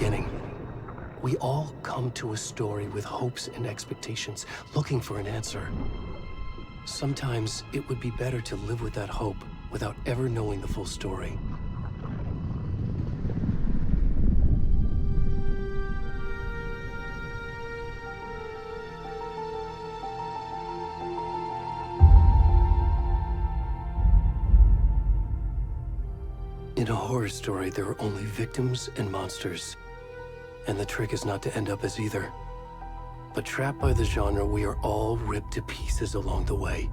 beginning. We all come to a story with hopes and expectations, looking for an answer. Sometimes it would be better to live with that hope without ever knowing the full story. In a horror story, there are only victims and monsters. And the trick is not to end up as either. But trapped by the genre, we are all ripped to pieces along the way.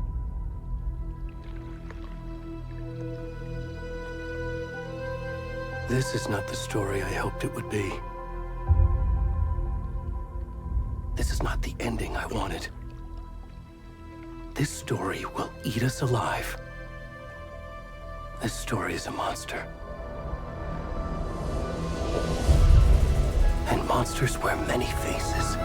This is not the story I hoped it would be. This is not the ending I wanted. This story will eat us alive. This story is a monster. And monsters wear many faces.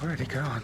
Where'd he gone?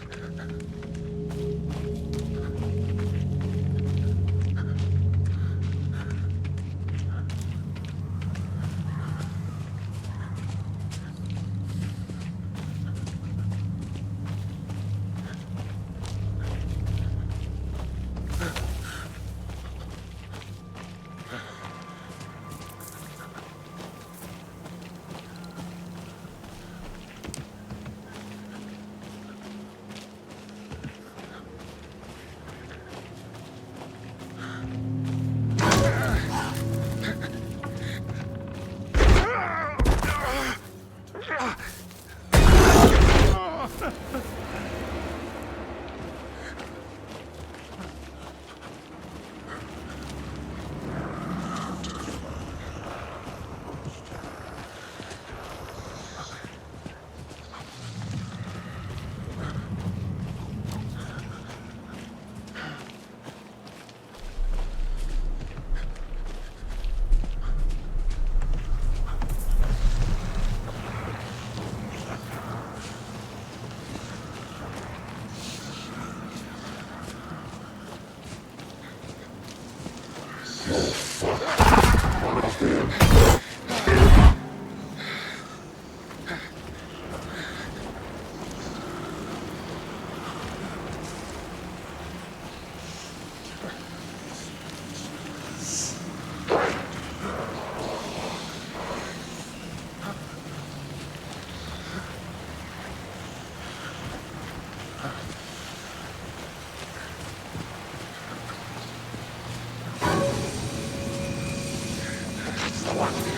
That's the one.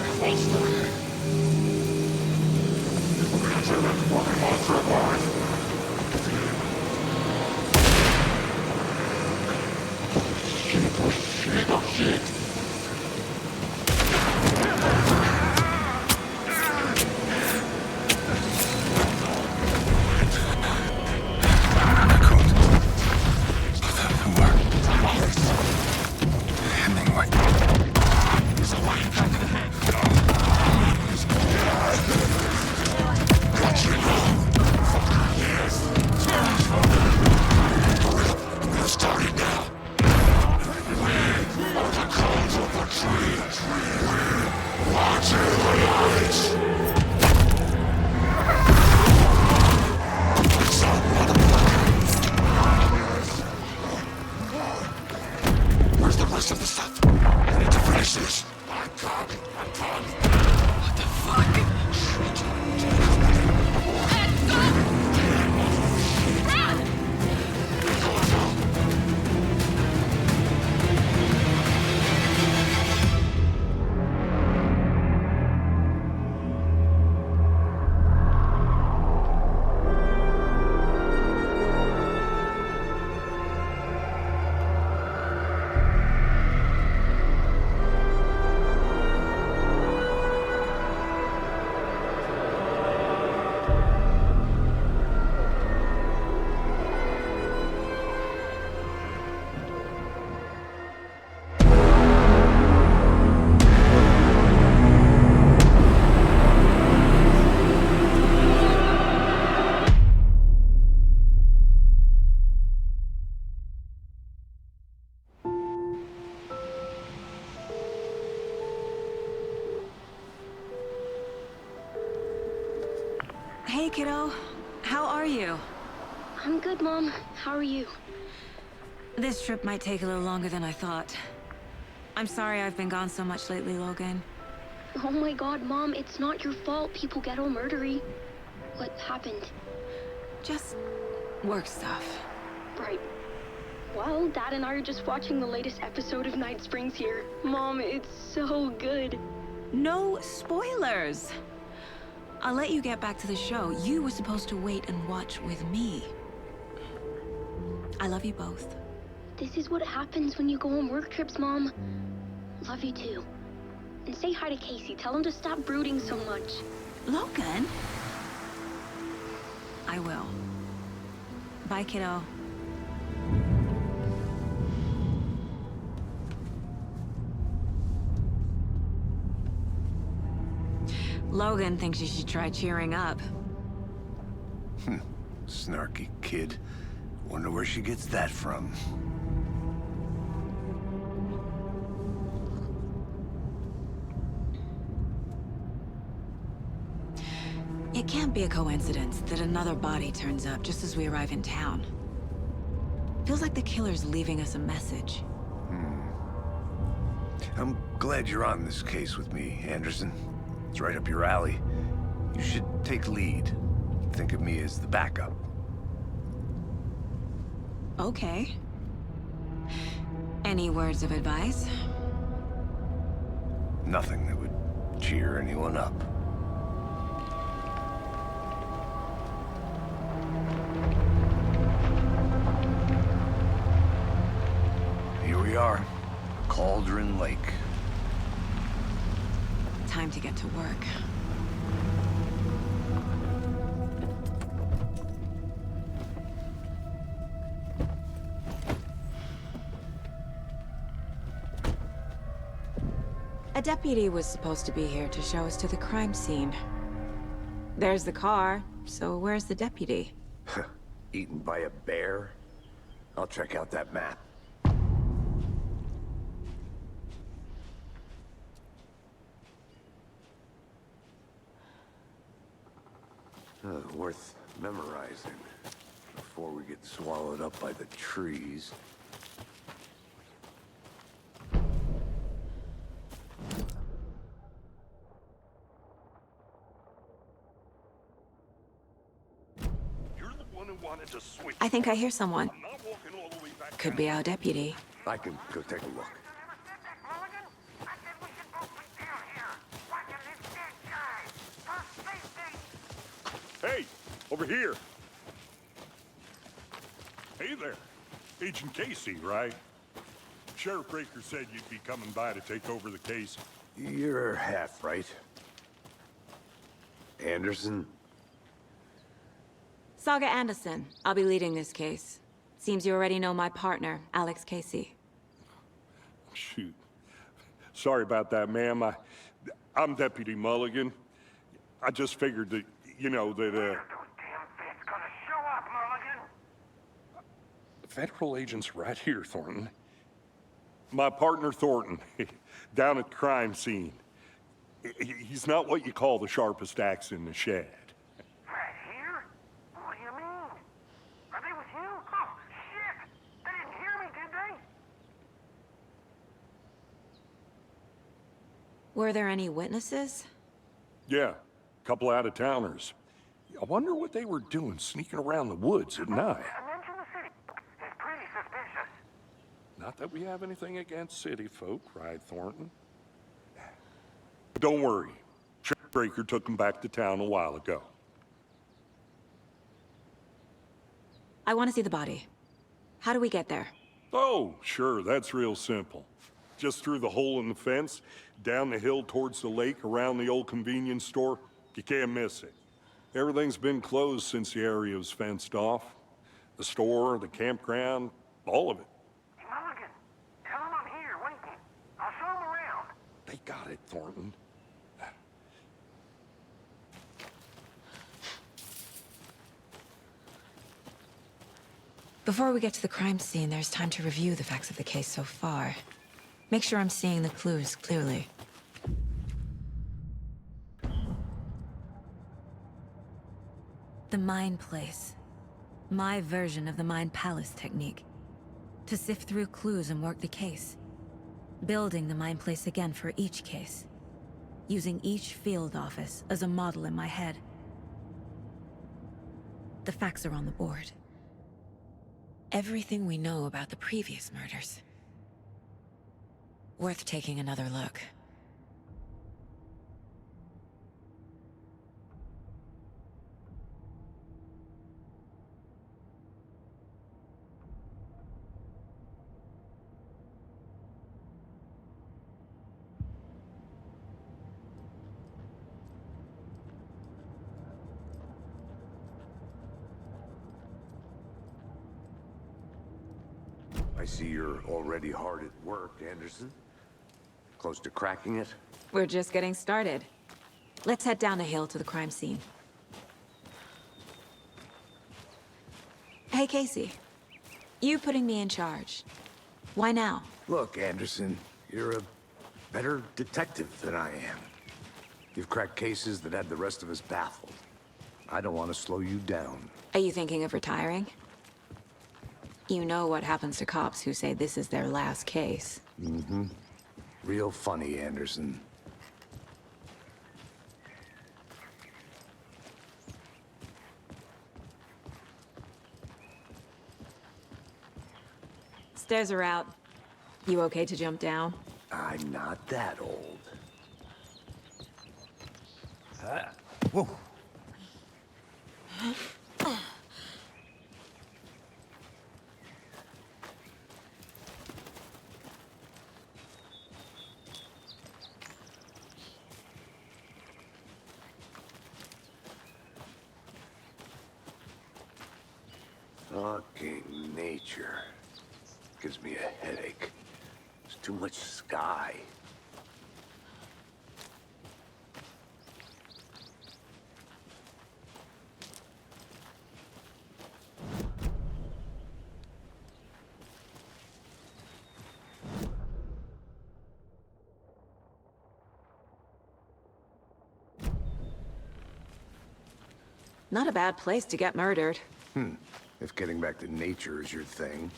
kiddo. How are you? I'm good, Mom. How are you? This trip might take a little longer than I thought. I'm sorry I've been gone so much lately, Logan. Oh my god, Mom, it's not your fault people get all murdery. What happened? Just work stuff. Right. Well, Dad and I are just watching the latest episode of Night Springs here. Mom, it's so good. No spoilers! I'll let you get back to the show. You were supposed to wait and watch with me. I love you both. This is what happens when you go on work trips, Mom. Love you too. And say hi to Casey. Tell him to stop brooding so much. Logan? I will. Bye, kiddo. Logan thinks you should try cheering up. Snarky kid. Wonder where she gets that from. It can't be a coincidence that another body turns up just as we arrive in town. Feels like the killer's leaving us a message. I'm glad you're on this case with me, Anderson. It's right up your alley. You should take lead. Think of me as the backup. Okay. Any words of advice? Nothing that would cheer anyone up. Here we are, Cauldron Lake. Time to get to work. A deputy was supposed to be here to show us to the crime scene. There's the car, so where's the deputy? Eaten by a bear? I'll check out that map. Worth memorizing before we get swallowed up by the trees. You're the one who wanted to switch. I think I hear someone. I'm not walking all the way back Could down. be our deputy. I can go take a look. Hey, over here. Hey there. Agent Casey, right? Sheriff Breaker said you'd be coming by to take over the case. You're half right. Anderson? Saga Anderson. I'll be leading this case. Seems you already know my partner, Alex Casey. Shoot. Sorry about that, ma'am. I'm Deputy Mulligan. I just figured that, you know, that, Federal agent's right here, Thornton. My partner, Thornton, down at the crime scene. He's not what you call the sharpest axe in the shed. Right here? What do you mean? Are they with you? Oh, shit! They didn't hear me, did they? Were there any witnesses? Yeah, a couple out-of-towners. I wonder what they were doing sneaking around the woods at night. Mention the city. It's pretty suspicious. Not that we have anything against city folk, right, Thornton? But don't worry. Sheriff Breaker took them back to town a while ago. I want to see the body. How do we get there? Oh, sure, that's real simple. Just through the hole in the fence, down the hill towards the lake, around the old convenience store. You can't miss it. Everything's been closed since the area was fenced off. The store, the campground, all of it. Mulligan, tell them I'm here, waiting. I'll show them around. They got it, Thornton. Before we get to the crime scene, there's time to review the facts of the case so far. Make sure I'm seeing the clues clearly. mind place. My version of the mind palace technique. To sift through clues and work the case. Building the mind place again for each case. Using each field office as a model in my head. The facts are on the board. Everything we know about the previous murders. Worth taking another look. I see you're already hard at work, Anderson. Close to cracking it? We're just getting started. Let's head down a hill to the crime scene. Hey, Casey. You putting me in charge. Why now? Look, Anderson, you're a better detective than I am. You've cracked cases that had the rest of us baffled. I don't want to slow you down. Are you thinking of retiring? You know what happens to cops who say this is their last case. Mm-hmm. Real funny, Anderson. Stairs are out. You okay to jump down? I'm not that old. Whoa. Fucking nature. Gives me a headache. There's too much sky. Not a bad place to get murdered. If getting back to nature is your thing.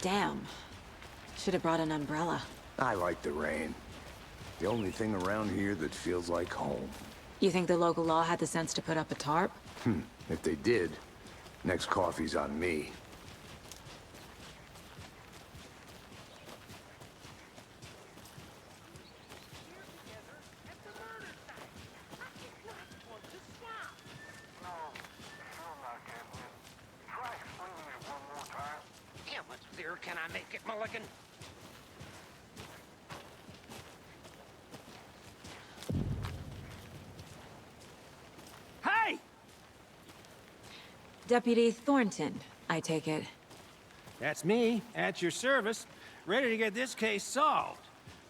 Damn. Should have brought an umbrella. I like the rain. The only thing around here that feels like home. You think the local law had the sense to put up a tarp? If they did, next coffee's on me. How much clearer can I make it, Mulligan? Hey! Deputy Thornton, I take it. That's me, at your service, ready to get this case solved.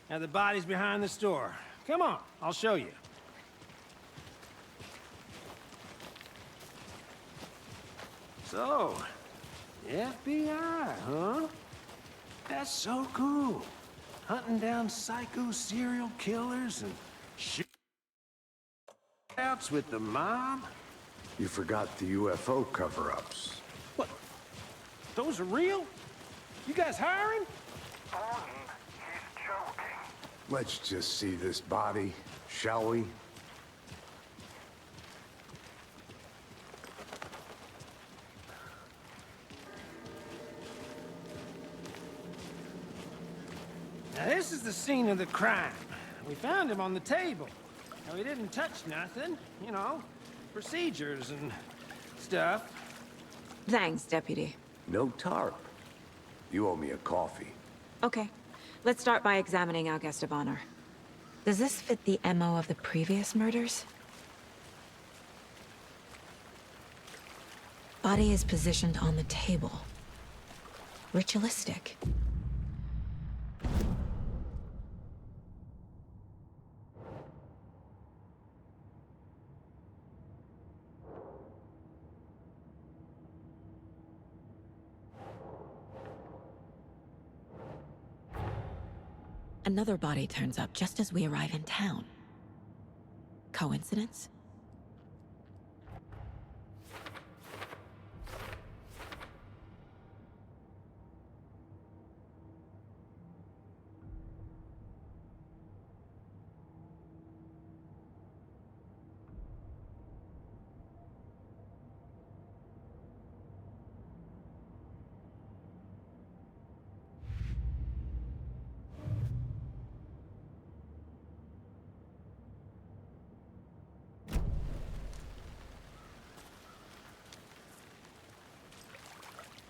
Now the body's behind the store. Come on, I'll show you. So, the FBI, huh? That's so cool. Hunting down psycho serial killers and shootouts with the mob. You forgot the UFO cover-ups. What? Those are real? You guys hiring? Thornton, he's joking. Let's just see this body, shall we? Now this is the scene of the crime. We found him on the table. Now he didn't touch nothing, you know, procedures and stuff. Thanks, Deputy. No tarp. You owe me a coffee. Okay. Let's start by examining our guest of honor. Does this fit the MO of the previous murders? Body is positioned on the table. Ritualistic. Another body turns up just as we arrive in town. Coincidence?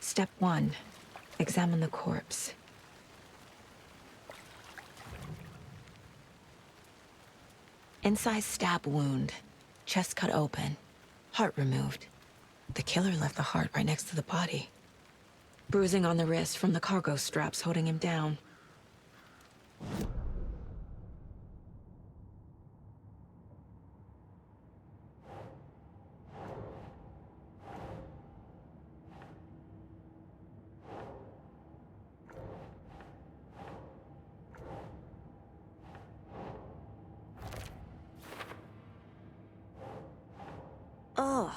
Step 1. Examine the corpse. Incised stab wound. Chest cut open. Heart removed. The killer left the heart right next to the body. Bruising on the wrist from the cargo straps holding him down. Ugh.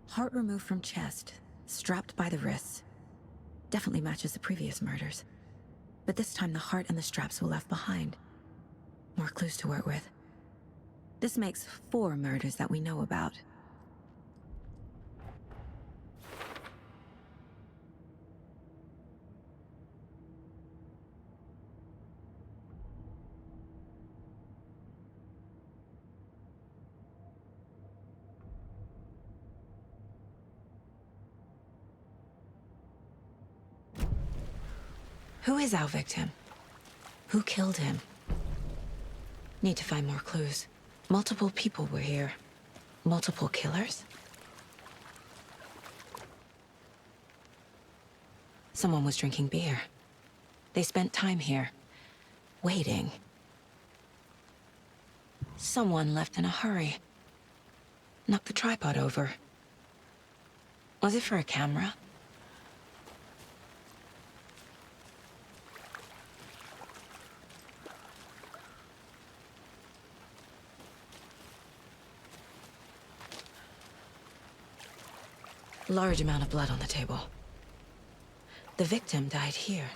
Heart removed from chest, strapped by the wrists. Definitely matches the previous murders. But this time the heart and the straps were left behind. More clues to work with. This makes 4 murders that we know about. Who is our victim? Who killed him? Need to find more clues. Multiple people were here. Multiple killers? Someone was drinking beer. They spent time here, waiting. Someone left in a hurry. Knocked the tripod over. Was it for a camera? Large amount of blood on the table. The victim died here.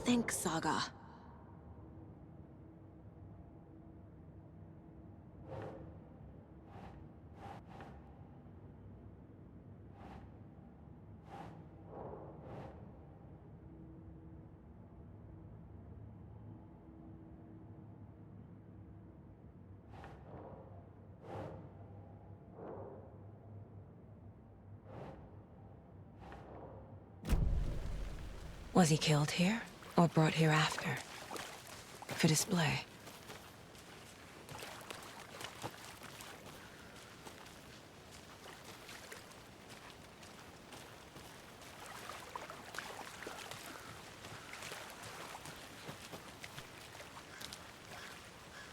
Think, Saga. Was he killed here, or brought here after? For display?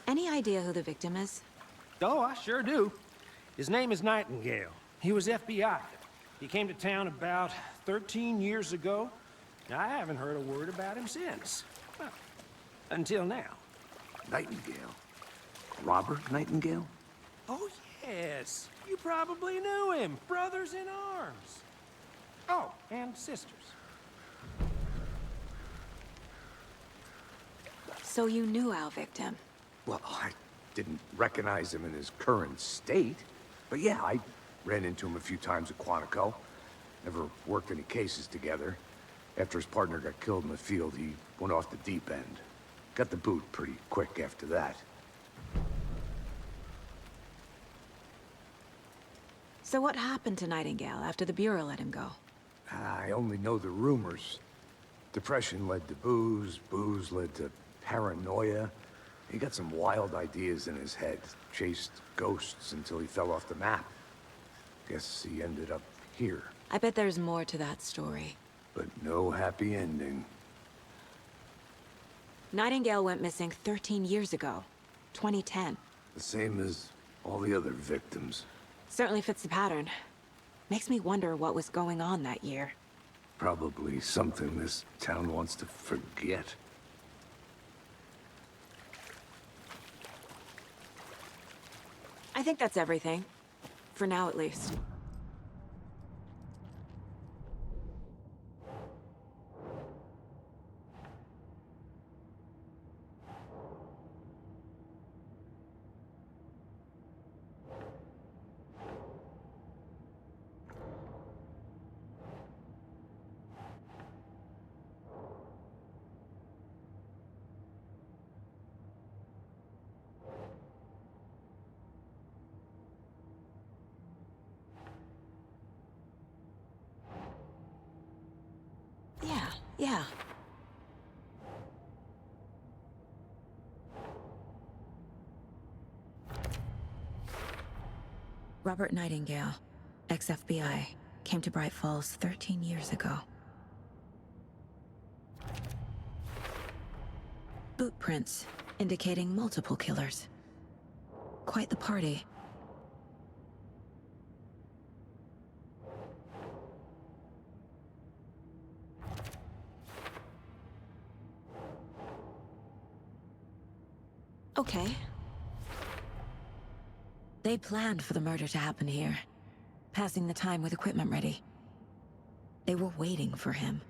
Any idea who the victim is? Oh, I sure do. His name is Nightingale. He was FBI. He came to town about 13 years ago. I haven't heard a word about him since. Well, until now. Nightingale? Robert Nightingale? Oh, yes. You probably knew him. Brothers in arms. Oh, and sisters. So you knew our victim? Well, I didn't recognize him in his current state. But yeah, I ran into him a few times at Quantico. Never worked any cases together. After his partner got killed in the field, he went off the deep end. Got the boot pretty quick after that. So what happened to Nightingale after the Bureau let him go? I only know the rumors. Depression led to booze, booze led to paranoia. He got some wild ideas in his head, chased ghosts until he fell off the map. Guess he ended up here, I bet there's more to that story. but no happy ending. Nightingale went missing 13 years ago, 2010. The same as all the other victims. Certainly fits the pattern. Makes me wonder what was going on that year. Probably something this town wants to forget. I think that's everything. For now, at least. Yeah. Robert Nightingale, ex-FBI, came to Bright Falls 13 years ago. Boot prints indicating multiple killers. Quite the party. Okay. They planned for the murder to happen here, passing the time with equipment ready. They were waiting for him.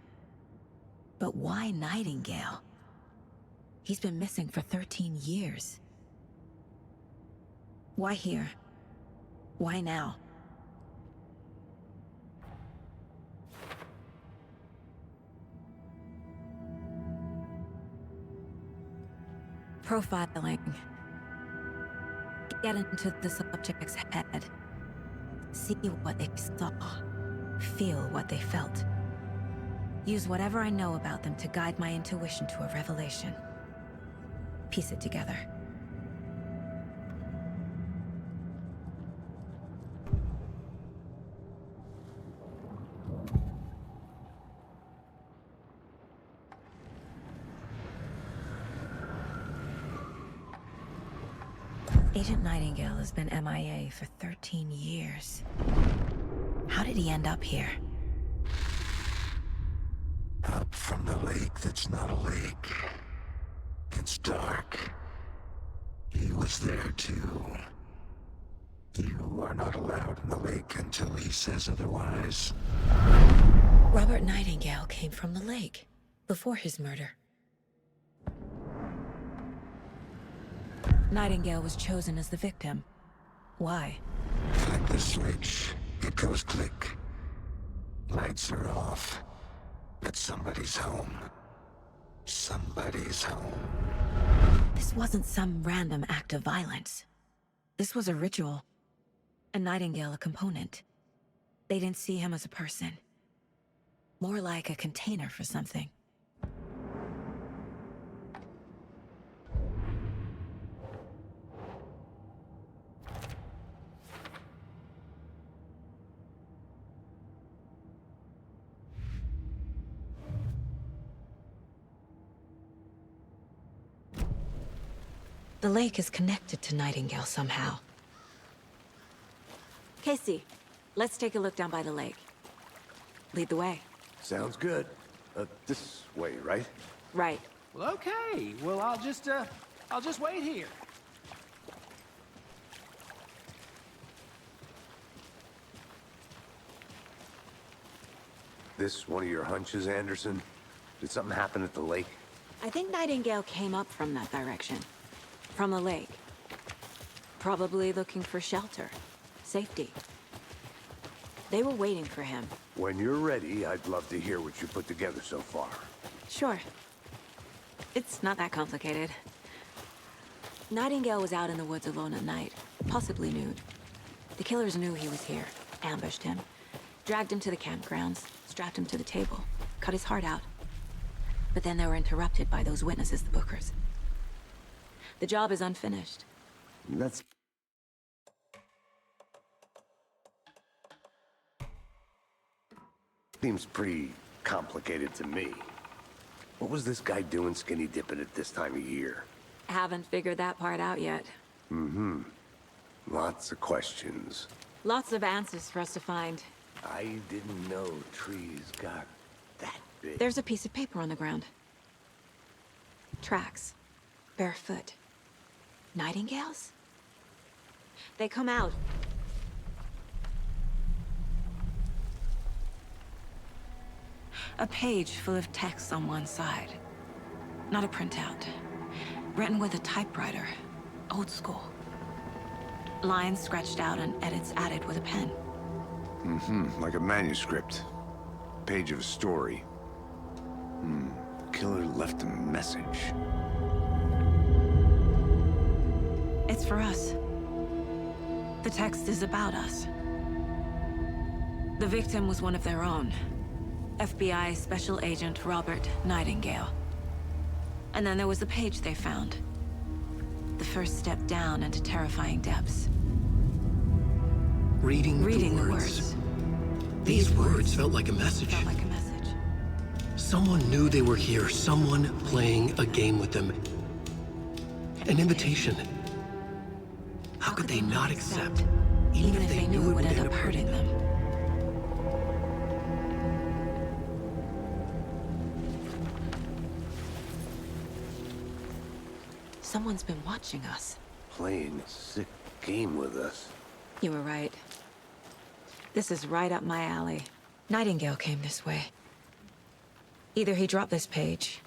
But why Nightingale? He's been missing for 13 years. Why here? Why now? Profiling. Get into the subject's head. See what they saw. Feel what they felt. Use whatever I know about them to guide my intuition to a revelation. Piece it together. Agent Nightingale has been MIA for 13 years. How did he end up here? Up from the lake that's not a lake. It's dark. He was there too. You are not allowed in the lake until he says otherwise. Robert Nightingale came from the lake, before his murder. Nightingale was chosen as the victim. Why? Like the switch, it goes click. Lights are off. But somebody's home. Somebody's home. This wasn't some random act of violence. This was a ritual. And Nightingale a component. They didn't see him as a person. More like a container for something. The lake is connected to Nightingale somehow. Casey, let's take a look down by the lake. Lead the way. Sounds good. This way, right? Right. Well, okay. Well, I'll just wait here. This one of your hunches, Anderson? Did something happen at the lake? I think Nightingale came up from that direction. From the lake. Probably looking for shelter. Safety. They were waiting for him. When you're ready, I'd love to hear what you put together so far. Sure. It's not that complicated. Nightingale was out in the woods alone at night, possibly nude. The killers knew he was here, ambushed him, dragged him to the campgrounds, strapped him to the table, cut his heart out. But then they were interrupted by those witnesses, the Bookers. The job is unfinished. That's... Seems pretty complicated to me. What was this guy doing skinny dipping at this time of year? Haven't figured that part out yet. Mm-hmm. Lots of questions. Lots of answers for us to find. I didn't know trees got that big. There's a piece of paper on the ground. Tracks. Barefoot. Nightingales? They come out. A page full of text on one side. Not a printout. Written with a typewriter. Old school. Lines scratched out and edits added with a pen. Mm-hmm. Like a manuscript. Page of a story. Killer left a message. It's for us. The text is about us. The victim was one of their own. FBI Special Agent Robert Nightingale. And then there was the page they found. The first step down into terrifying depths. Reading the words. These words felt like a message. Felt like a message. Someone knew they were here, someone playing a game with them. An invitation. How could they not accept, even if they knew it would end up hurting them? Someone's been watching us. Playing a sick game with us. You were right. This is right up my alley. Nightingale came this way. Either he dropped this page,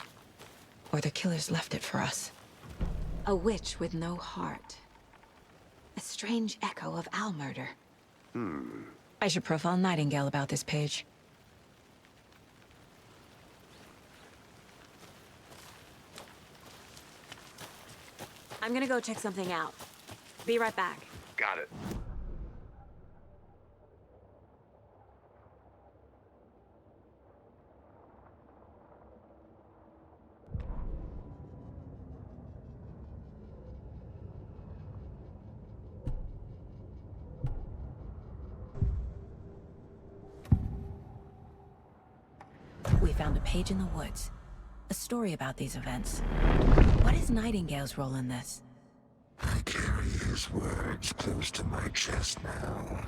or the killers left it for us. A witch with no heart. A strange echo of owl murder. I should profile Nightingale about this page. I'm gonna go check something out. Be right back. Got it. We found a page in the woods. A story about these events. What is Nightingale's role in this? I carry his words close to my chest now.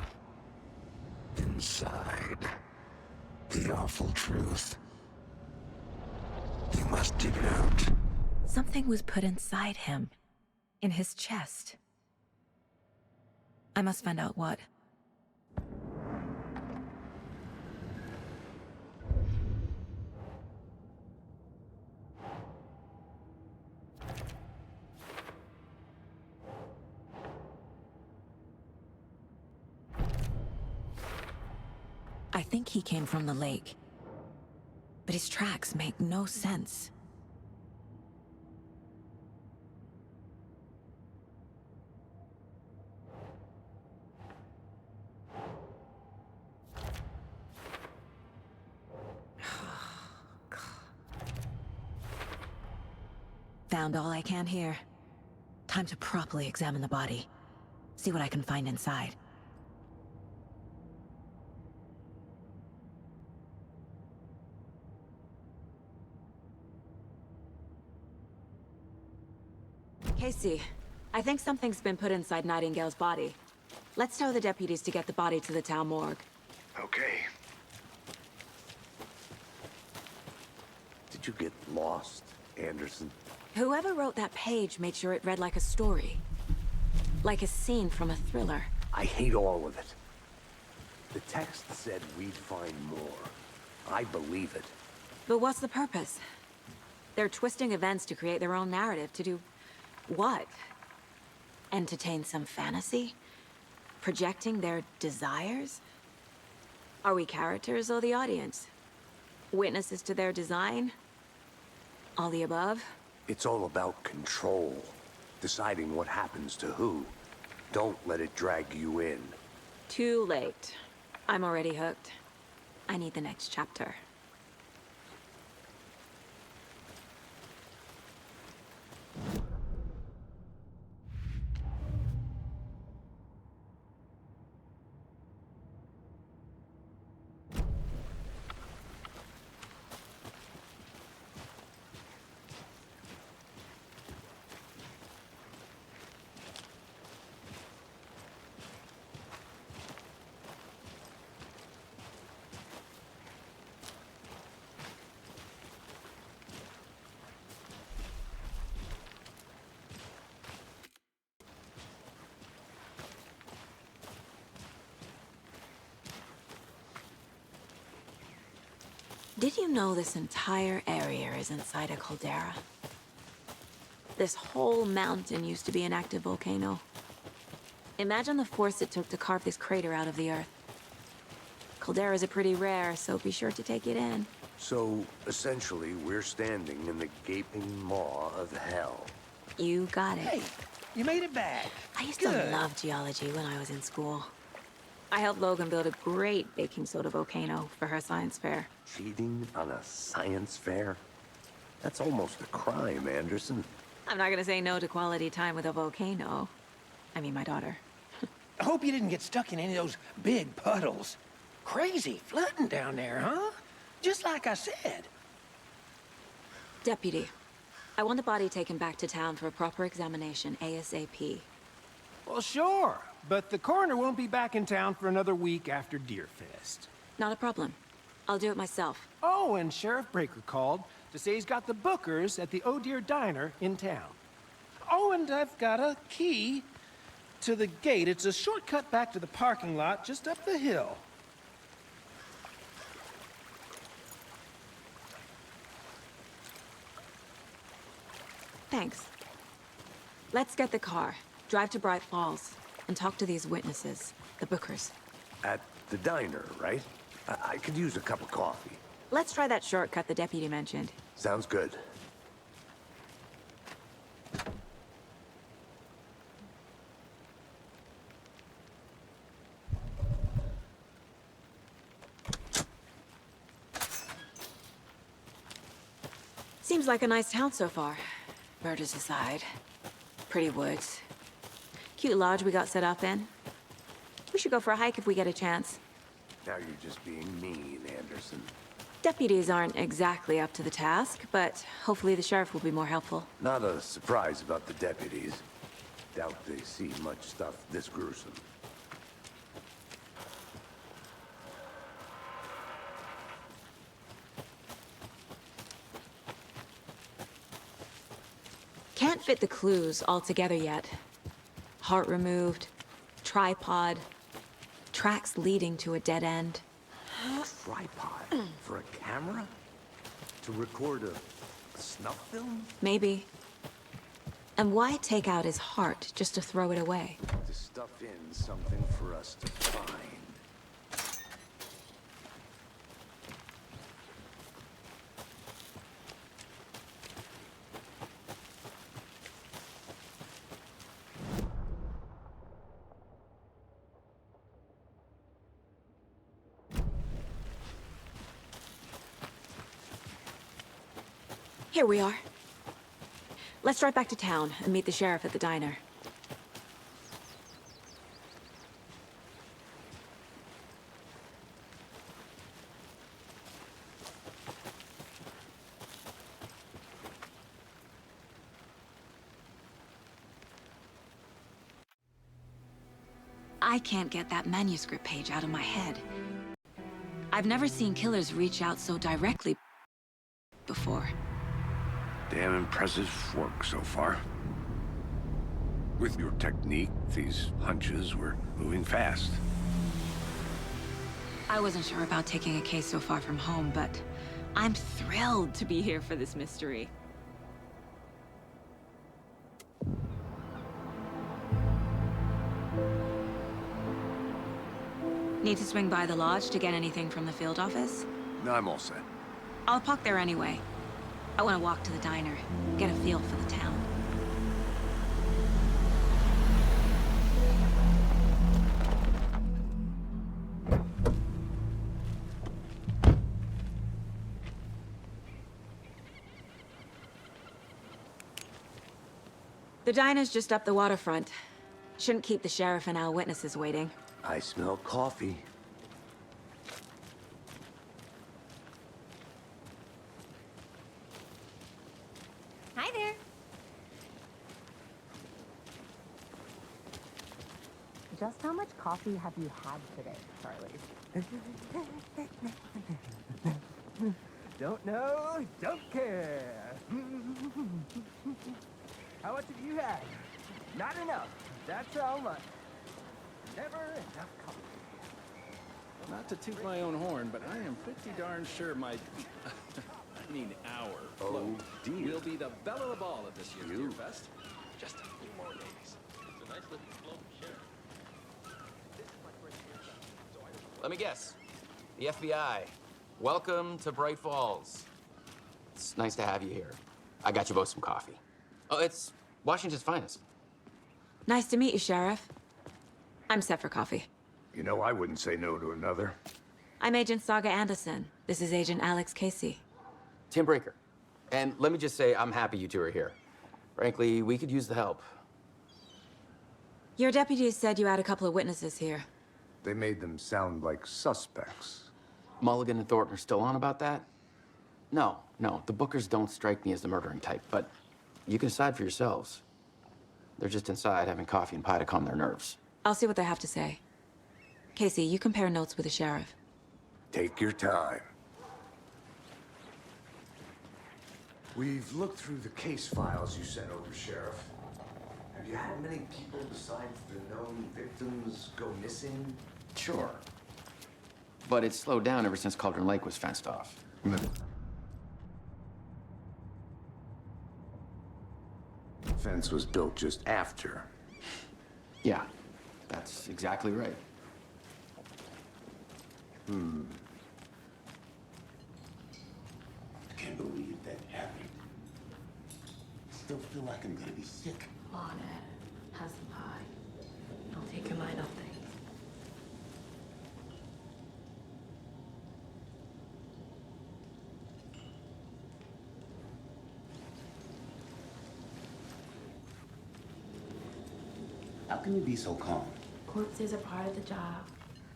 Inside, the awful truth. You must dig it out. Something was put inside him. In his chest. I must find out what. I think he came from the lake. But his tracks make no sense. Found all I can here. Time to properly examine the body. See what I can find inside. Casey, I think something's been put inside Nightingale's body. Let's tell the deputies to get the body to the town morgue. Okay. Did you get lost, Anderson? Whoever wrote that page made sure it read like a story. Like a scene from a thriller. I hate all of it. The text said we'd find more. I believe it. But what's the purpose? They're twisting events to create their own narrative to do what? Entertain some fantasy? Projecting their desires? Are we characters or the audience? Witnesses to their design? All the above? It's all about control. Deciding what happens to who. Don't let it drag you in. Too late. I'm already hooked. I need the next chapter. Did you know this entire area is inside a caldera? This whole mountain used to be an active volcano. Imagine the force it took to carve this crater out of the earth. Calderas are pretty rare, so be sure to take it in. So, essentially, we're standing in the gaping maw of hell. You got it. Hey, you made it back. I used to love geology when I was in school. I helped Logan build a great baking soda volcano for her science fair. Cheating on a science fair? That's almost a crime, Anderson. I'm not gonna say no to quality time with a volcano. I mean, my daughter. I hope you didn't get stuck in any of those big puddles. Crazy flooding down there, huh? Just like I said. Deputy, I want the body taken back to town for a proper examination, ASAP. Well, sure. But the coroner won't be back in town for another week after Deerfest. Not a problem. I'll do it myself. Oh, and Sheriff Breaker called to say he's got the Bookers at the Oh Dear Diner in town. Oh, and I've got a key to the gate. It's a shortcut back to the parking lot just up the hill. Thanks. Let's get the car, drive to Bright Falls, and talk to these witnesses, the Bookers. At the diner, right? I could use a cup of coffee. Let's try that shortcut the deputy mentioned. Sounds good. Seems like a nice town so far. Murders aside. Pretty woods. Cute lodge we got set up in. We should go for a hike if we get a chance. Now you're just being mean, Anderson. Deputies aren't exactly up to the task, but hopefully the sheriff will be more helpful. Not a surprise about the deputies. Doubt they see much stuff this gruesome. Can't fit the clues all together yet. Heart removed, tripod, tracks leading to a dead end. Tripod? For a camera? To record a snuff film? Maybe. And why take out his heart just to throw it away? To stuff in something for us to find. Here we are. Let's drive back to town and meet the sheriff at the diner. I can't get that manuscript page out of my head. I've never seen killers reach out so directly before. Damn impressive work so far. With your technique, these hunches were moving fast. I wasn't sure about taking a case so far from home, but I'm thrilled to be here for this mystery. Need to swing by the lodge to get anything from the field office? No, I'm all set. I'll park there anyway. I want to walk to the diner, get a feel for the town. The diner's just up the waterfront. Shouldn't keep the sheriff and our witnesses waiting. I smell coffee. Hi there. Just how much coffee have you had today, Charlie? Don't know, don't care. How much have you had? Not enough. That's how much. Never enough coffee. Not to toot my own horn, but I am pretty darn sure my... I mean our float will be the belle of the ball at this year's Deer Fest. Just a few more days. It's a nice little float, Sheriff. Let me guess. The FBI. Welcome to Bright Falls. It's nice to have you here. I got you both some coffee. Oh, it's Washington's finest. Nice to meet you, Sheriff. I'm set for coffee. You know, I wouldn't say no to another. I'm Agent Saga Anderson. This is Agent Alex Casey. Tim Breaker. And let me just say, I'm happy you two are here. Frankly, we could use the help. Your deputies said you had a couple of witnesses here. They made them sound like suspects. Mulligan and Thornton are still on about that? No, the Bookers don't strike me as the murdering type, but you can decide for yourselves. They're just inside having coffee and pie to calm their nerves. I'll see what they have to say. Casey, you compare notes with the sheriff. Take your time. We've looked through the case files you sent over, Sheriff. Have you had many people besides the known victims go missing? Sure. But it's slowed down ever since Cauldron Lake was fenced off. The fence was built just after. Yeah, that's exactly right. Can't believe that happened. Still feel like I'm gonna be sick. Come on, Ed. Have some pie. Don't take your mind off things. How can you be so calm? Corpses are part of the job.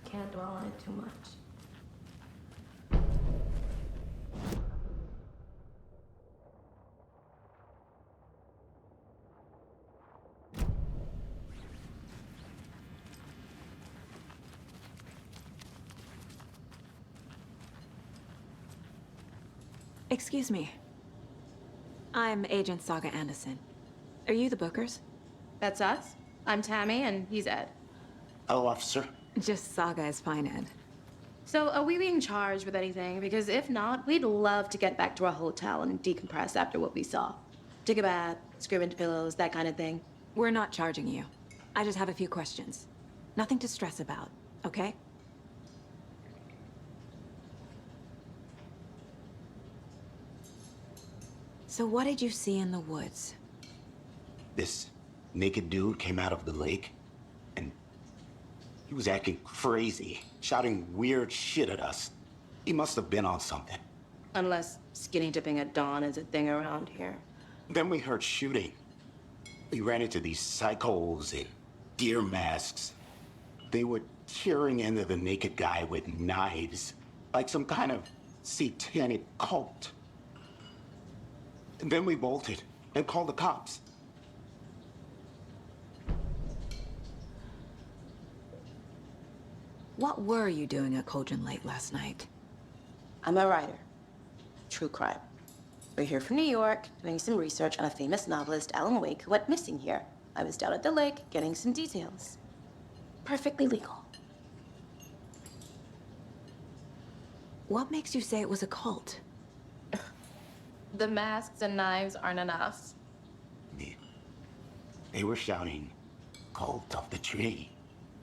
Can't dwell on it too much. Excuse me. I'm Agent Saga Anderson. Are you the Bookers? That's us. I'm Tammy, and he's Ed. Hello, officer. Just Saga is fine, Ed. So, are we being charged with anything? Because if not, we'd love to get back to our hotel and decompress after what we saw. Take a bath, scream into pillows, that kind of thing. We're not charging you. I just have a few questions. Nothing to stress about, okay? So what did you see in the woods? This naked dude came out of the lake, and he was acting crazy, shouting weird shit at us. He must have been on something. Unless skinny dipping at dawn is a thing around here. Then we heard shooting. We ran into these psychos in deer masks. They were tearing into the naked guy with knives, like some kind of satanic cult. And then we bolted and called the cops. What were you doing at Cauldron Lake last night? I'm a writer. True crime. We're here from New York, doing some research on a famous novelist, Alan Wake, who went missing here. I was down at the lake, getting some details. Perfectly legal. What makes you say it was a cult? The masks and knives aren't enough. They were shouting, "Cult of the tree.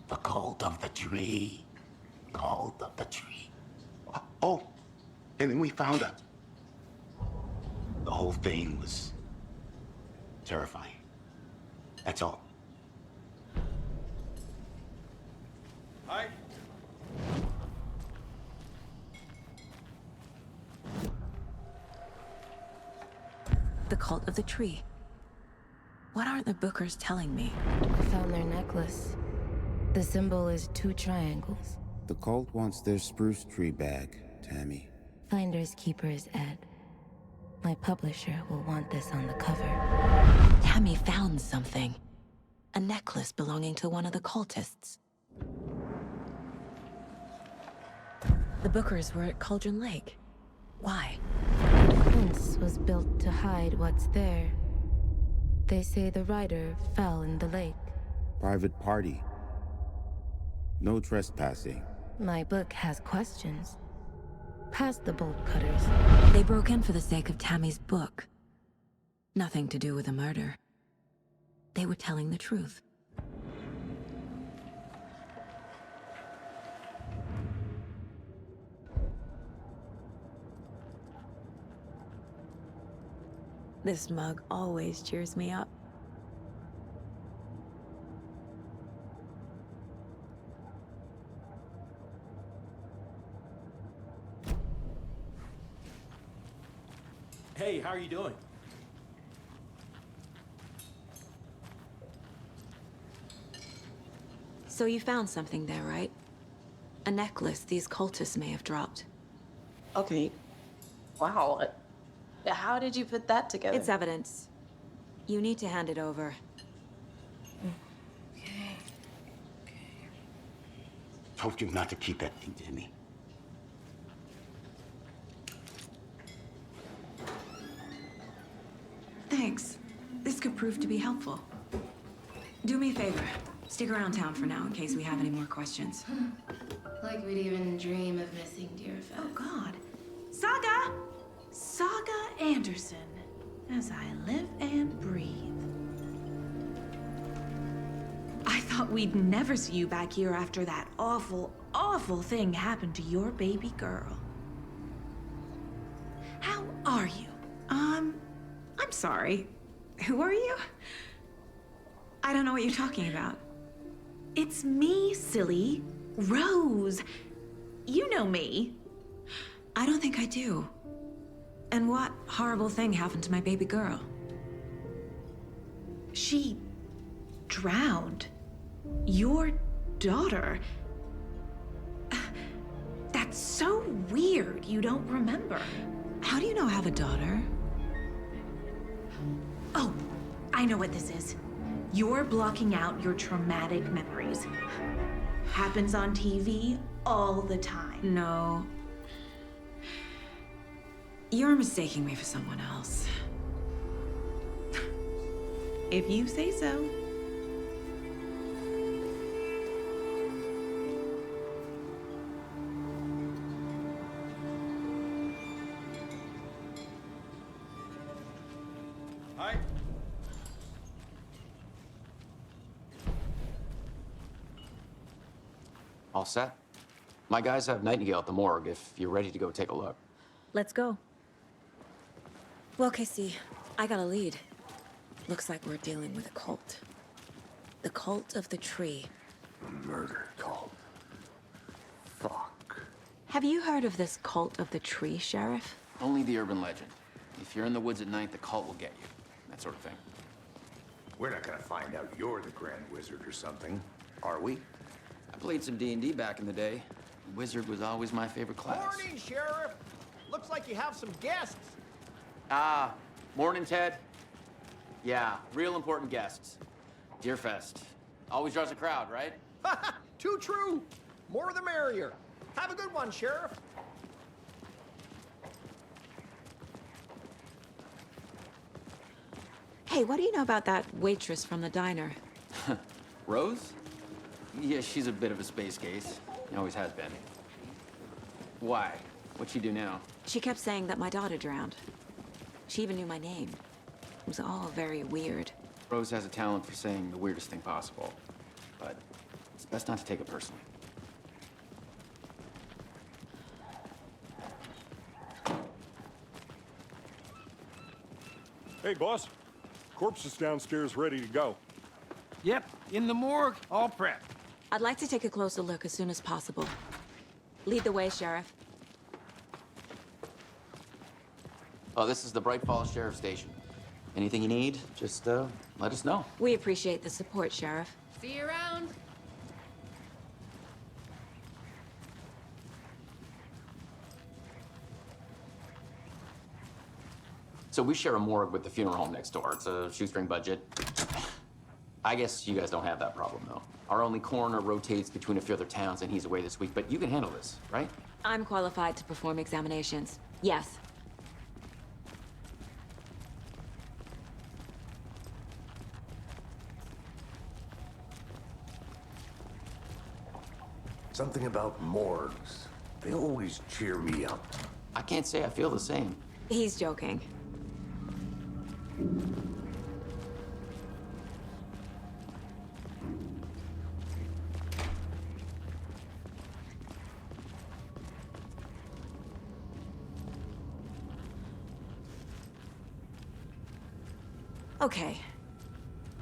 The cult of the tree. Cult of the tree." Oh, and then we found out. The whole thing was terrifying. That's all. Hi. The cult of the tree. What aren't the Bookers telling me? I found their necklace. The symbol is 2 triangles. The cult wants their spruce tree back, Tammy. Finders keepers, Ed. My publisher will want this on the cover. Tammy found something. A necklace belonging to one of the cultists. The Bookers were at Cauldron Lake. Why? The fence was built to hide what's there. They say the rider fell in the lake. Private party. No trespassing. My book has questions. Past the bolt cutters. They broke in for the sake of Tammy's book. Nothing to do with a murder. They were telling the truth. This mug always cheers me up. Hey, how are you doing? So you found something there, right? A necklace these cultists may have dropped. Okay. Wow. How did you put that together? It's evidence. You need to hand it over. Okay. Told you not to keep that thing to me. Thanks. This could prove to be helpful. Do me a favor. Stick around town for now in case we have any more questions. Like we'd even dream of missing Deerfest. Oh, God. Saga! Saga Anderson. As I live and breathe. I thought we'd never see you back here after that awful, awful thing happened to your baby girl. How are you? I'm sorry. Who are you? I don't know what you're talking about. It's me, silly. Rose. You know me. I don't think I do. And what horrible thing happened to my baby girl? She drowned. Your daughter. That's so weird you don't remember. How do you know I have a daughter? Oh, I know what this is. You're blocking out your traumatic memories. Happens on TV all the time. No. You're mistaking me for someone else. If you say so. Hi. All set? My guys have Nightingale at the morgue if you're ready to go take a look. Let's go. Well, Casey, I got a lead. Looks like we're dealing with a cult. The cult of the tree. A murder cult. Fuck. Have you heard of this cult of the tree, Sheriff? Only the urban legend. If you're in the woods at night, the cult will get you. That sort of thing. We're not gonna find out you're the Grand Wizard or something, are we? I played some D&D back in the day. Wizard was always my favorite class. Morning, Sheriff. Looks like you have some guests. Ah, morning, Ted. Yeah, real important guests. Deerfest. Always draws a crowd, right? Too true. More the merrier. Have a good one, Sheriff. Hey, what do you know about that waitress from the diner? Rose? Yeah, she's a bit of a space case. Always has been. Why? What'd she do now? She kept saying that my daughter drowned. She even knew my name. It was all very weird. Rose has a talent for saying the weirdest thing possible. But it's best not to take it personally. Hey, boss. Corpse is downstairs ready to go. Yep, in the morgue, all prepped. I'd like to take a closer look as soon as possible. Lead the way, Sheriff. Oh, this is the Bright Falls Sheriff Station. Anything you need, just let us know. We appreciate the support, Sheriff. See you around. So we share a morgue with the funeral home next door. It's a shoestring budget. I guess you guys don't have that problem, though. Our only coroner rotates between a few other towns, and he's away this week, but you can handle this, right? I'm qualified to perform examinations. Yes. Something about morgues. They always cheer me up. I can't say I feel the same. He's joking. Okay.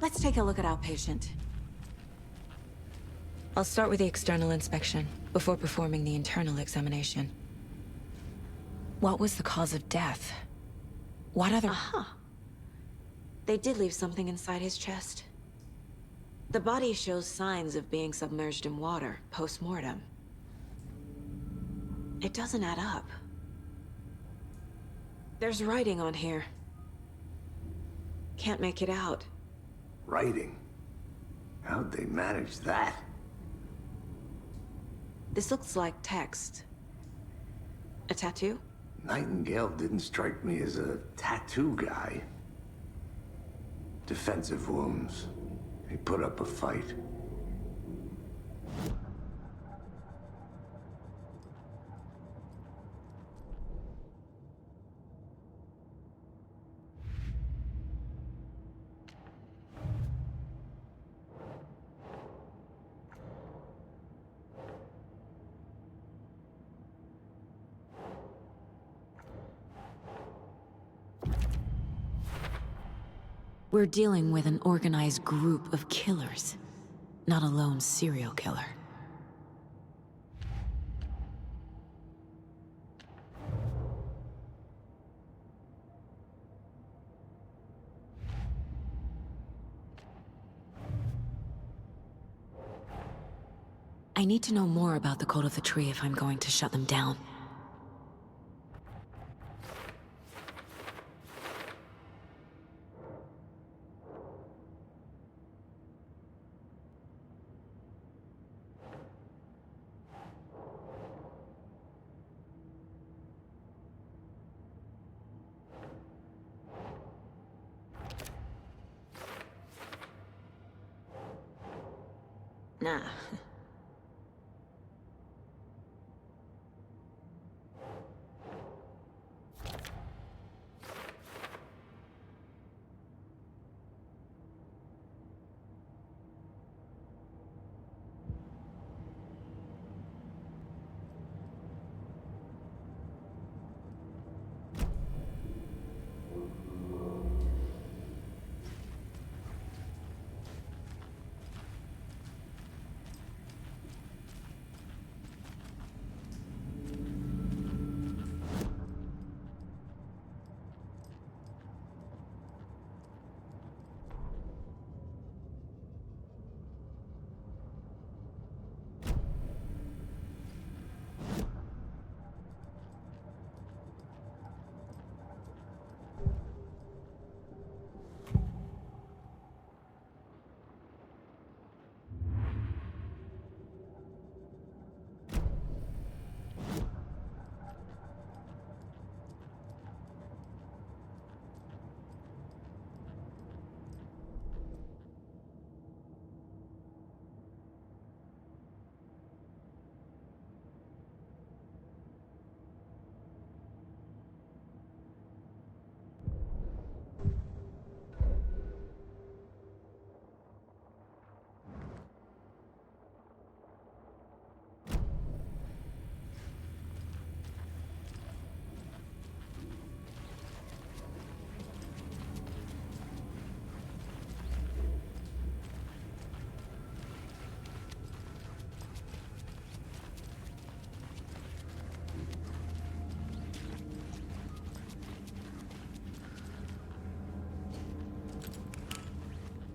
Let's take a look at our patient. I'll start with the external inspection before performing the internal examination. What was the cause of death? What other... They did leave something inside his chest. The body shows signs of being submerged in water post-mortem. It doesn't add up. There's writing on here. Can't make it out. Writing? How'd they manage that? This looks like text. A tattoo? Nightingale didn't strike me as a tattoo guy. Defensive wounds. He put up a fight. We're dealing with an organized group of killers, not a lone serial killer. I need to know more about the Code of the Tree if I'm going to shut them down. Nah.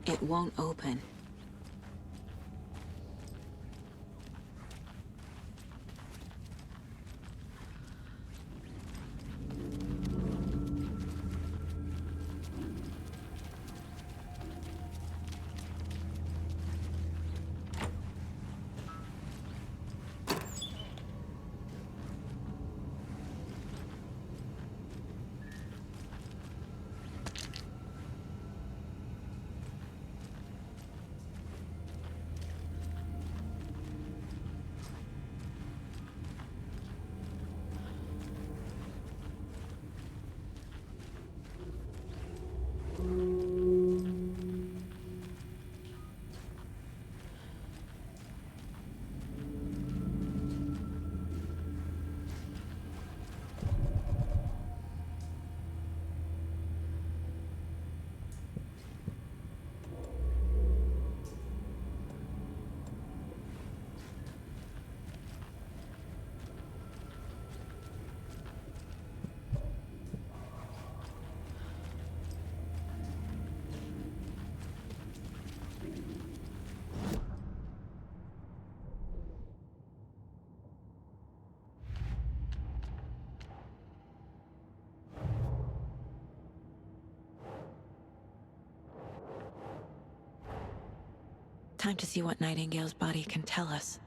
It won't open. Time to see what Nightingale's body can tell us.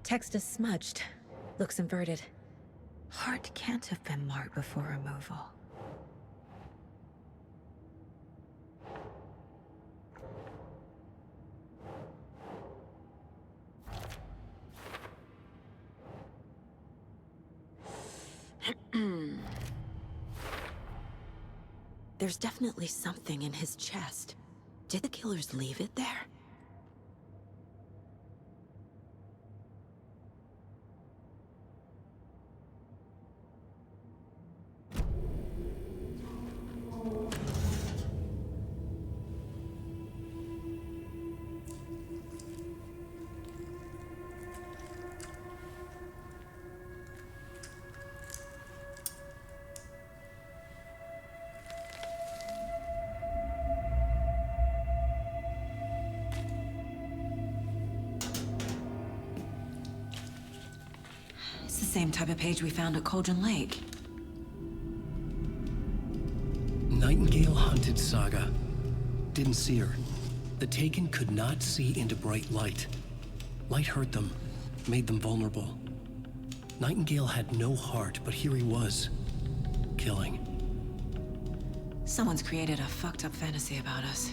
Text is smudged. Looks inverted. Heart can't have been marked before removal. There's definitely something in his chest. Did the killers leave it there? It's the same type of page we found at Cauldron Lake. Nightingale hunted Saga. Didn't see her. The Taken could not see into bright light. Light hurt them, made them vulnerable. Nightingale had no heart, but here he was, killing. Someone's created a fucked up fantasy about us.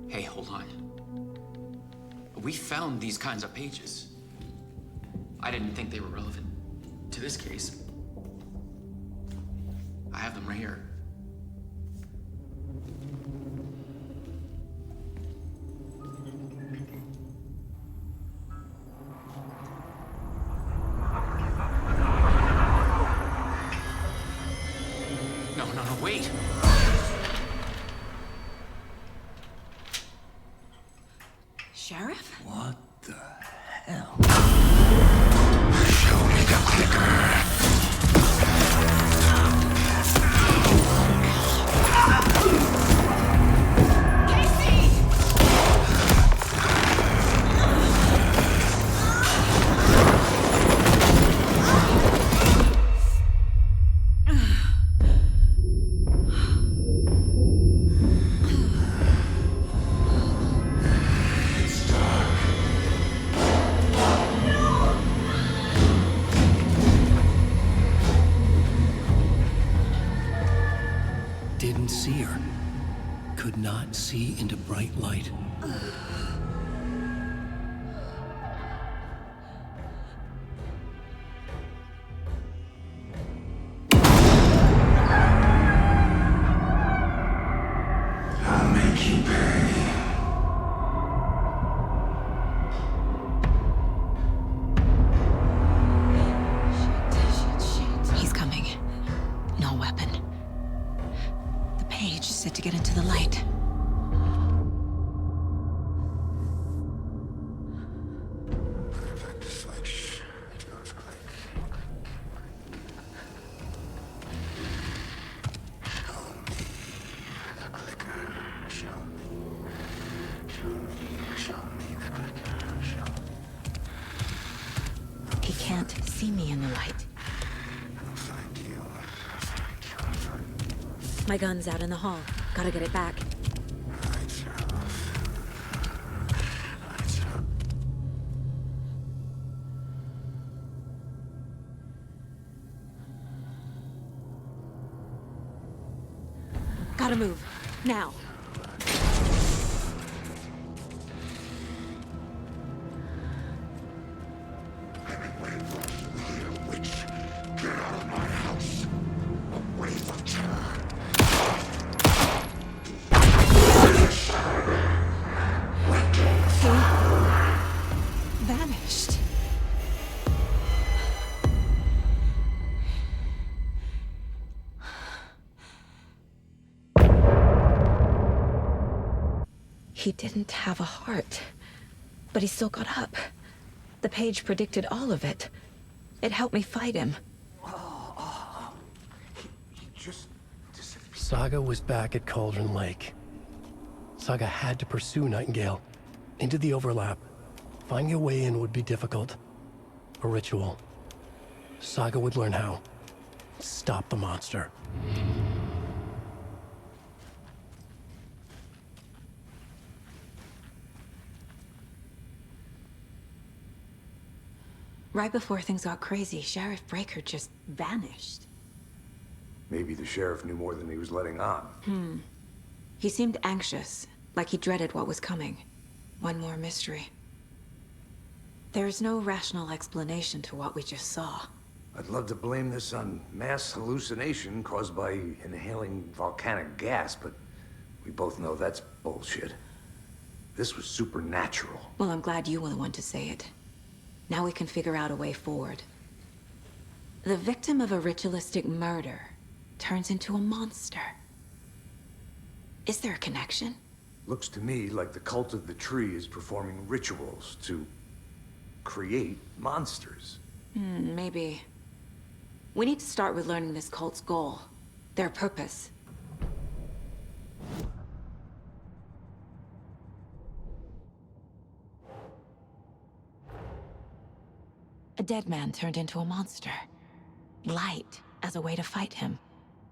Hey, hold on. We found these kinds of pages. I didn't think they were relevant to this case. I have them right here. No, wait! Sheriff? What the hell? Show me the clicker. Didn't see her. Could not see into bright light. I'll make you pay. can't see me in the light. My gun's out in the hall. Gotta get it back. Gotta move. Now. Vanished. He didn't have a heart, but he still got up. The page predicted all of it. It helped me fight him. He just disappeared. Saga was back at Cauldron Lake. Saga had to pursue Nightingale into the overlap. Finding a way in would be difficult. A ritual. Saga would learn how. Stop the monster. Right before things got crazy, Sheriff Breaker just vanished. Maybe the sheriff knew more than he was letting on. He seemed anxious, like he dreaded what was coming. One more mystery. There's no rational explanation to what we just saw. I'd love to blame this on mass hallucination caused by inhaling volcanic gas, but we both know that's bullshit. This was supernatural. Well, I'm glad you were the one to say it. Now we can figure out a way forward. The victim of a ritualistic murder turns into a monster. Is there a connection? Looks to me like the cult of the tree is performing rituals to create monsters. Maybe. We need to start with learning this cult's goal, their purpose. A dead man turned into a monster. Light as a way to fight him.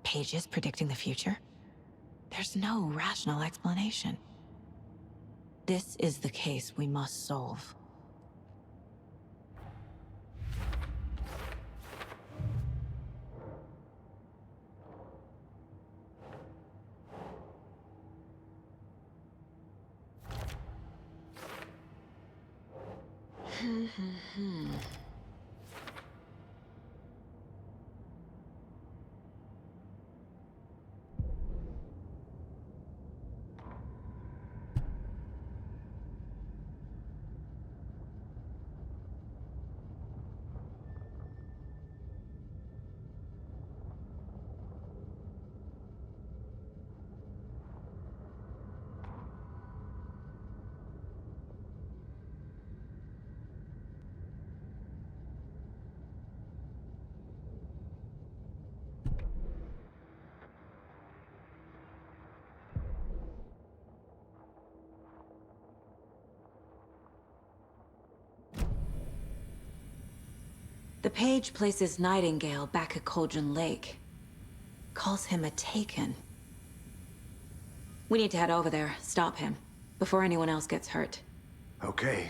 Pages predicting the future. There's no rational explanation. This is the case we must solve. The page places Nightingale back at Cauldron Lake. Calls him a Taken. We need to head over there, stop him, before anyone else gets hurt. Okay.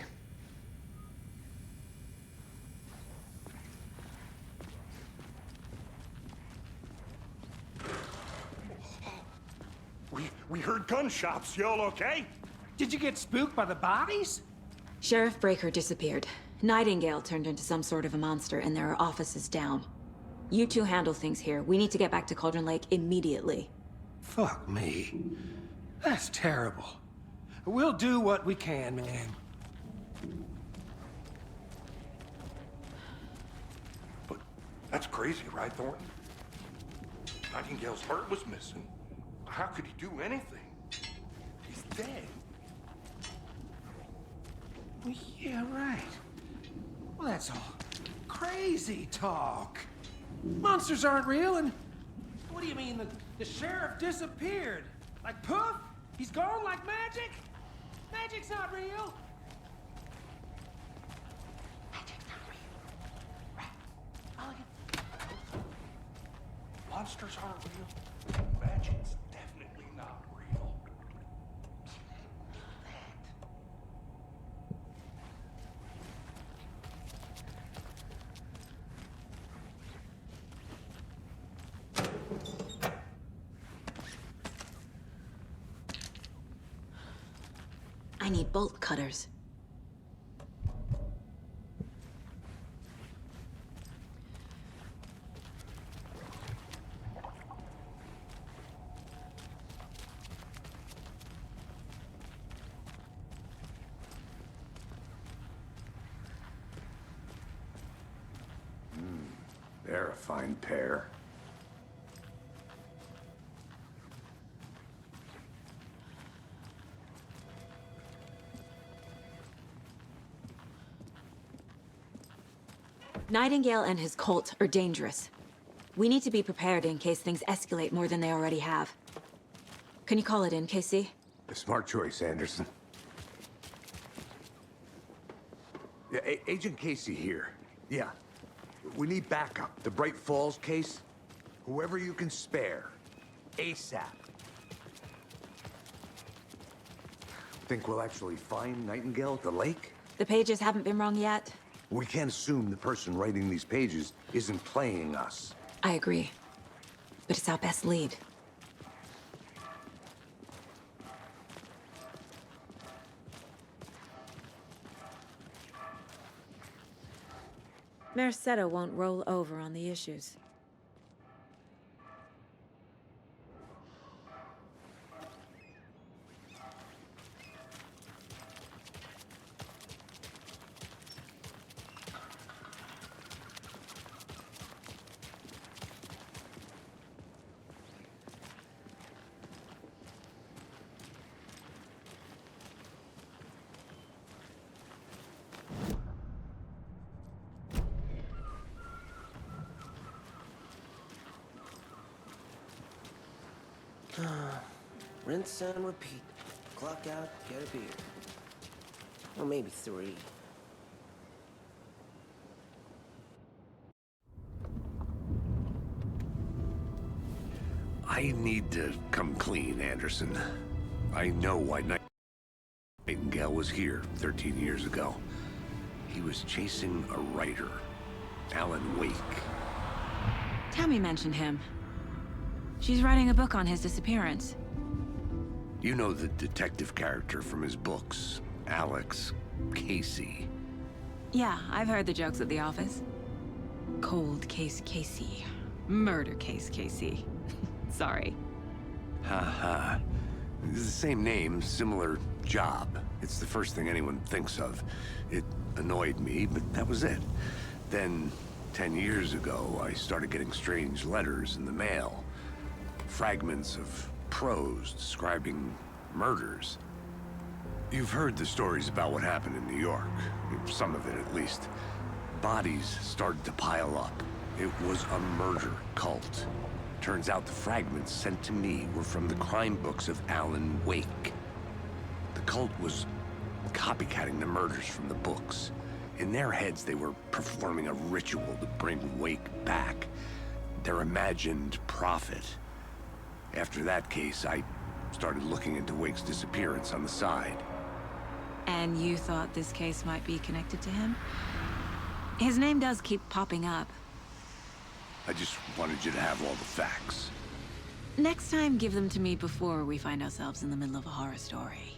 We heard gunshots. Y'all okay? Did you get spooked by the bodies? Sheriff Breaker disappeared. Nightingale turned into some sort of a monster, and there are offices down. You two handle things here. We need to get back to Cauldron Lake immediately. Fuck me. That's terrible. We'll do what we can, man. But that's crazy, right, Thornton? Nightingale's heart was missing. How could he do anything? He's dead. Yeah, right. Well, that's all crazy talk. Monsters aren't real, and what do you mean the sheriff disappeared? Like poof? He's gone like magic? Magic's not real. Magic's not real. need bolt cutters. They're a fine pair. Nightingale and his cult are dangerous. We need to be prepared in case things escalate more than they already have. Can you call it in, Casey? A smart choice, Anderson. Yeah, Agent Casey here. Yeah. We need backup. The Bright Falls case? Whoever you can spare. ASAP. Think we'll actually find Nightingale at the lake? The pages haven't been wrong yet. We can't assume the person writing these pages isn't playing us. I agree. But it's our best lead. Merced won't roll over on the issues. Rinse and repeat. Clock out, get a beer. Or maybe 3. I need to come clean, Anderson. I know why Nightingale was here 13 years ago. He was chasing a writer, Alanwake. Tammy mentioned him. She's writing a book on his disappearance. You know the detective character from his books, Alex Casey. Yeah, I've heard the jokes at the office. Cold case Casey. Murder case Casey. Sorry. Ha. It's the same name, similar job. It's the first thing anyone thinks of. It annoyed me, but that was it. Then, 10 years ago, I started getting strange letters in the mail. Fragments of prose describing murders. You've heard the stories about what happened in New York. Some of it, at least. Bodies started to pile up. It was a murder cult. Turns out the fragments sent to me were from the crime books of Alan Wake. The cult was copycatting the murders from the books. In their heads, they were performing a ritual to bring Wake back. Their imagined prophet. After that case, I started looking into Wake's disappearance on the side. And you thought this case might be connected to him? His name does keep popping up. I just wanted you to have all the facts. Next time, give them to me before we find ourselves in the middle of a horror story.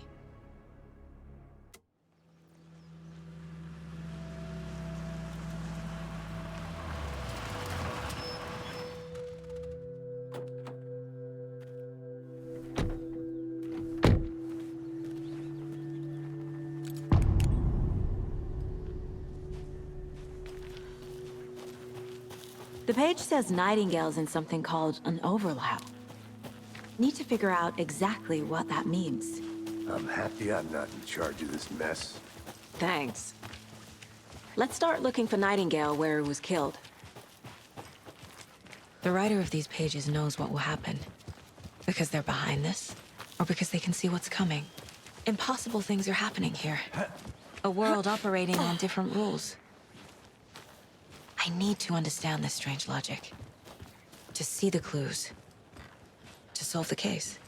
The page says Nightingale's in something called an overlap. Need to figure out exactly what that means. I'm happy I'm not in charge of this mess. Thanks. Let's start looking for Nightingale where he was killed. The writer of these pages knows what will happen. Because they're behind this, or because they can see what's coming. Impossible things are happening here. A world operating on different rules. I need to understand this strange logic. To see the clues. To solve the case.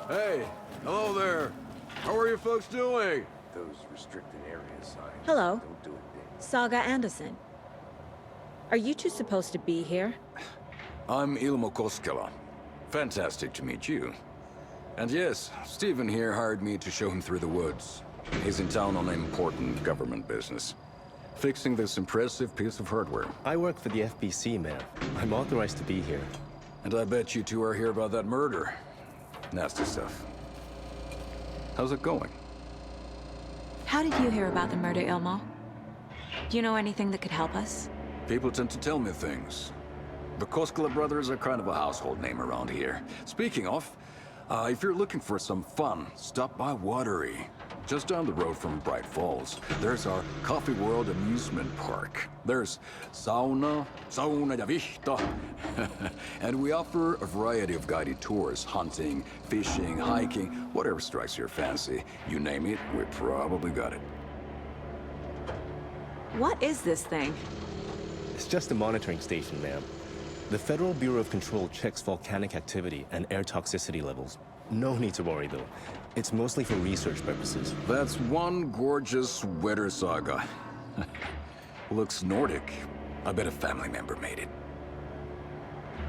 Hey, hello there. How are you folks doing? Those restricted area signs. Hello. Don't do it, Dave. Saga Anderson. Are you two supposed to be here? I'm Ilmo Koskela. Fantastic to meet you. And yes, Stephen here hired me to show him through the woods. He's in town on important government business, fixing this impressive piece of hardware. I work for the FBC, ma'am. I'm authorized to be here. And I bet you two are here about that murder. Nasty stuff. How's it going? How did you hear about the murder, Ilmo? Do you know anything that could help us? People tend to tell me things. The Koskela brothers are kind of a household name around here. Speaking of, if you're looking for some fun, stop by Watery. Just down the road from Bright Falls, there's our Coffee World amusement park. There's sauna ja vihta. And we offer a variety of guided tours, hunting, fishing, hiking, whatever strikes your fancy. You name it, we probably got it. What is this thing? It's just a monitoring station, ma'am. The Federal Bureau of Control checks volcanic activity and air toxicity levels. No need to worry, though. It's mostly for research purposes. That's one gorgeous sweater, Saga. Looks Nordic. I bet a family member made it.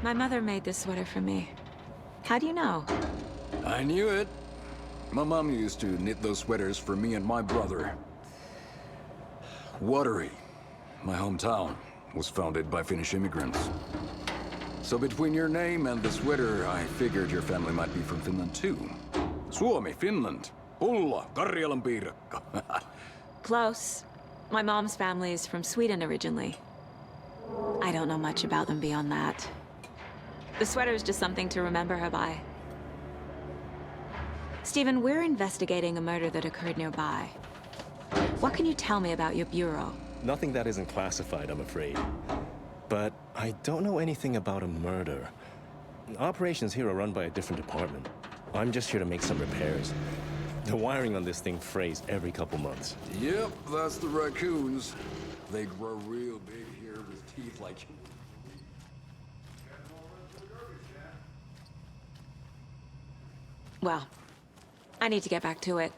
My mother made this sweater for me. How do you know? I knew it. My mom used to knit those sweaters for me and my brother. Watery, my hometown, was founded by Finnish immigrants. So between your name and the sweater, I figured your family might be from Finland too. Suomi, Finland. Pulla, Karjalan piirakka. Close. My mom's family is from Sweden originally. I don't know much about them beyond that. The sweater is just something to remember her by. Stephen, we're investigating a murder that occurred nearby. What can you tell me about your bureau? Nothing that isn't classified, I'm afraid. But I don't know anything about a murder. Operations here are run by a different department. I'm just here to make some repairs. The wiring on this thing frays every couple months. Yep, that's the raccoons. They grow real big here with teeth like... Well, I need to get back to it.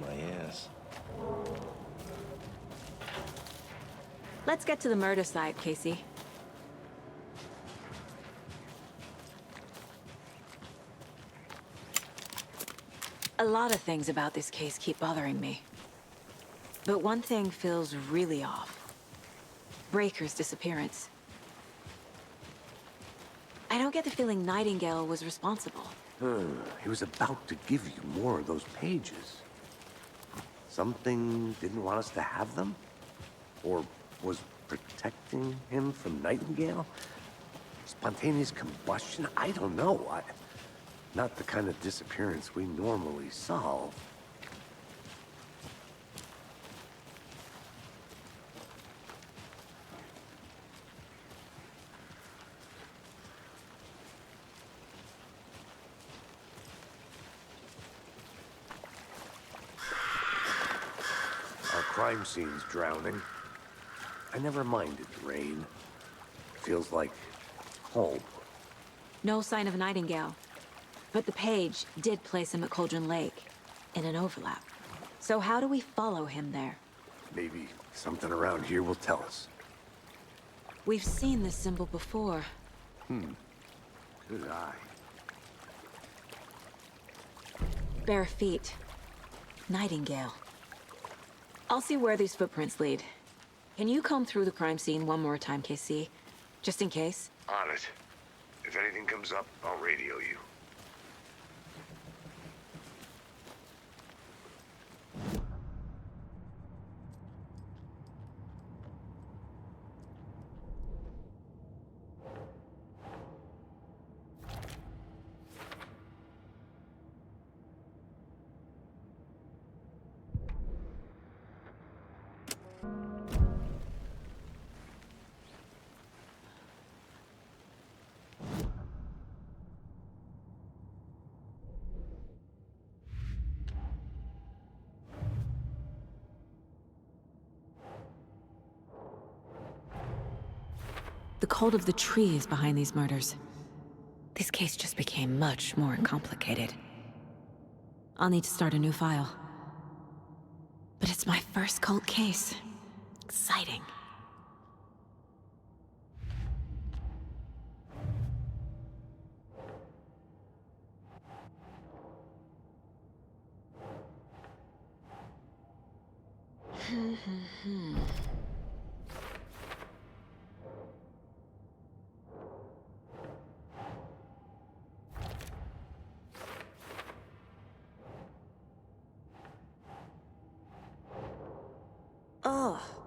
My ass. Let's get to the murder site, Casey. A lot of things about this case keep bothering me. But one thing feels really off. Breaker's disappearance. I don't get the feeling Nightingale was responsible. He was about to give you more of those pages. Something didn't want us to have them? Or was protecting him from Nightingale? Spontaneous combustion? I don't know. Not the kind of disappearance we normally solve. Crime scene's drowning. I never minded the rain. Feels like home. No sign of Nightingale. But the page did place him at Cauldron Lake, in an overlap. So how do we follow him there? Maybe something around here will tell us. We've seen this symbol before. Good eye. Bare feet. Nightingale. I'll see where these footprints lead. Can you comb through the crime scene one more time, KC? Just in case? On it. If anything comes up, I'll radio you. The cult of the tree is behind these murders. This case just became much more complicated. I'll need to start a new file. But it's my first cult case. Exciting. Oh.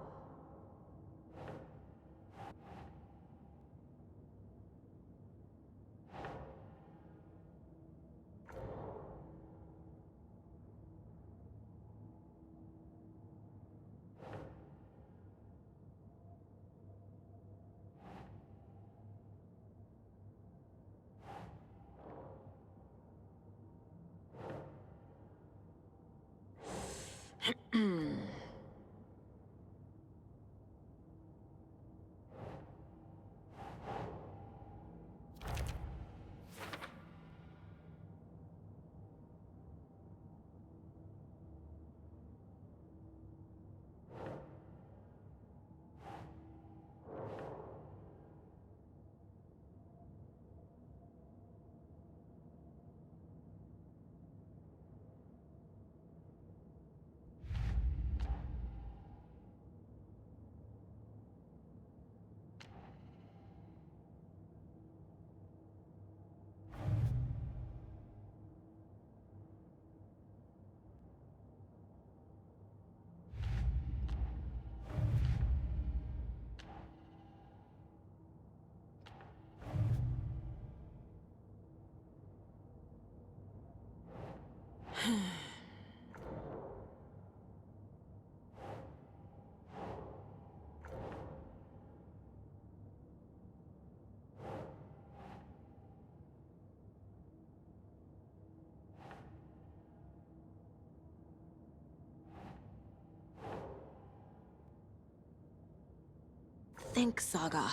Think, Saga.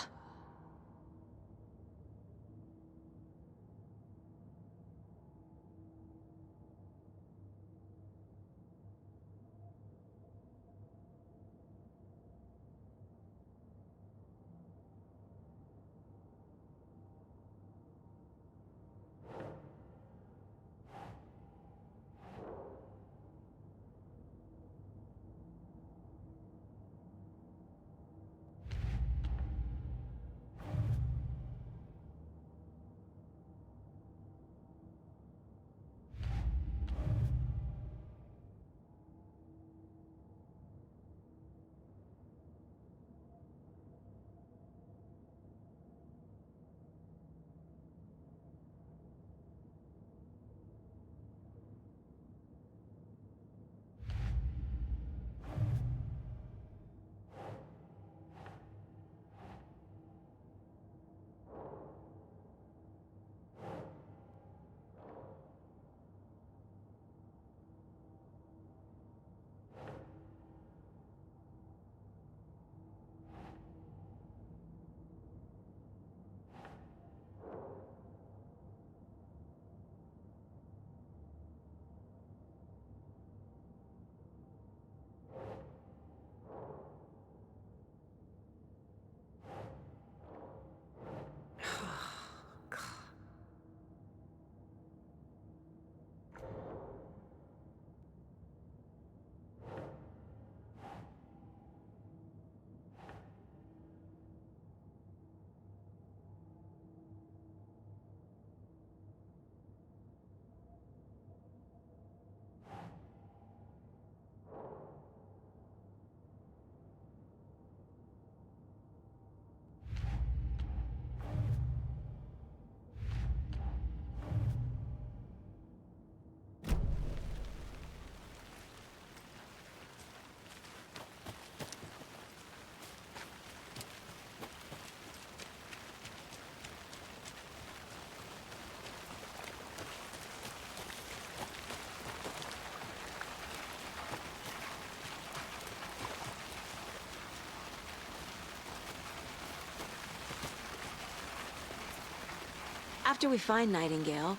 After we find Nightingale,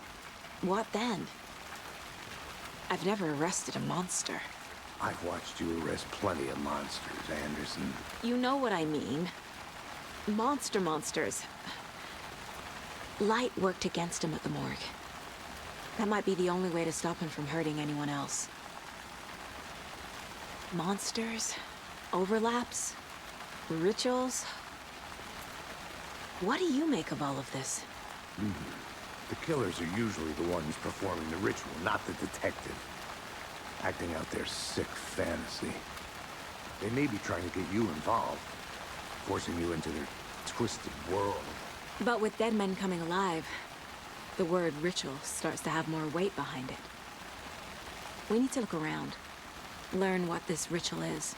what then? I've never arrested a monster. I've watched you arrest plenty of monsters, Anderson. You know what I mean. Monsters. Light worked against him at the morgue. That might be the only way to stop him from hurting anyone else. Monsters, overlaps, rituals. What do you make of all of this? The killers are usually the ones performing the ritual, not the detective. Acting out their sick fantasy. They may be trying to get you involved, forcing you into their twisted world. But with dead men coming alive, the word ritual starts to have more weight behind it. We need to look around, learn what this ritual is.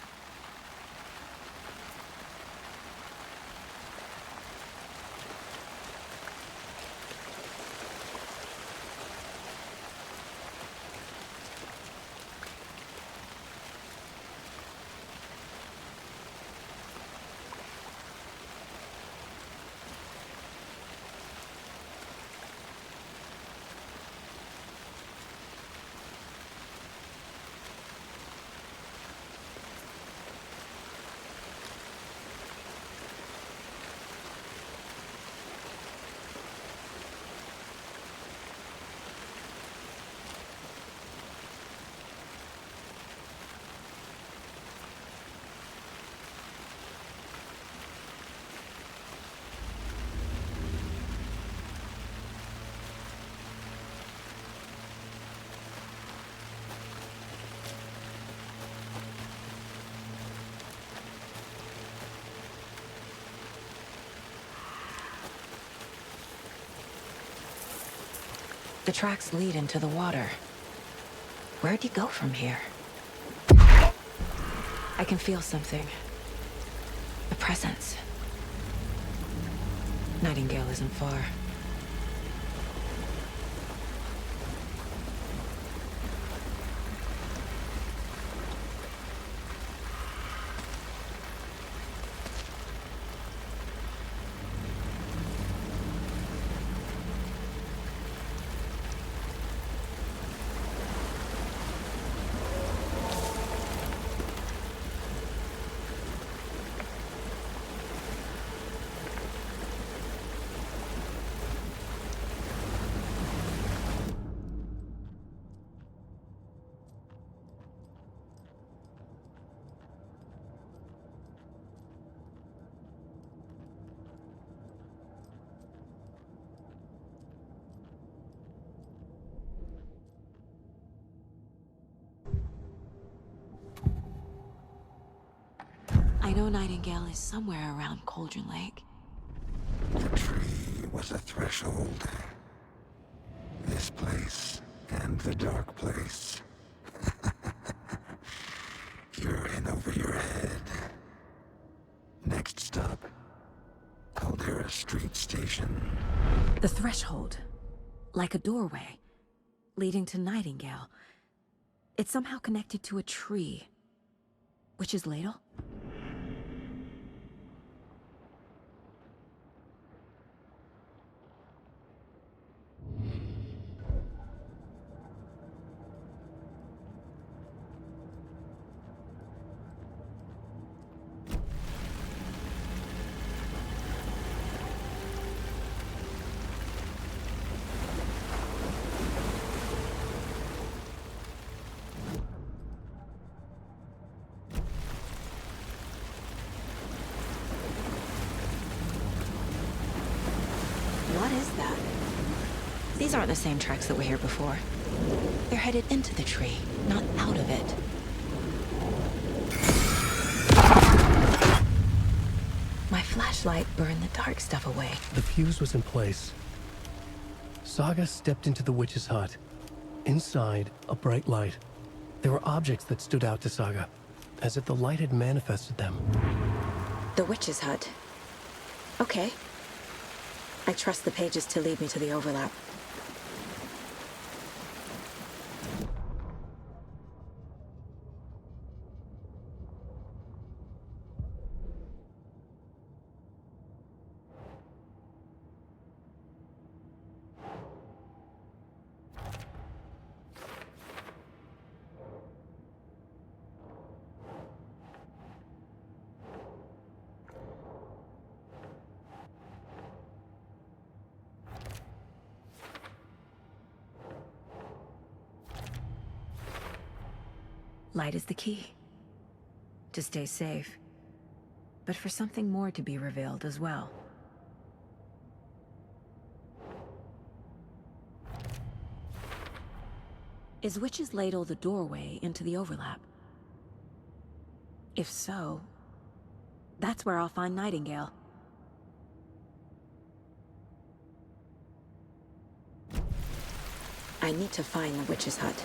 The tracks lead into the water. Where'd he go from here? I can feel something. A presence. Nightingale isn't far. I know Nightingale is somewhere around Cauldron Lake. The tree was a threshold. This place and the dark place. You're in over your head. Next stop, Caldera Street Station. The threshold. Like a doorway. Leading to Nightingale. It's somehow connected to a tree. Witch's Ladle? What is that? These aren't the same tracks that were here before. They're headed into the tree, not out of it. My flashlight burned the dark stuff away. The fuse was in place. Saga stepped into the witch's hut. Inside, a bright light. There were objects that stood out to Saga, as if the light had manifested them. The witch's hut. Okay. I trust the pages to lead me to the overlap. Light is the key. To stay safe. But for something more to be revealed as well. Is Witch's Ladle the doorway into the overlap? If so, that's where I'll find Nightingale. I need to find the witch's hut.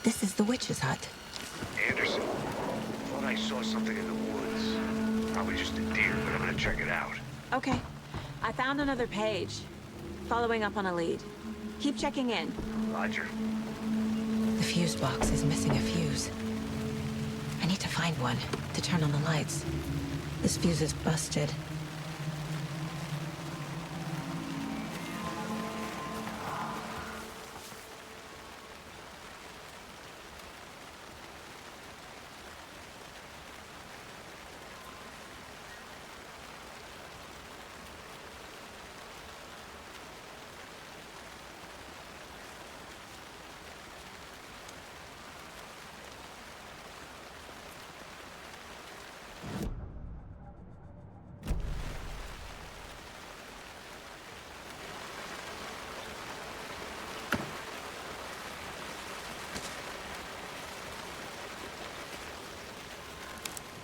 This is the witch's hut. Anderson, thought I saw something in the woods. Probably just a deer, but I'm gonna check it out. Okay. I found another page. Following up on a lead. Keep checking in. Roger. The fuse box is missing a fuse. I need to find one to turn on the lights. This fuse is busted.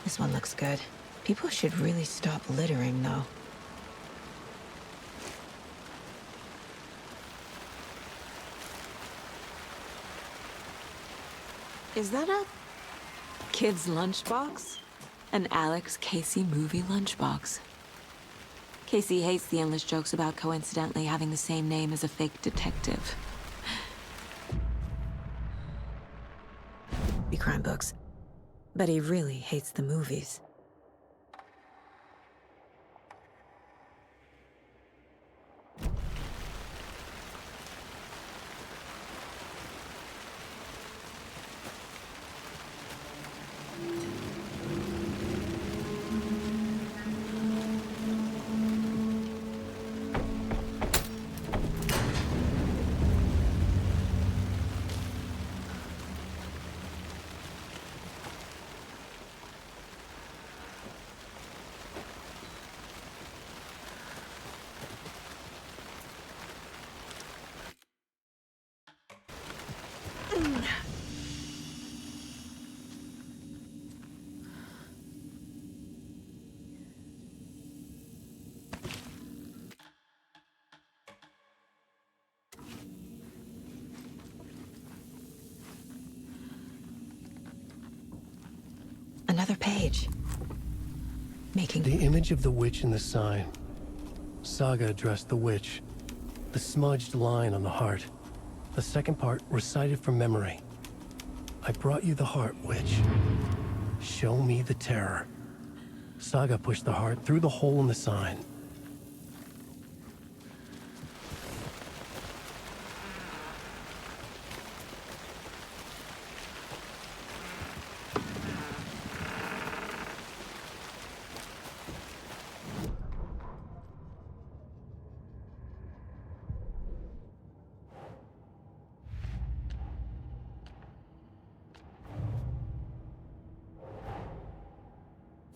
This one looks good. People should really stop littering, though. Is that a kid's lunchbox? An Alex Casey movie lunchbox. Casey hates the endless jokes about coincidentally having the same name as a fake detective. The crime books. But he really hates the movies. Another page. Making... The image of the witch in the sign. Saga addressed the witch. The smudged line on the heart. The second part recited from memory. I brought you the heart, witch. Show me the terror. Saga pushed the heart through the hole in the sign.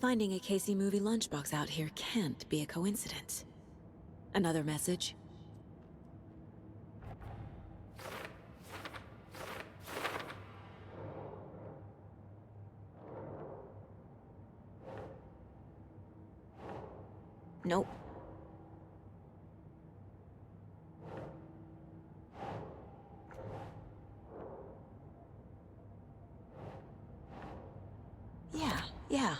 Finding a Casey movie lunchbox out here can't be a coincidence. Another message? Nope. Yeah.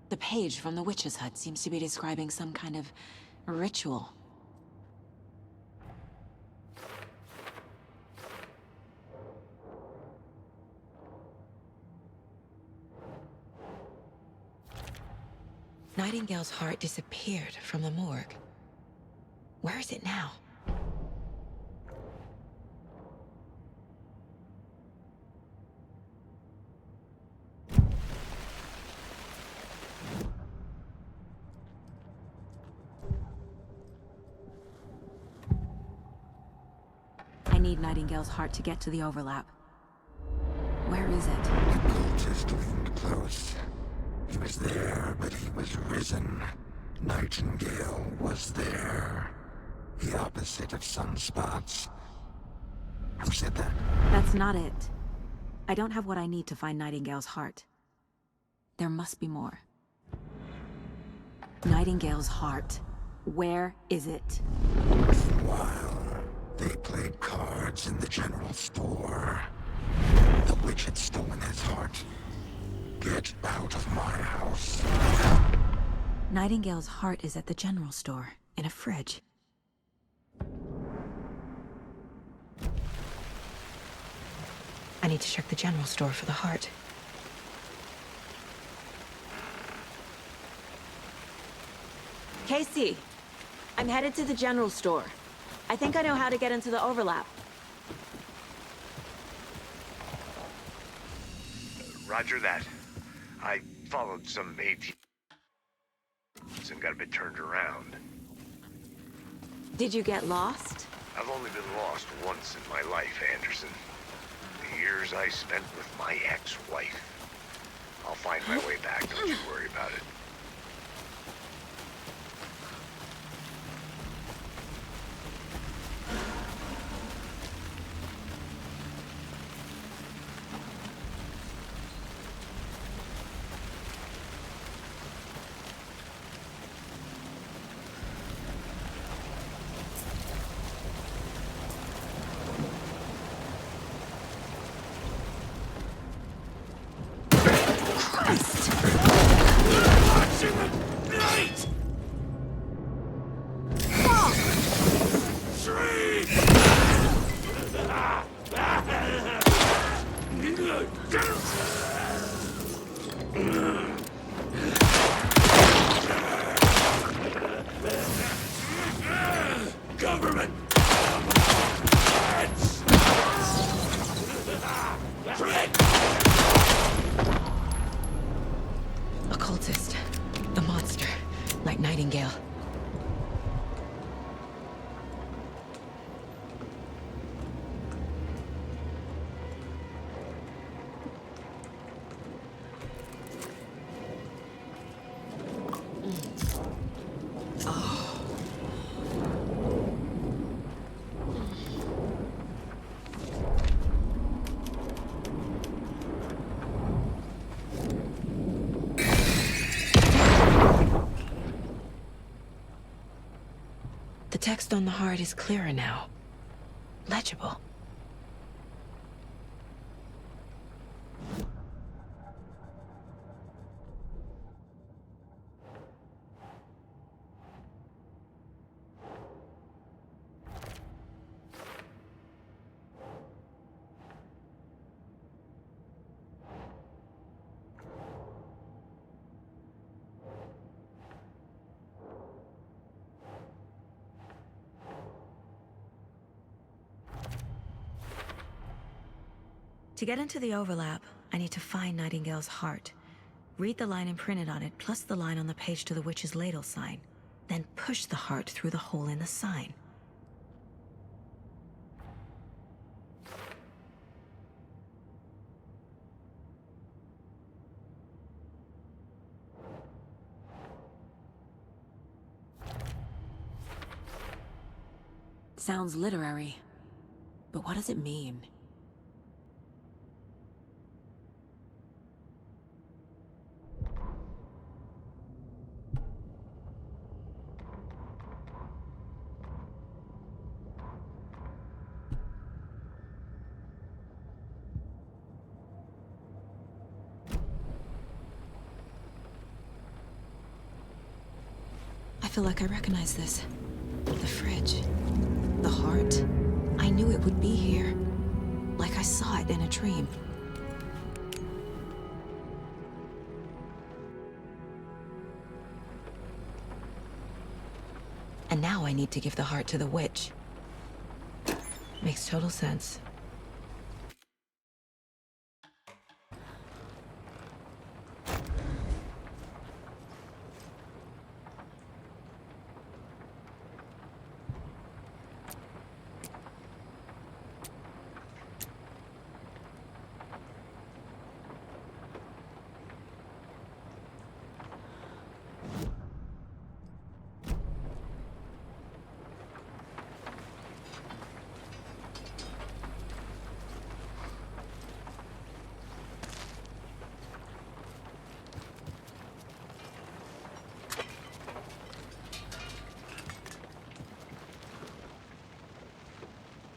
The page from the witch's hut seems to be describing some kind of ritual. Nightingale's heart disappeared from the morgue. Where is it now? I need Nightingale's heart to get to the overlap. Where is it? The cultist leaned close. He was there, but he was risen. Nightingale was there. The opposite of sunspots. Who said that? That's not it. I don't have what I need to find Nightingale's heart. There must be more. Nightingale's heart. Where is it? While they played cards in the general store, the witch had stolen his heart. Get out of my house. Nightingale's heart is at the general store, in a fridge. I need to check the general store for the heart. Casey, I'm headed to the general store. I think I know how to get into the overlap. Roger that. I followed some ATs and got a bit turned around. Did you get lost? I've only been lost once in my life, Anderson. The years I spent with my ex-wife. I'll find my way back, don't you worry about it. Nightingale. The text on the heart is clearer now. Legible. To get into the overlap, I need to find Nightingale's heart. Read the line imprinted on it, plus the line on the page to the witch's ladle sign. Then push the heart through the hole in the sign. Sounds literary, but what does it mean? I feel like I recognize this. The fridge. The heart. I knew it would be here. Like I saw it in a dream. And now I need to give the heart to the witch. Makes total sense.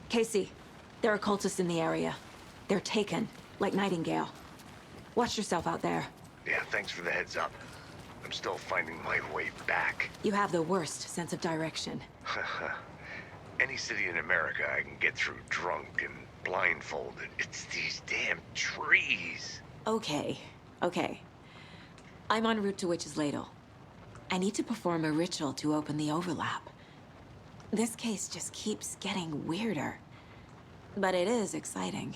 Casey, there are cultists in the area. They're taken, like Nightingale. Watch yourself out there. Yeah, thanks for the heads up. I'm still finding my way back. You have the worst sense of direction. Any city in America I can get through drunk and blindfolded. It's these damn trees. Okay. I'm en route to Witch's Ladle. I need to perform a ritual to open the overlap. This case just keeps getting weirder. But it is exciting.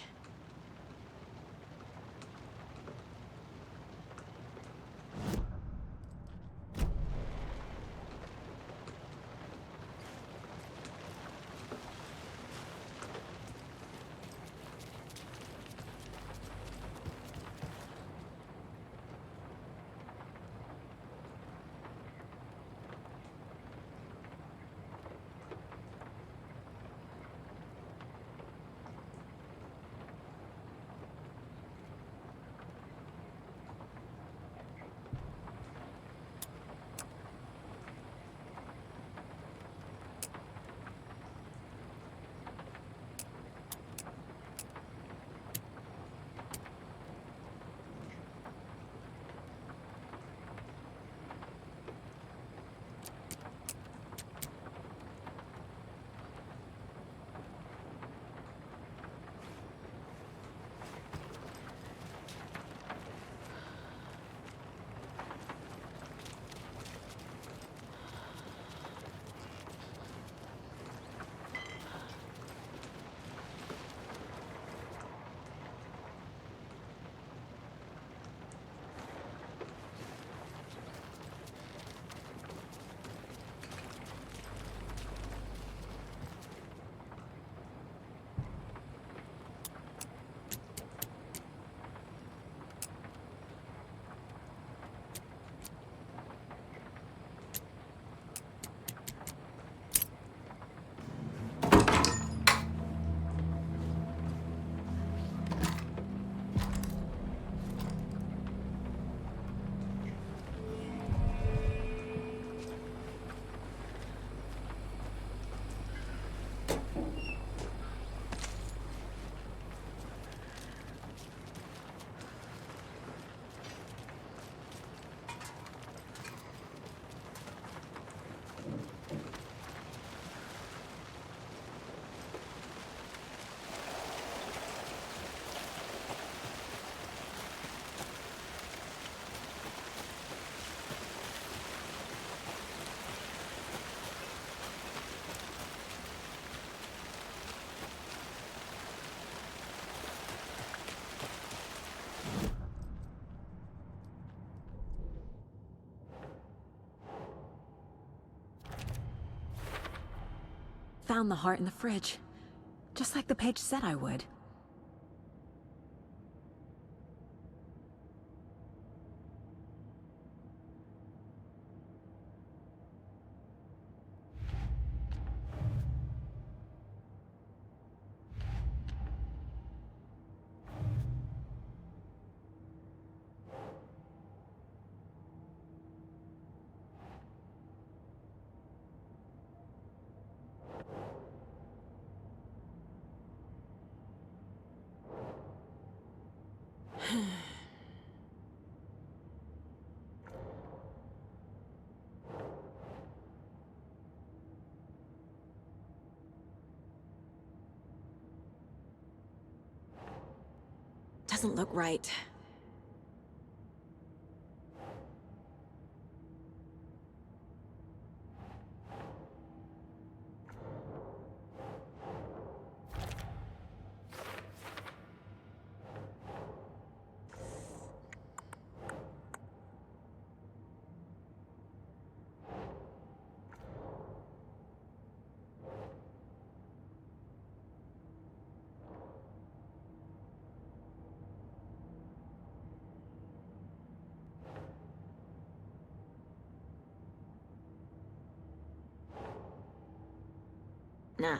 found the heart in the fridge. Just like the page said I would. Doesn't look right. Nah.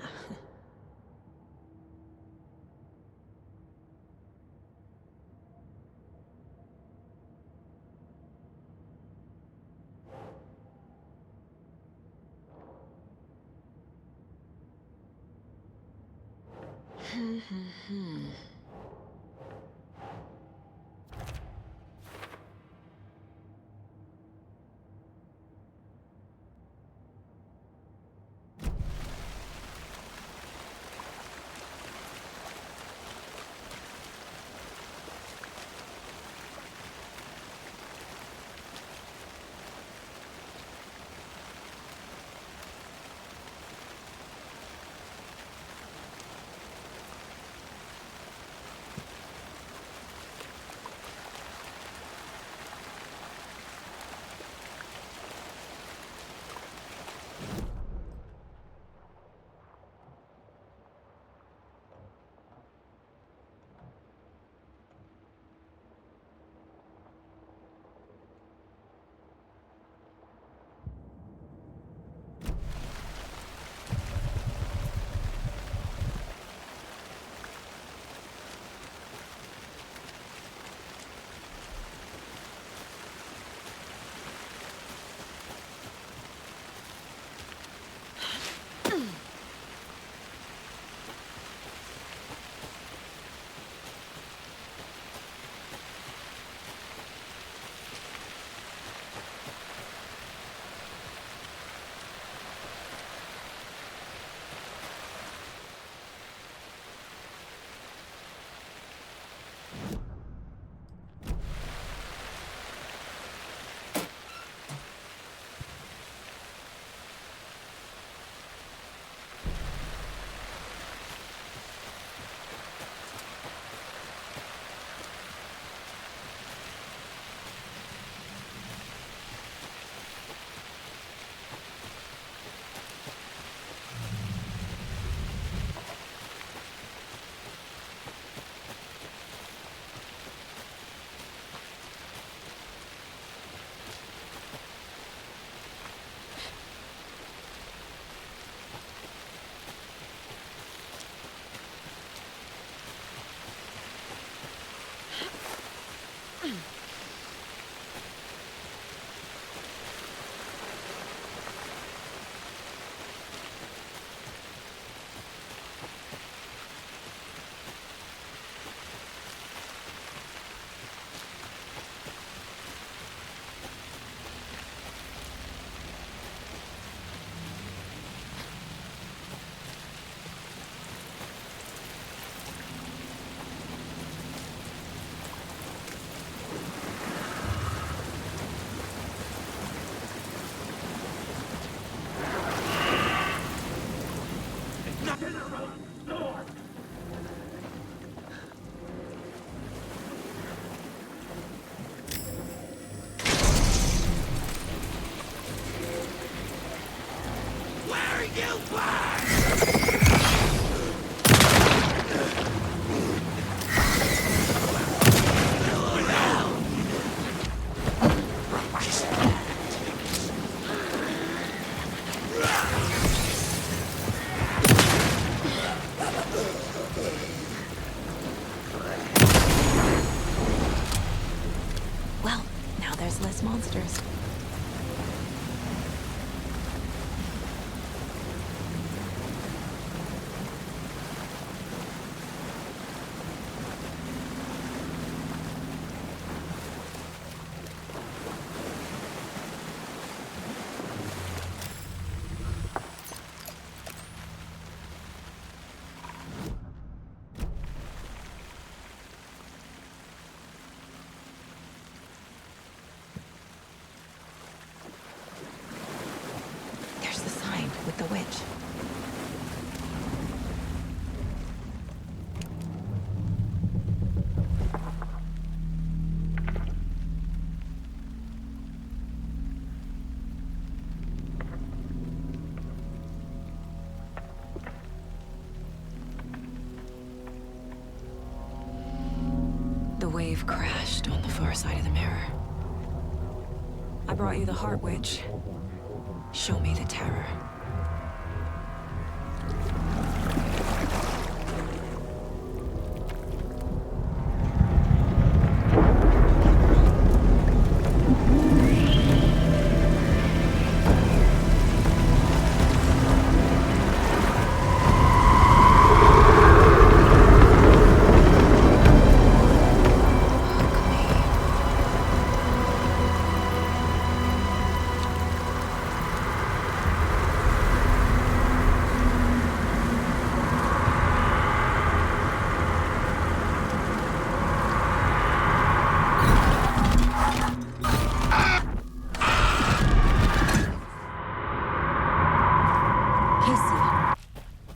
there's less monsters. There's the sign with the witch. The wave crashed on the far side of the mirror. I brought you the Heart Witch. Show me the terror.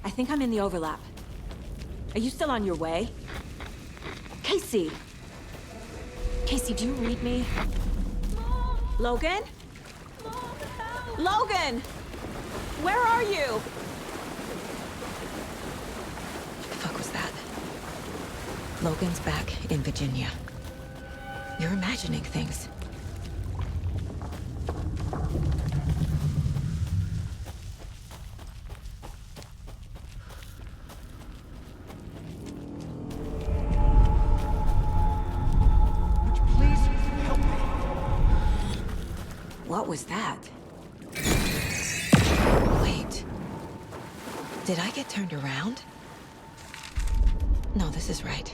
I think I'm in the overlap. Are you still on your way? Casey! Casey, do you read me? Logan? Logan! Where are you? What the fuck was that? Logan's back in Virginia. You're imagining things. What was that? Wait. Did I get turned around? No, this is right.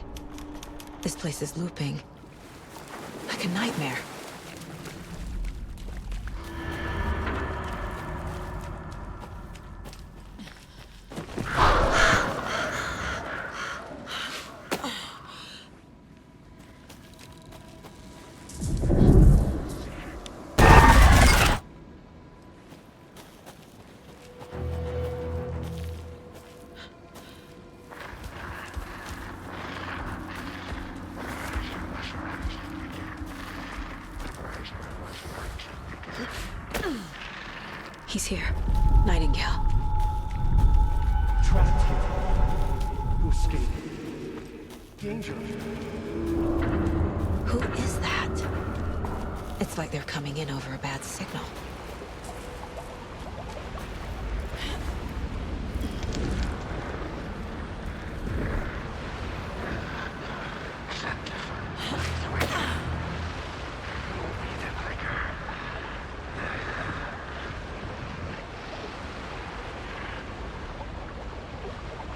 This place is looping. Like a nightmare. He's here. Nightingale. Trapped here. To escape. Danger. Who is that? It's like they're coming in over a bad signal.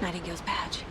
Nightingale's badge.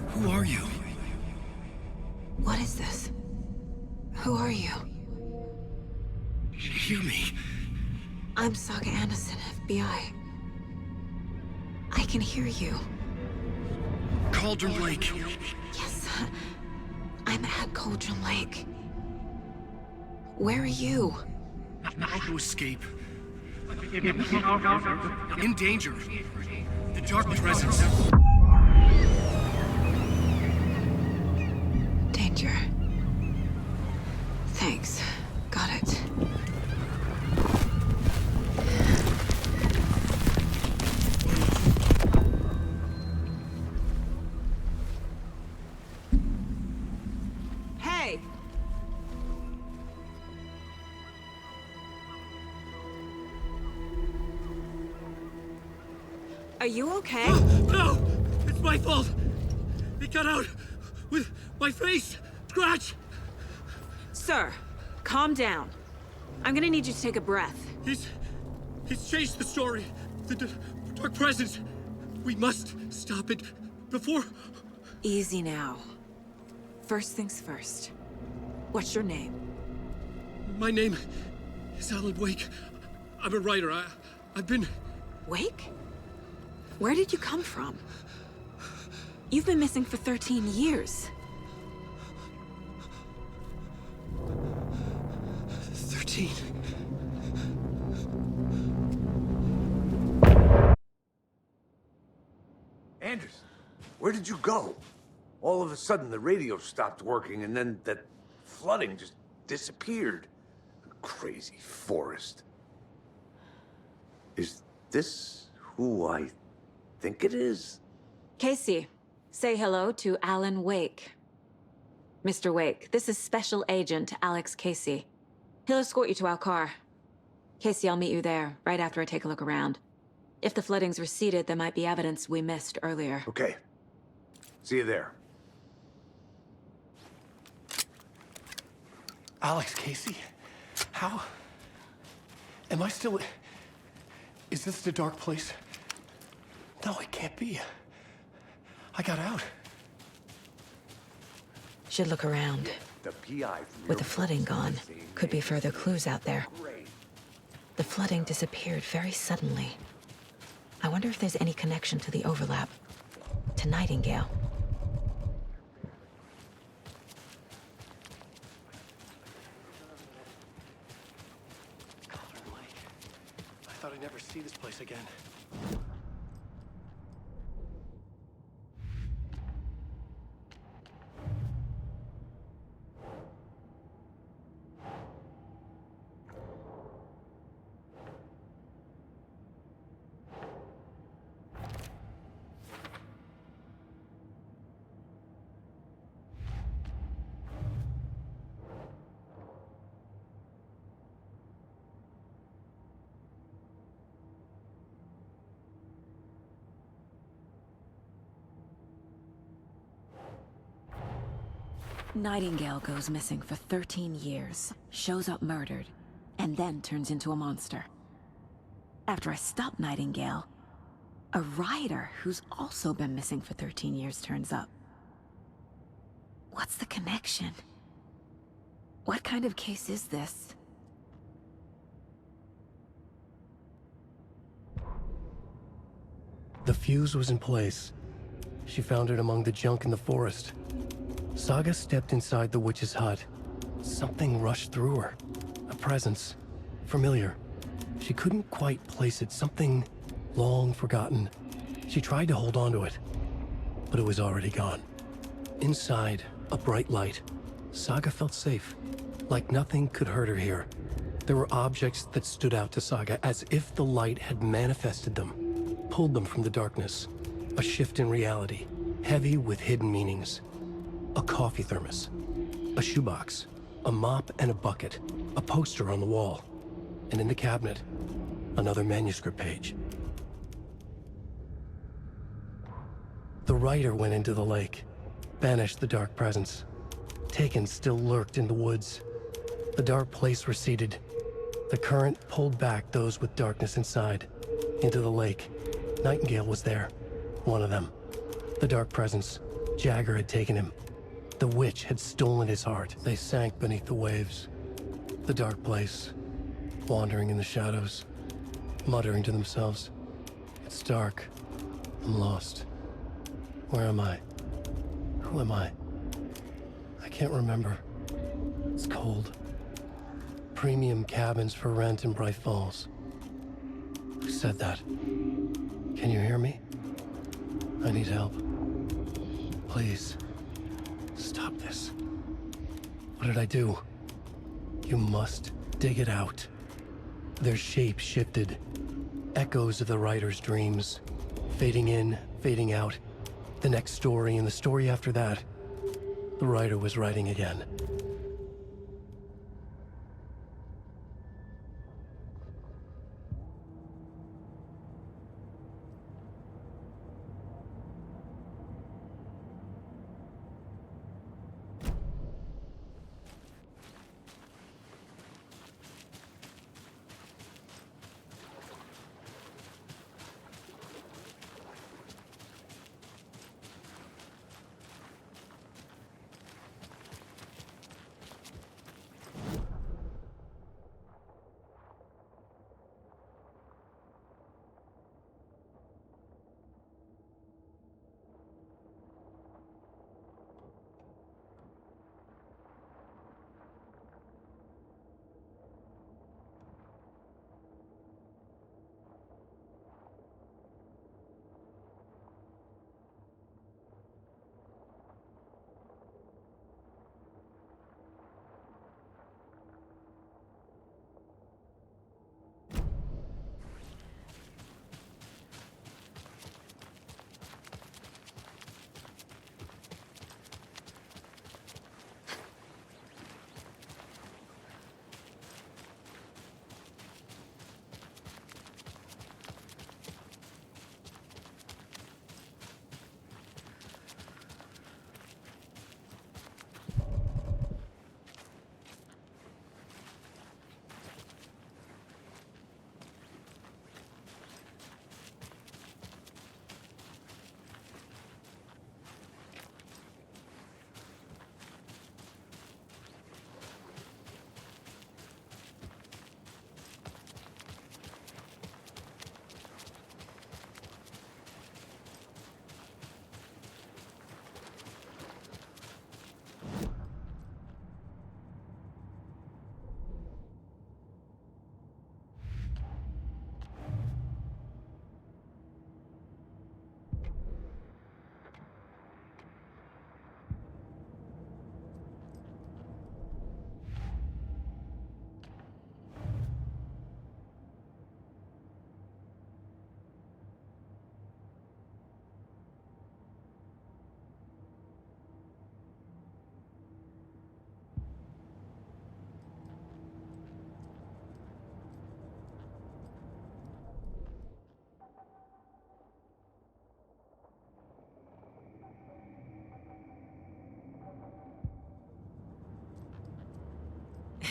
Who are you? What is this? Who are you? Hear me. I'm Saga Anderson, FBI. I can hear you. Cauldron Lake. Yes, I'm at Cauldron Lake. Where are you? How to escape. In danger. The dark presence. Danger. Thanks. Got it. Hey! Are you okay? No! It's my fault! It got out with my face! Scratch! Sir, calm down. I'm gonna need you to take a breath. He's changed the story. The dark presence. We must stop it before... Easy now. First things first. What's your name? My name is Alan Wake. I'm a writer. I've been... Wake? Where did you come from? You've been missing for 13 years. 13. Anderson, where did you go? All of a sudden, the radio stopped working, and then that flooding just disappeared. Crazy forest. Is this who I think it is? Casey, say hello to Alan Wake. Mr. Wake, this is Special Agent Alex Casey. He'll escort you to our car. Casey, I'll meet you there, right after I take a look around. If the flooding's receded, there might be evidence we missed earlier. Okay. See you there. Alex Casey? How? Am I still... Is this the dark place? No, it can't be. I got out. Should look around. The PI With the flooding gone, could be further clues out there. The flooding disappeared very suddenly. I wonder if there's any connection to the overlap. To Nightingale. Cauldron Lake. I thought I'd never see this place again. Nightingale goes missing for 13 years, shows up murdered, and then turns into a monster. After I stop Nightingale, a rider who's also been missing for 13 years turns up. What's the connection? What kind of case is this? The fuse was in place. She found it among the junk in the forest. Saga stepped inside the witch's hut. Something rushed through her. A presence. Familiar. She couldn't quite place it. Something long forgotten. She tried to hold on to it, but it was already gone. Inside, a bright light. Saga felt safe. Like nothing could hurt her here. There were objects that stood out to Saga as if the light had manifested them, pulled them from the darkness. A shift in reality, heavy with hidden meanings. A coffee thermos, a shoebox, a mop and a bucket, a poster on the wall, and in the cabinet, another manuscript page. The writer went into the lake, banished the dark presence. Taken still lurked in the woods. The dark place receded. The current pulled back those with darkness inside, into the lake, Nightingale was there. One of them. The Dark Presence. Jagger had taken him. The witch had stolen his heart. They sank beneath the waves. The dark place. Wandering in the shadows. Muttering to themselves. It's dark. I'm lost. Where am I? Who am I? I can't remember. It's cold. Premium cabins for rent in Bright Falls. Who said that? Can you hear me? I need help. Please. Stop this. What did I do? You must dig it out. Their shape shifted. Echoes of the writer's dreams. Fading in, fading out. The next story and the story after that. The writer was writing again.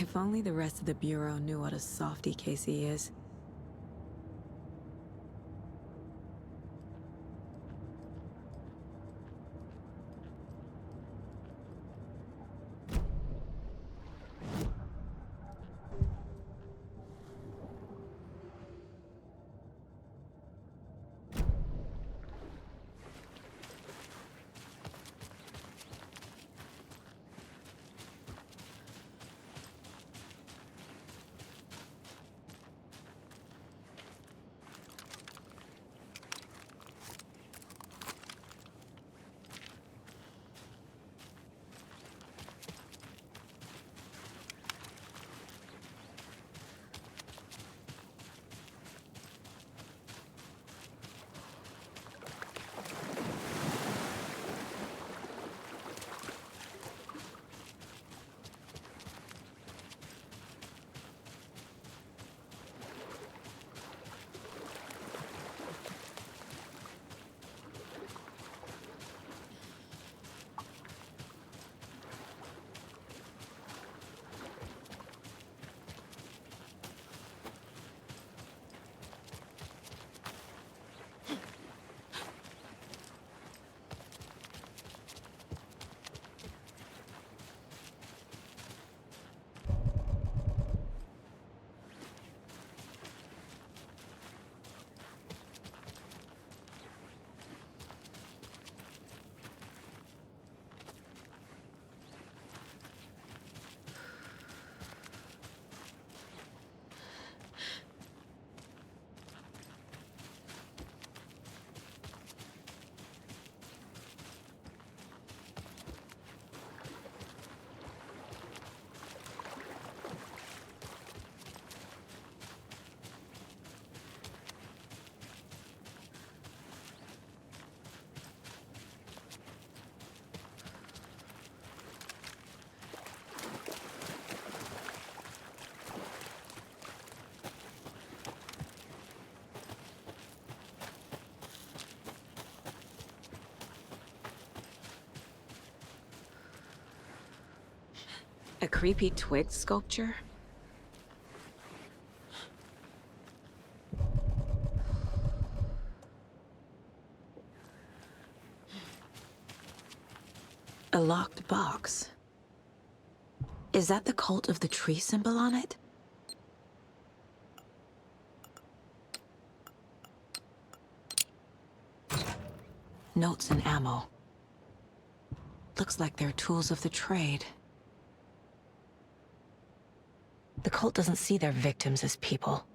If only the rest of the Bureau knew what a softy Casey is. A creepy twig sculpture? A locked box. Is that the cult of the tree symbol on it? Notes and ammo. Looks like they're tools of the trade. The cult doesn't see their victims as people.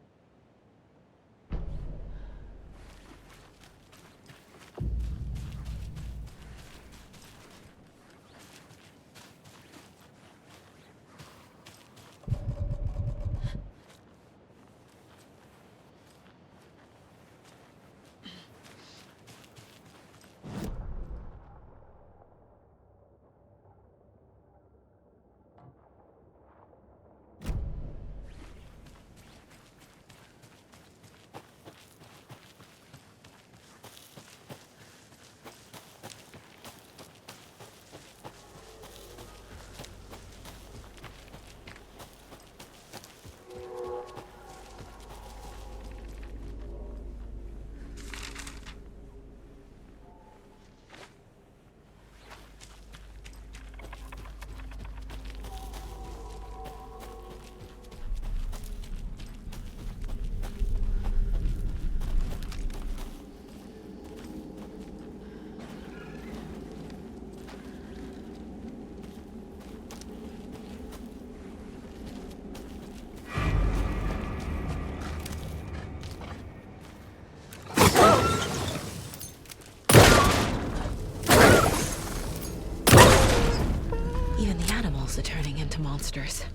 Even the animals are turning into monsters.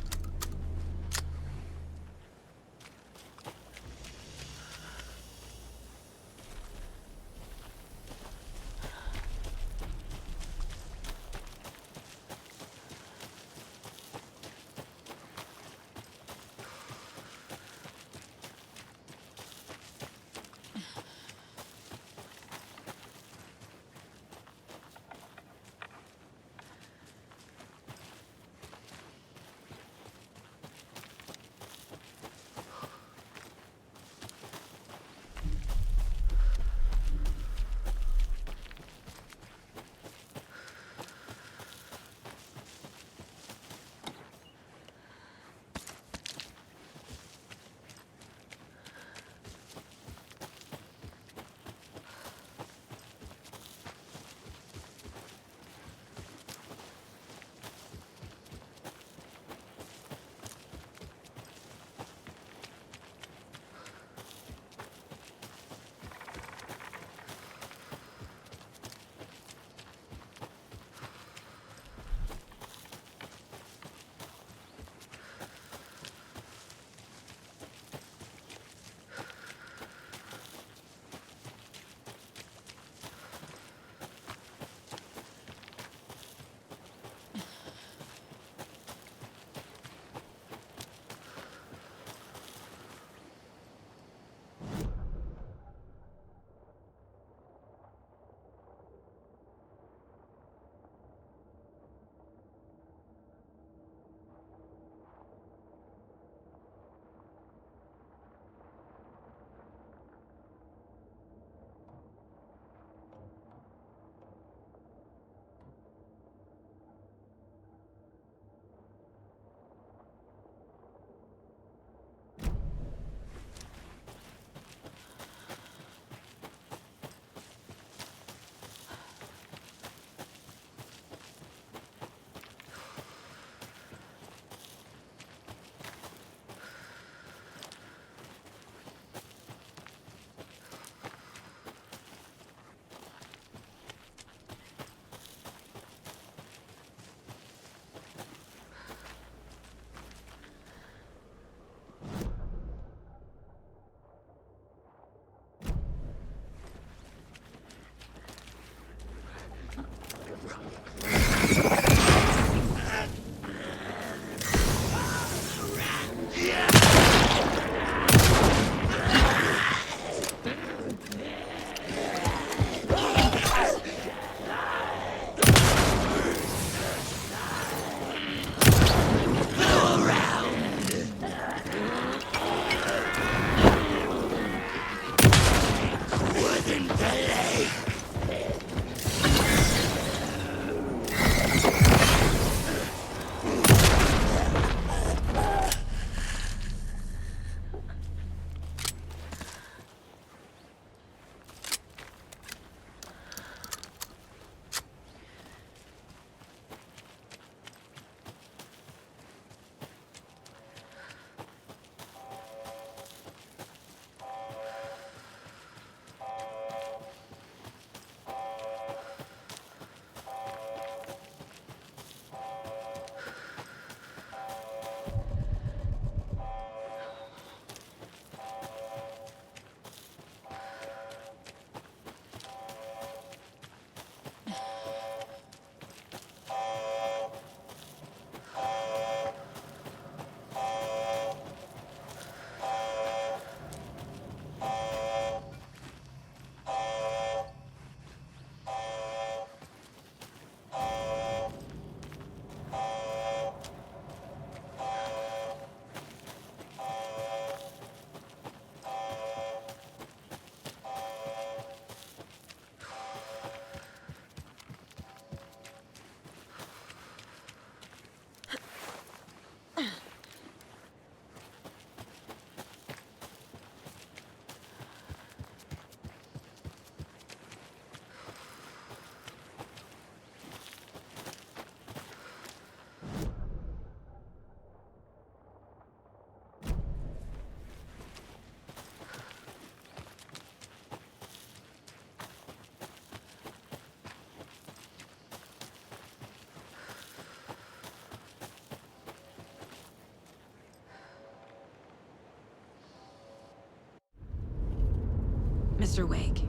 Mr. Wake,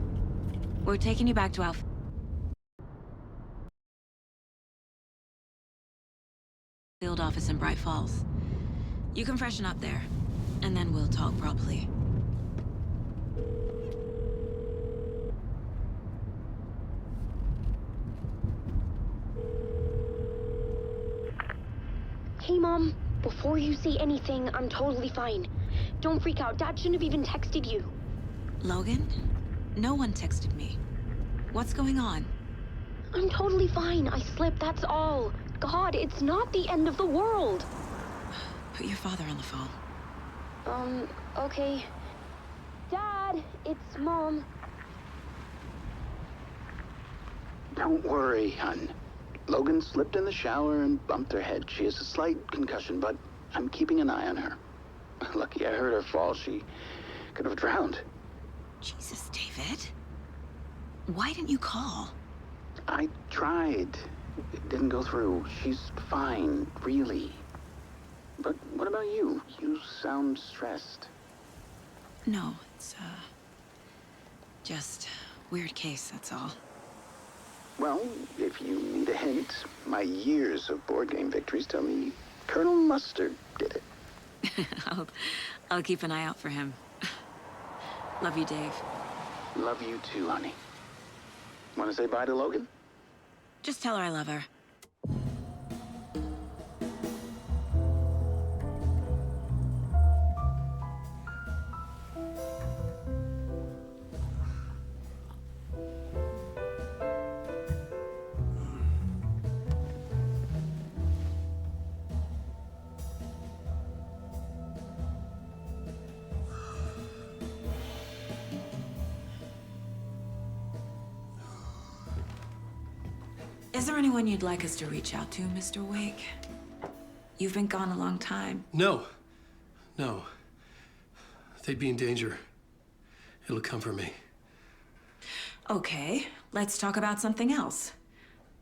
we're taking you back to our field office in Bright Falls. You can freshen up there, and then we'll talk properly. Hey, Mom. Before you say anything, I'm totally fine. Don't freak out. Dad shouldn't have even texted you. Logan? No one texted me. What's going on? I'm totally fine. I slipped, that's all. God, it's not the end of the world. Put your father on the phone. Okay. Dad, it's Mom. Don't worry, hun. Logan slipped in the shower and bumped her head. She has a slight concussion, but I'm keeping an eye on her. Lucky I heard her fall. She could have drowned. Jesus, David. Why didn't you call? I tried. It didn't go through. She's fine, really. But what about you? You sound stressed. No, it's, just weird case, that's all. Well, if you need a hint, my years of board game victories tell me Colonel Mustard did it. I'll keep an eye out for him. Love you, Dave. Love you too, honey. Want to say bye to Logan? Just tell her I love her. Is there anyone you'd like us to reach out to, Mr. Wake? You've been gone a long time. No. No. They'd be in danger. It'll come for me. Okay, let's talk about something else.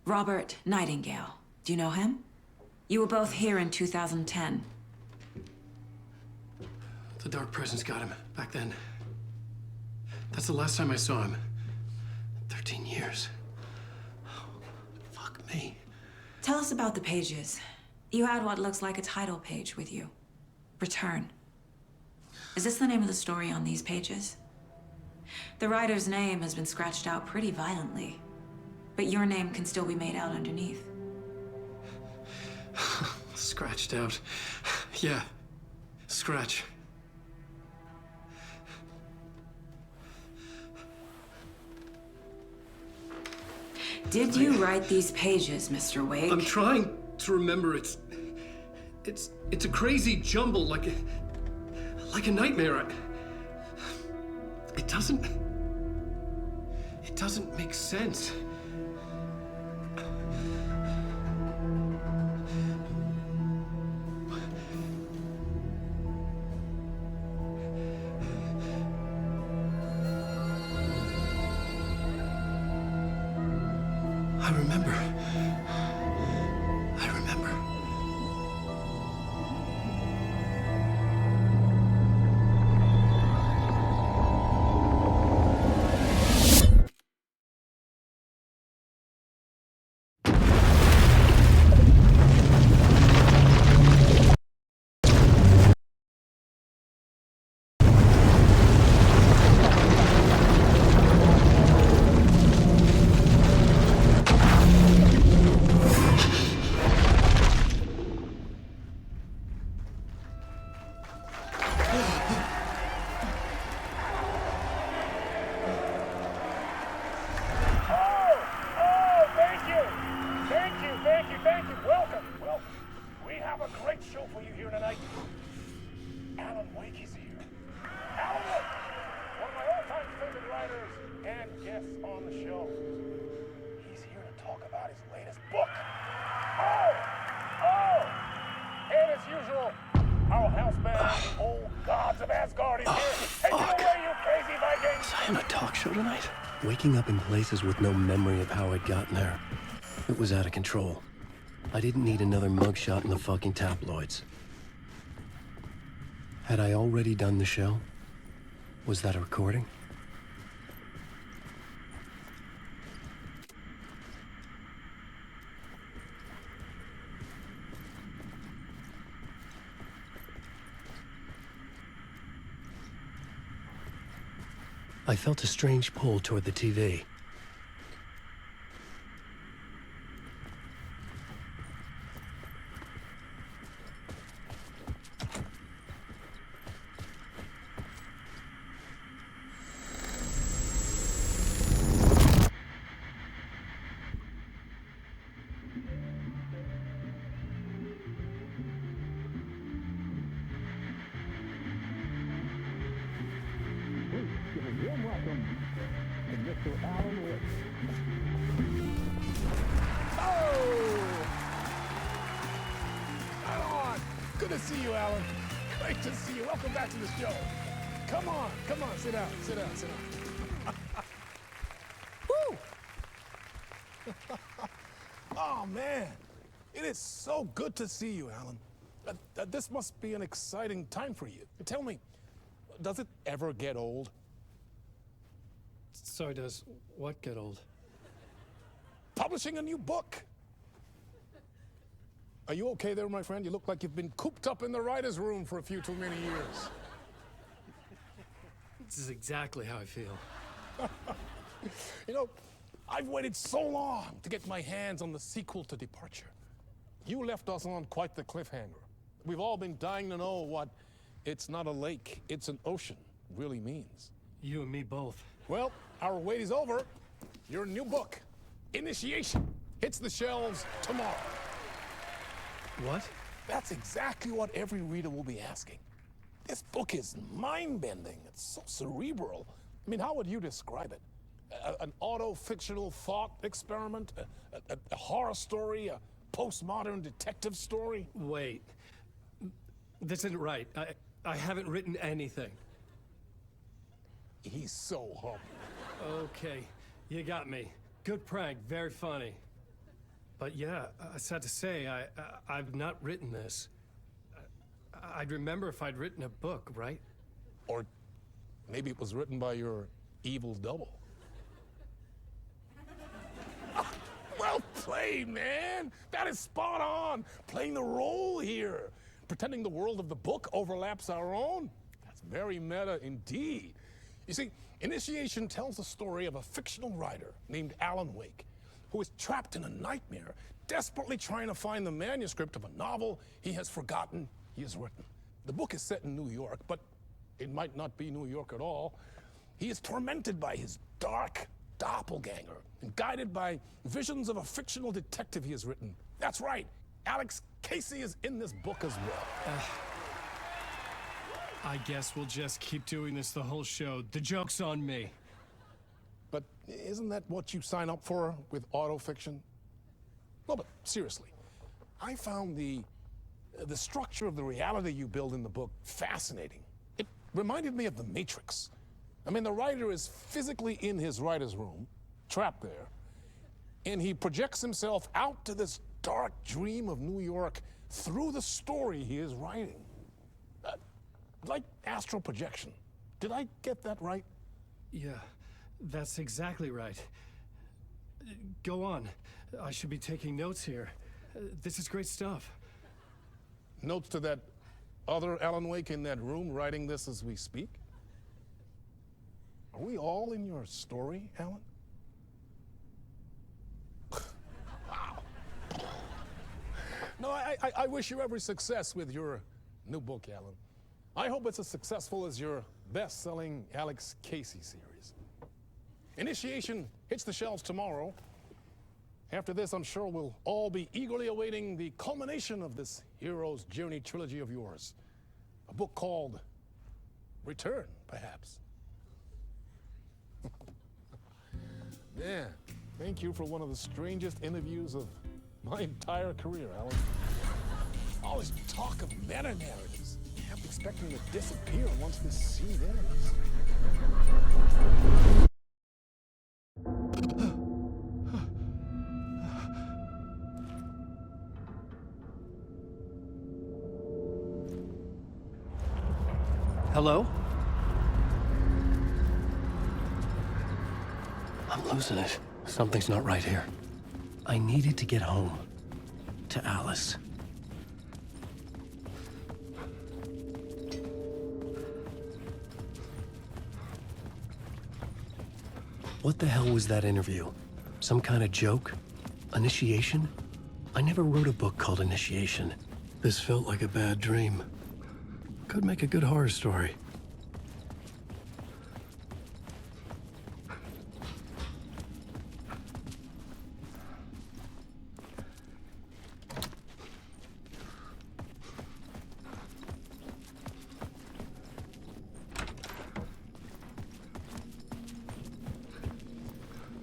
Robert Nightingale. Do you know him? You were both here in 2010. The Dark Presence got him back then. That's the last time I saw him. 13 years. Fuck me. Tell us about the pages. You had what looks like a title page with you. Return. Is this the name of the story on these pages? The writer's name has been scratched out pretty violently, but your name can still be made out underneath. Scratched out. Yeah. Scratch. Did you write these pages, Mr. Wake? I'm trying to remember. It's a crazy jumble, like a nightmare. It doesn't make sense. I remember. Waking up in places with no memory of how I'd gotten there. It was out of control. I didn't need another mugshot in the fucking tabloids. Had I already done the show? Was that a recording? I felt a strange pull toward the TV. Warm welcome to Mr. Alan Wake. Oh! Right on. Good to see you, Alan. Great to see you. Welcome back to the show. Come on, sit down, sit down. Woo! Oh, man. It is so good to see you, Alan. This must be an exciting time for you. Tell me, does it ever get old? Sorry, does what get old? Publishing a new book. Are you okay there, my friend? You look like you've been cooped up in the writer's room for a few too many years. This is exactly how I feel. You know, I've waited so long to get my hands on the sequel to Departure. You left us on quite the cliffhanger. We've all been dying to know what "it's not a lake, it's an ocean" really means. You and me both. Well, our wait is over. Your new book, Initiation, hits the shelves tomorrow. What? That's exactly what every reader will be asking. This book is mind-bending. It's so cerebral. I mean, how would you describe it? An auto-fictional thought experiment? A horror story? A postmodern detective story? Wait. This isn't right. I haven't written anything. He's so humble. Okay, you got me. Good prank, very funny. But yeah, sad to say, I've not written this. I'd remember if I'd written a book, right? Or maybe it was written by your evil double. Well played, man! That is spot on! Playing the role here. Pretending the world of the book overlaps our own. That's very meta indeed. You see, Initiation tells the story of a fictional writer named Alan Wake, who is trapped in a nightmare, desperately trying to find the manuscript of a novel he has forgotten he has written. The book is set in New York, but it might not be New York at all. He is tormented by his dark doppelganger and guided by visions of a fictional detective he has written. That's right, Alex Casey is in this book as well. I guess we'll just keep doing this the whole show. The joke's on me. But isn't that what you sign up for with autofiction? No, but seriously, I found the structure of the reality you build in the book fascinating. It reminded me of The Matrix. I mean, the writer is physically in his writer's room, trapped there, and he projects himself out to this dark dream of New York through the story he is writing. Like astral projection. Did I get that right? Yeah, that's exactly right. Go on. I should be taking notes here. This is great stuff. Notes to that other Alan Wake in that room writing this as we speak? Are we all in your story, Alan? Wow. No, I wish you every success with your new book, Alan. I hope it's as successful as your best-selling Alex Casey series. Initiation hits the shelves tomorrow. After this, I'm sure we'll all be eagerly awaiting the culmination of this hero's journey trilogy of yours. A book called Return, perhaps. Man, thank you for one of the strangest interviews of my entire career, Alan. All this talk of meta-narratives. I'm expecting to disappear once this scene ends. Hello? I'm losing it. Something's not right here. I needed to get home. To Alice. What the hell was that interview? Some kind of joke? Initiation? I never wrote a book called Initiation. This felt like a bad dream. Could make a good horror story.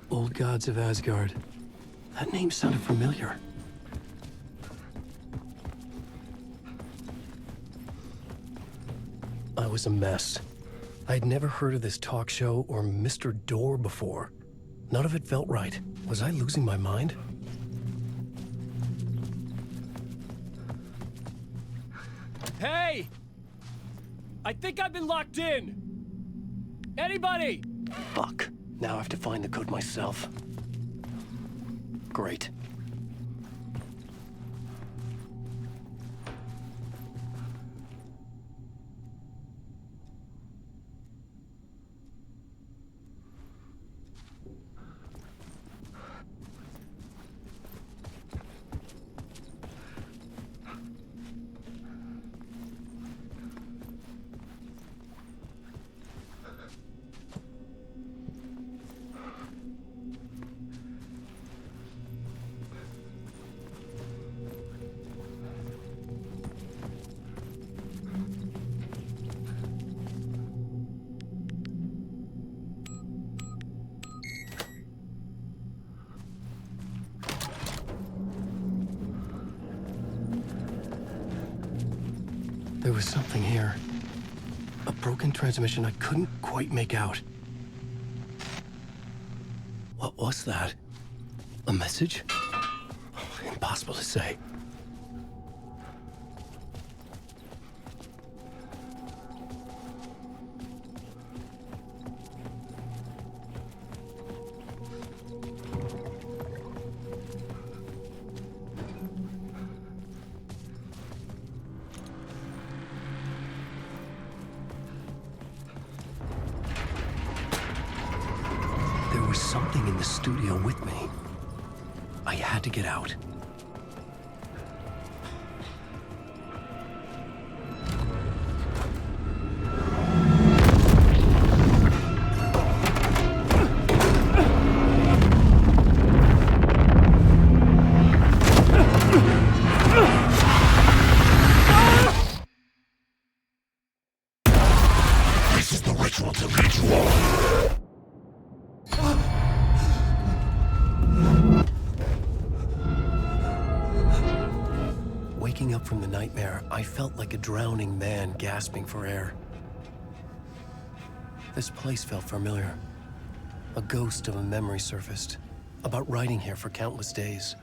Old Gods of Asgard. That name sounded familiar. I was a mess. I'd never heard of this talk show or Mr. Door before. None of it felt right. Was I losing my mind? Hey! I think I've been locked in! Anybody? Fuck. Now I have to find the code myself. Great. There was something here. A broken transmission I couldn't quite make out. What was that? A message? Impossible to say. There was something in the studio with me. I had to get out. This is the ritual to lead you all. Waking up from the nightmare, I felt like a drowning man gasping for air. This place felt familiar. A ghost of a memory surfaced, about riding here for countless days.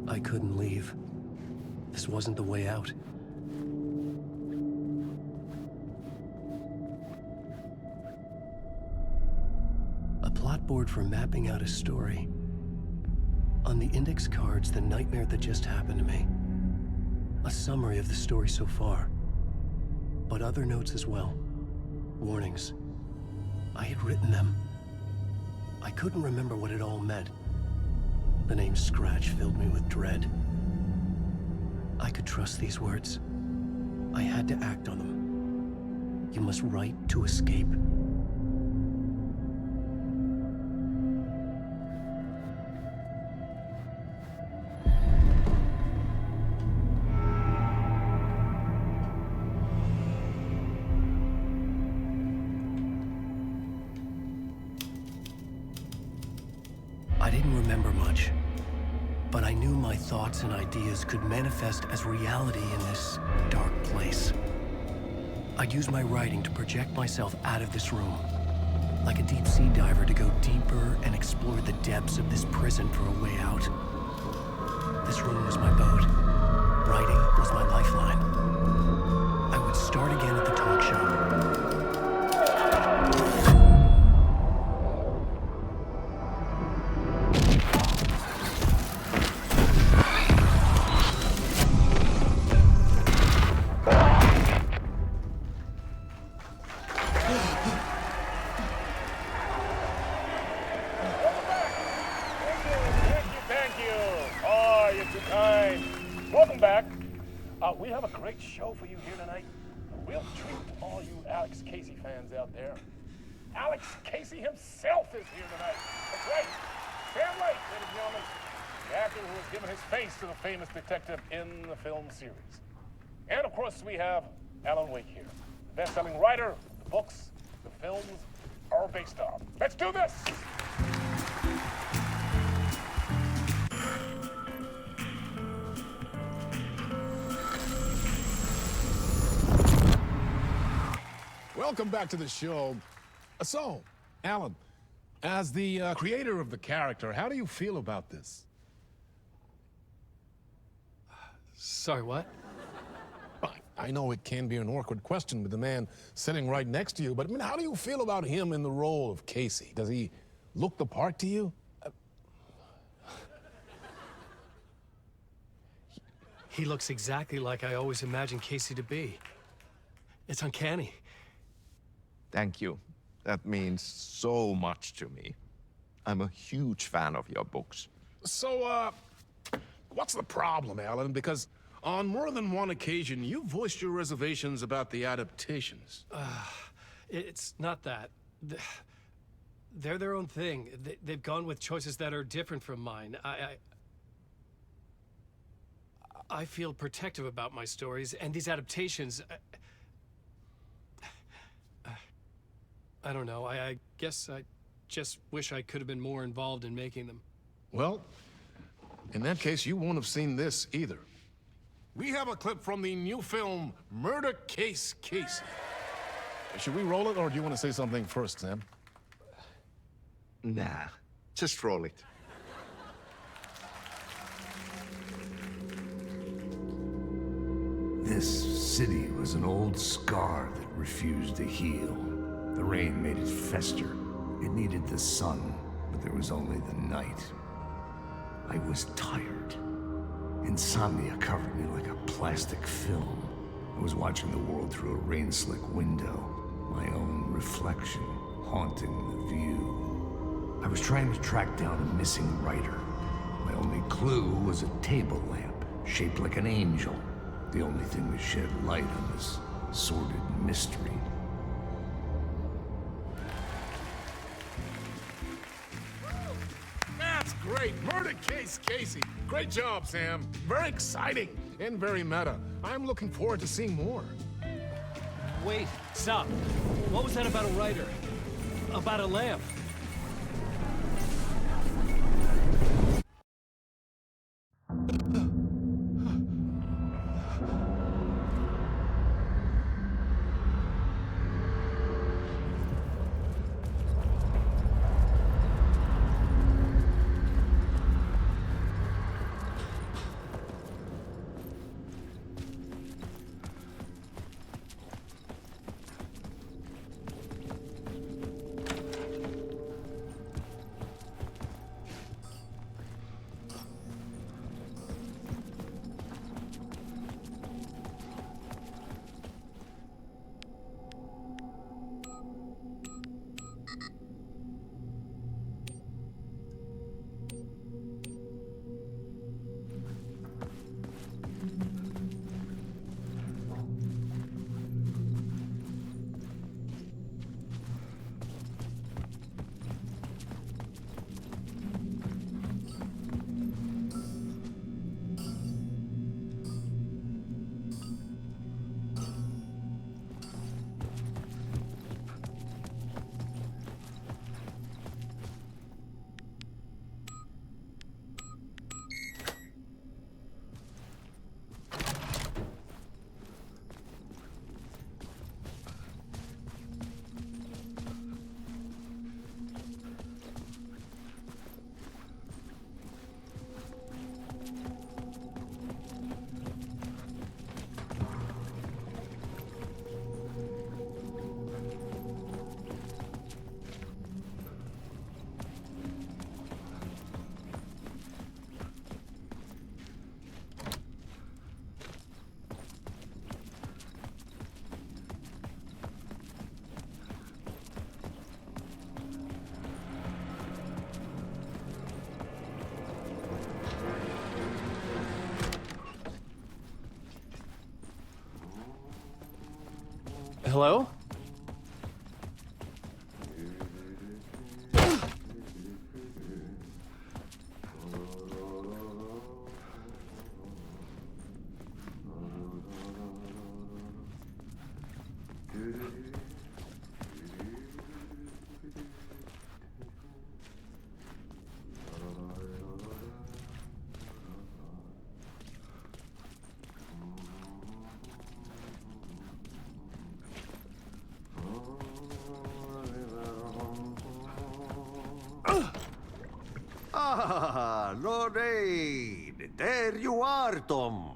I couldn't leave. This wasn't the way out. A plot board for mapping out a story. On the index cards, the nightmare that just happened to me. A summary of the story so far. But other notes as well. Warnings. I had written them. I couldn't remember what it all meant. The name Scratch filled me with dread. I could trust these words. I had to act on them. You must write to escape. I didn't remember much, but I knew my thoughts and ideas could manifest as reality in this dark place. I'd use my writing to project myself out of this room, like a deep sea diver to go deeper and explore the depths of this prison for a way out. This room was my boat. Writing was my lifeline. I would start again at the talk show. we have a great show for you here tonight. A real treat to all you Alex Casey fans out there. Alex Casey himself is here tonight. That's right. Sam Lake, ladies and gentlemen. The actor who has given his face to the famous detective in the film series. And of course, we have Alan Wake here. The best-selling writer, the books, the films are based on. Let's do this! Welcome back to the show. So, Alan, as the creator of the character, how do you feel about this? Sorry, what? I know it can be an awkward question with the man sitting right next to you, but I mean, how do you feel about him in the role of Casey? Does he look the part to you? He looks exactly like I always imagined Casey to be. It's uncanny. Thank you. That means so much to me. I'm a huge fan of your books. So, what's the problem, Alan? Because on more than one occasion, you voiced your reservations about the adaptations. It's not that. They're their own thing. They've gone with choices that are different from mine. I feel protective about my stories, and these adaptations... I don't know. I guess I just wish I could have been more involved in making them. Well, in that case, you won't have seen this either. We have a clip from the new film, Murder Case Casey. Should we roll it, or do you want to say something first, Sam? Nah, just roll it. This city was an old scar that refused to heal. The rain made it fester. It needed the sun, but there was only the night. I was tired. Insomnia covered me like a plastic film. I was watching the world through a rain-slick window, my own reflection haunting the view. I was trying to track down a missing writer. My only clue was a table lamp, shaped like an angel. The only thing that shed light on this sordid mystery. That's great! Murder Case Casey! Great job, Sam. Very exciting and very meta. I'm looking forward to seeing more. Wait, stop. What was that about a writer? About a lamp? Hello? Ah, Lorraine! There you are, Tom.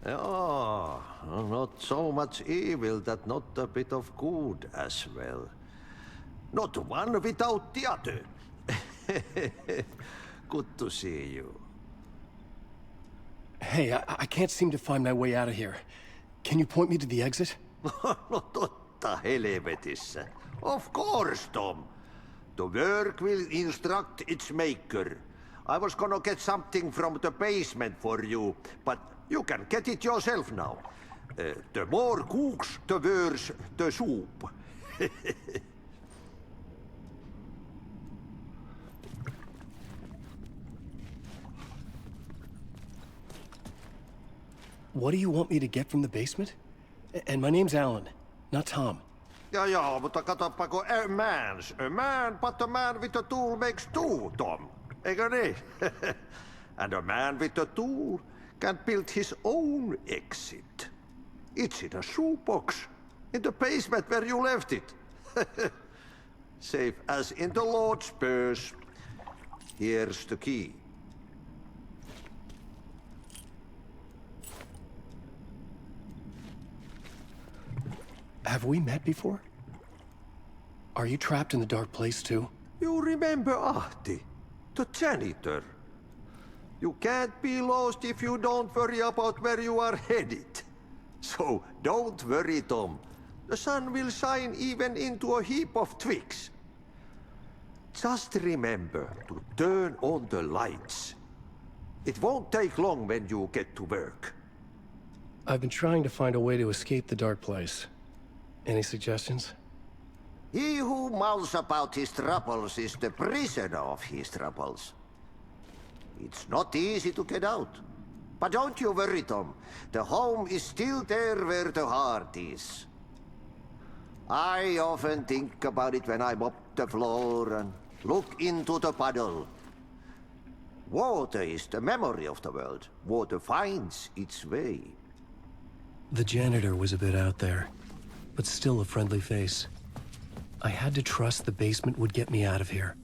Oh, not so much evil that not a bit of good as well. Not one without the other. Good to see you. Hey, I can't seem to find my way out of here. Can you point me to the exit? No totta helvetissä. Of course, Tom. The work will instruct its maker. I was gonna get something from the basement for you, but you can get it yourself now. The more cooks, the worse the soup. What do you want me to get from the basement? And my name's Alan, not Tom. Ja, mutta katsoppa, a man, but a man with a tool makes two, Tom. Eikö niin? And a man with a tool can build his own exit. It's in a shoebox, in the basement where you left it. Safe as in the Lord's purse. Here's the key. Have we met before? Are you trapped in the dark place too? You remember Ahti, the janitor. You can't be lost if you don't worry about where you are headed. So don't worry, Tom. The sun will shine even into a heap of twigs. Just remember to turn on the lights. It won't take long when you get to work. I've been trying to find a way to escape the dark place. Any suggestions? He who mouths about his troubles is the prisoner of his troubles. It's not easy to get out. But don't you worry, Tom. The home is still there where the heart is. I often think about it when I mop the floor and look into the puddle. Water is the memory of the world. Water finds its way. The janitor was a bit out there, but still a friendly face. I had to trust the basement would get me out of here.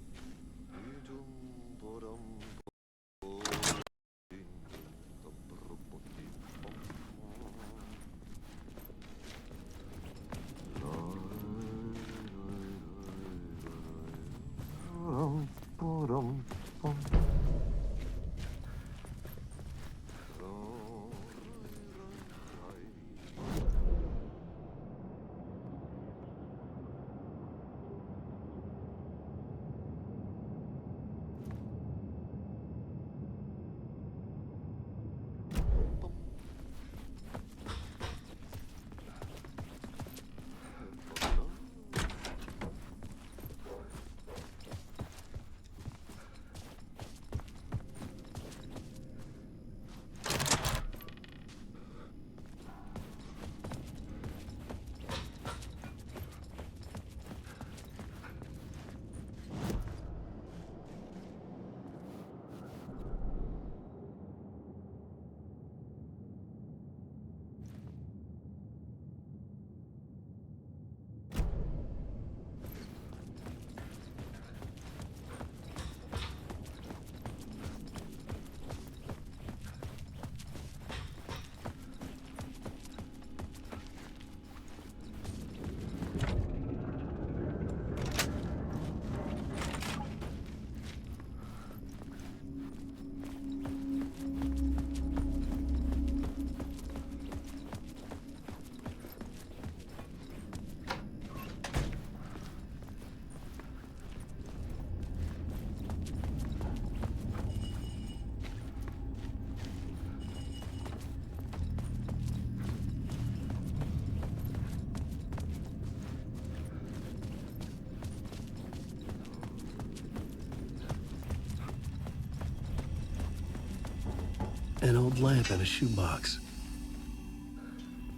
An old lamp in a shoebox.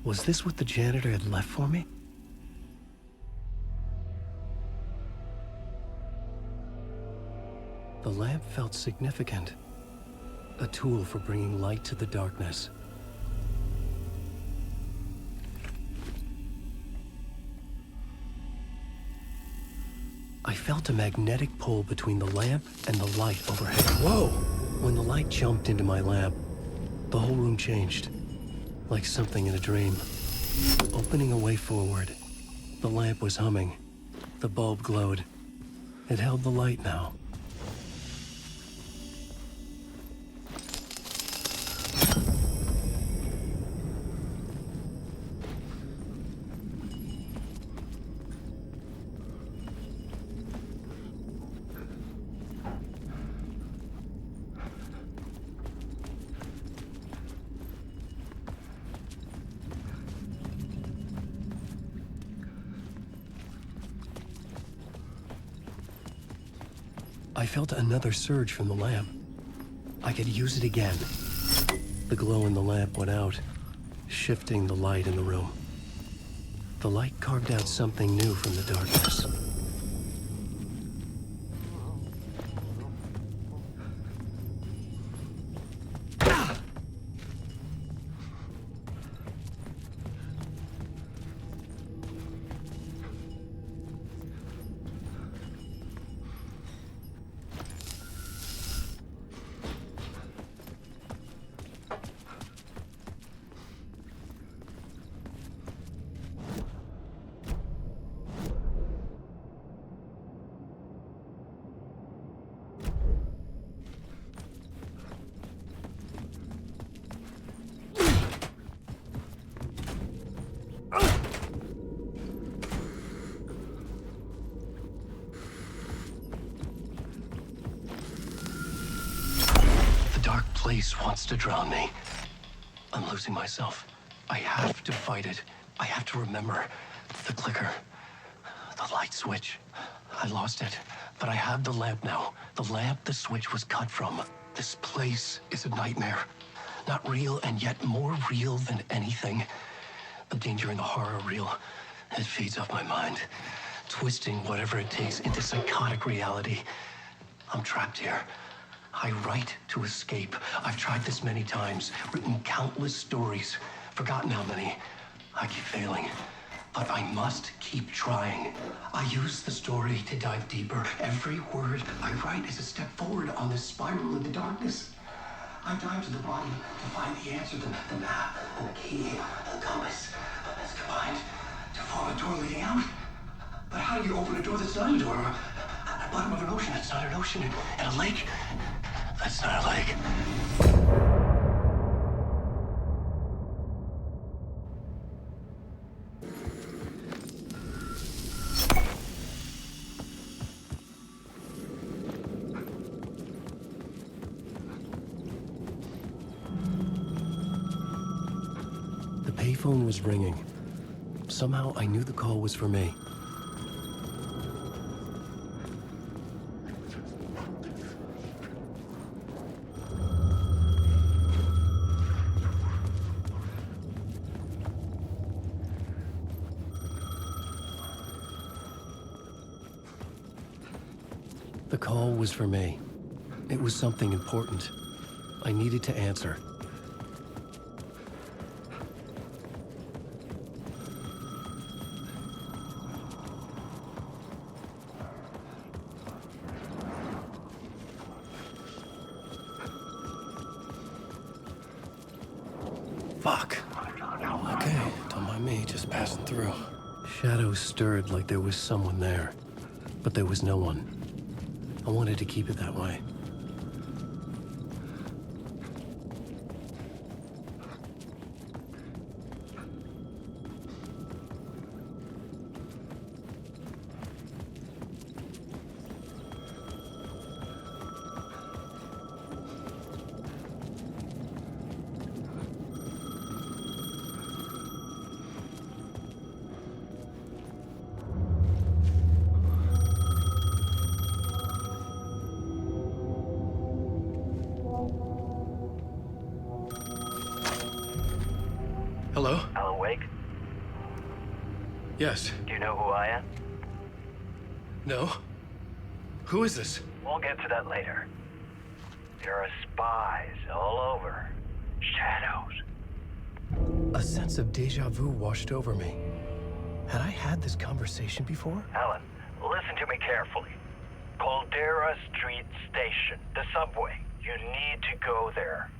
Was this what the janitor had left for me? The lamp felt significant. A tool for bringing light to the darkness. I felt a magnetic pull between the lamp and the light overhead. Whoa! When the light jumped into my lamp, the whole room changed. Like something in a dream. Opening a way forward, the lamp was humming. The bulb glowed. It held the light now. I felt another surge from the lamp. I could use it again. The glow in the lamp went out, shifting the light in the room. The light carved out something new from the darkness. Place wants to drown me. I'm losing myself. I have to fight it. I have to remember. The clicker. The light switch. I lost it. But I have the lamp now. The lamp the switch was cut from. This place is a nightmare. Not real, and yet more real than anything. The danger and the horror are real. It feeds off my mind. Twisting whatever it takes into psychotic reality. I'm trapped here. I write to escape. I've tried this many times, written countless stories, forgotten how many. I keep failing, but I must keep trying. I use the story to dive deeper. Every word I write is a step forward on this spiral in the darkness. I dive to the bottom to find the answer, the map, and the key, and the compass. It's combined to form a door leading out. But how do you open a door that's not a door? At the bottom of an ocean, it's not an ocean. And a lake, that's not a lake. The payphone was ringing. Somehow I knew the call was for me. The call was for me. It was something important. I needed to answer. Fuck. Okay, don't mind me, just passing through. Shadows stirred like there was someone there, but there was no one. I wanted to keep it that way. Yes. Do you know who I am? No. Who is this? We'll get to that later. There are spies all over. Shadows. A sense of deja vu washed over me. Had I had this conversation before? Alan, listen to me carefully. Caldera Street Station, the subway. You need to go there.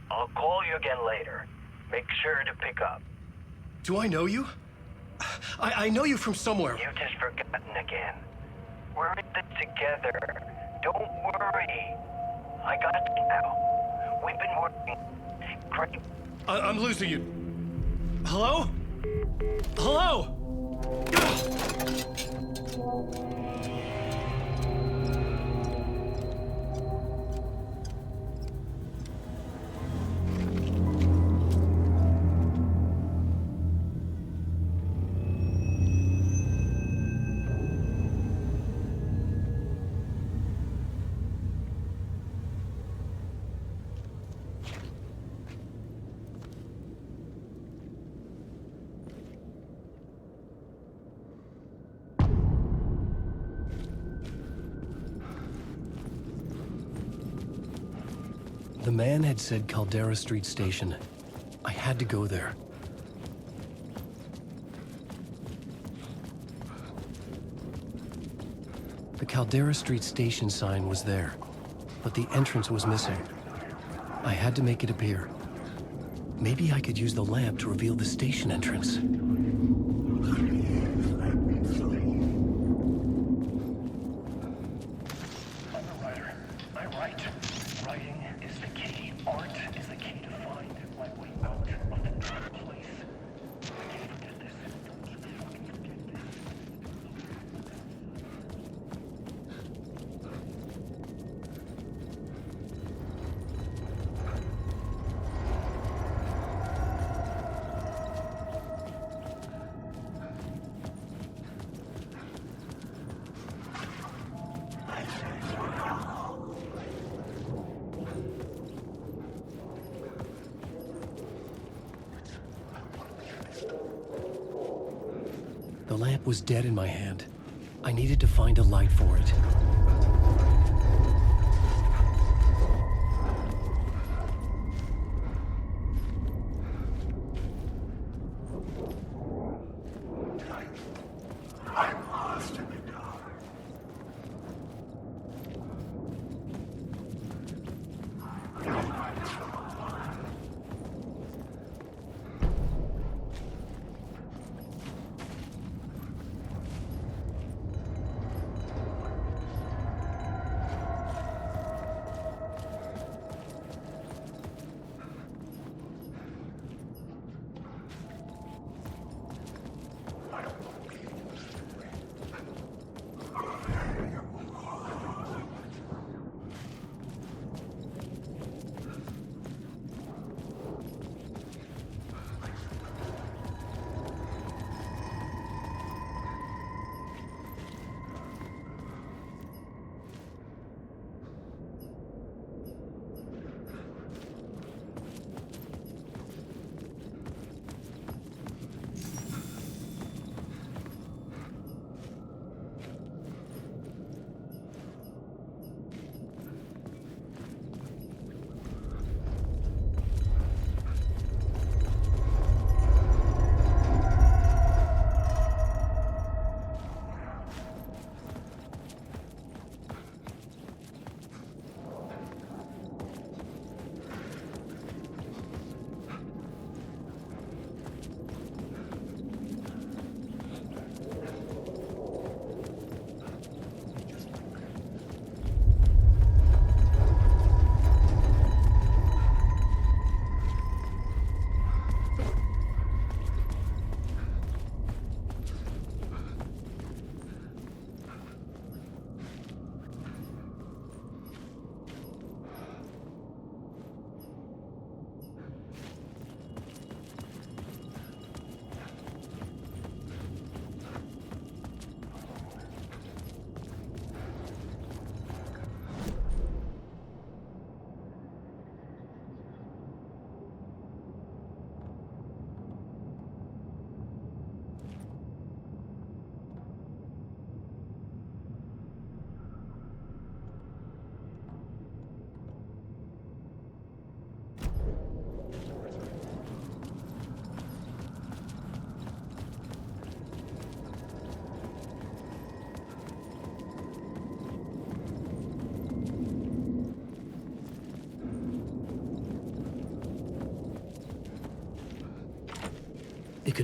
I'll call you again later. Make sure to pick up. Do I know you? I know you from somewhere. You've just forgotten again. We're in this together. Don't worry. I got you now. We've been working. Great. I'm losing you. Hello? Hello? The man had said Caldera Street Station. I had to go there. The Caldera Street Station sign was there, but the entrance was missing. I had to make it appear. Maybe I could use the lamp to reveal the station entrance. The lamp was dead in my hand. I needed to find a light for it. I'm lost in the dark.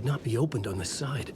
could not be opened on this side.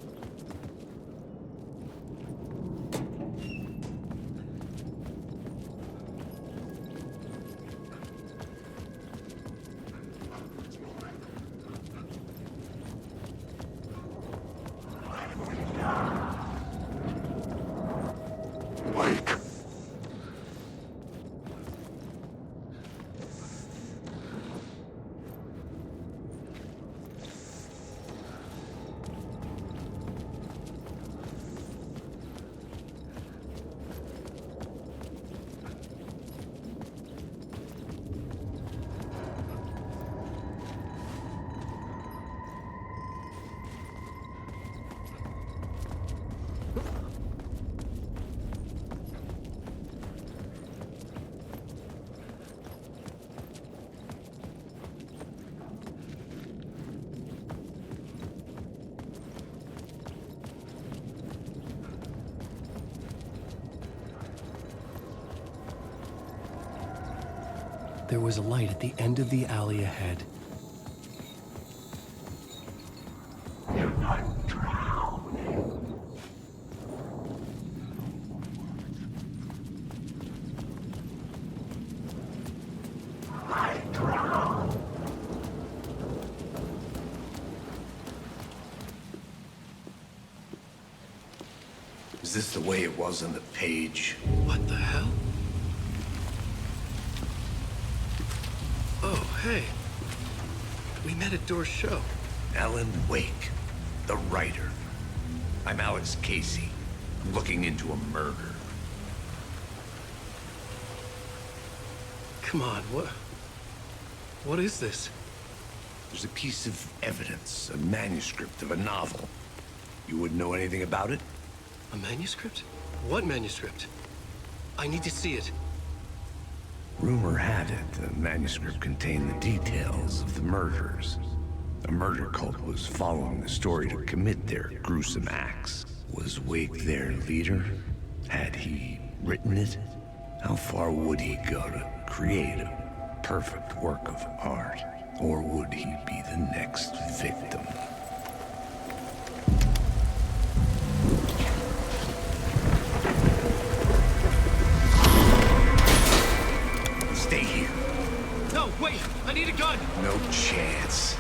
There was a light at the end of the alley ahead. You're not drowning. I drown. Is this the way it was on the page? What the hell? Oh, hey. We met at Door's show. Alan Wake, the writer. I'm Alex Casey. I'm looking into a murder. Come on, what is this? There's a piece of evidence, a manuscript of a novel. You wouldn't know anything about it? A manuscript? What manuscript? I need to see it. Rumor had it the manuscript contained the details of the murders. A murder cult was following the story to commit their gruesome acts. Was Wake their leader? Had he written it? How far would he go to create a perfect work of art? Or would he be the next victim? Stay here. No, wait! I need a gun! No chance.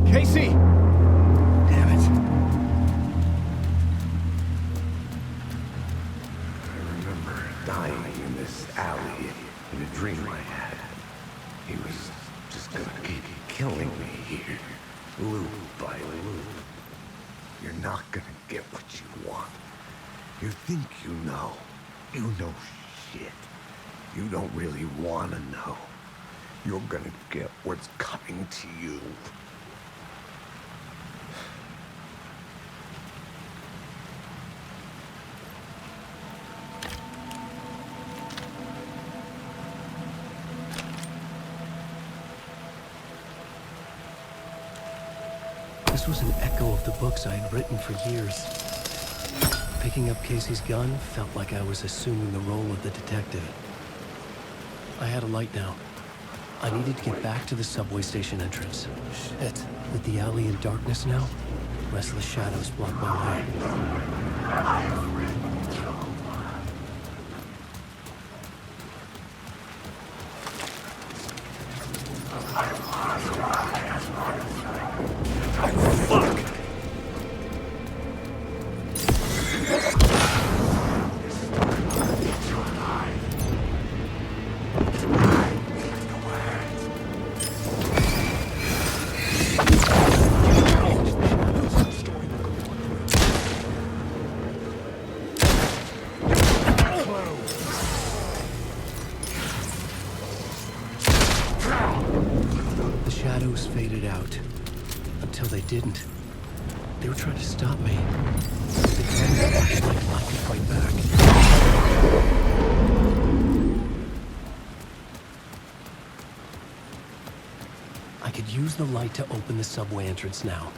Casey! Damn it. I remember dying in this alley in a dream I had. He was just gonna keep killing me here, loop by loop. You're not gonna get what you want. You think you know. You know shit. You don't really wanna know. You're gonna get what's coming to you. This was an echo of the books I had written for years. Picking up Casey's gun felt like I was assuming the role of the detective. I had a light now. I needed to get back to the subway station entrance. Shit. With the alley in darkness now, restless shadows block my way. The shadows faded out until they didn't. They were trying to stop me. If they found the flashlight, I could fight back. I could use the light to open the subway entrance now.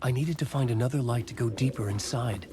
I needed to find another light to go deeper inside.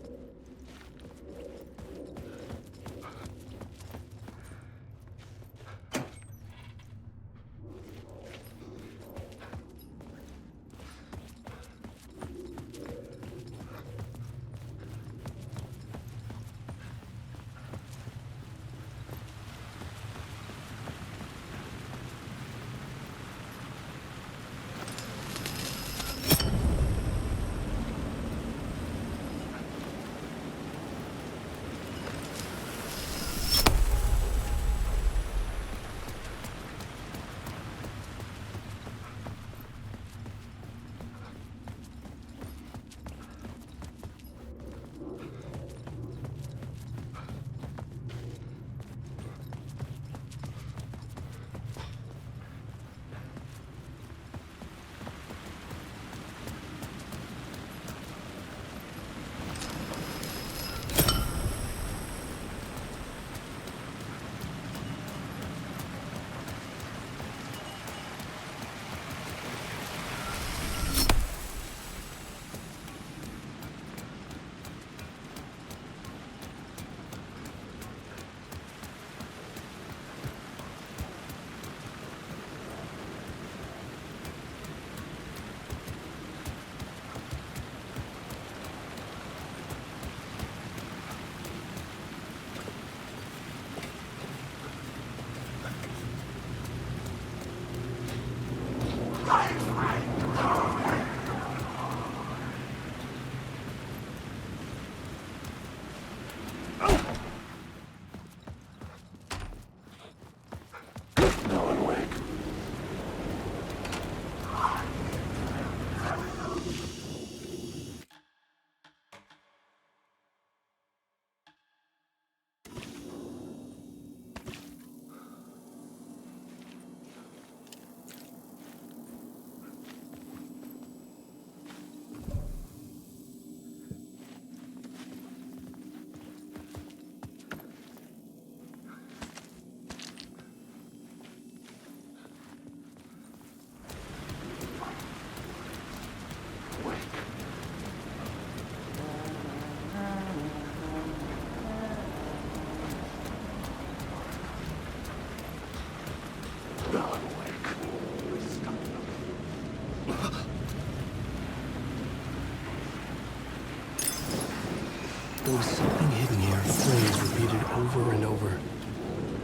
over.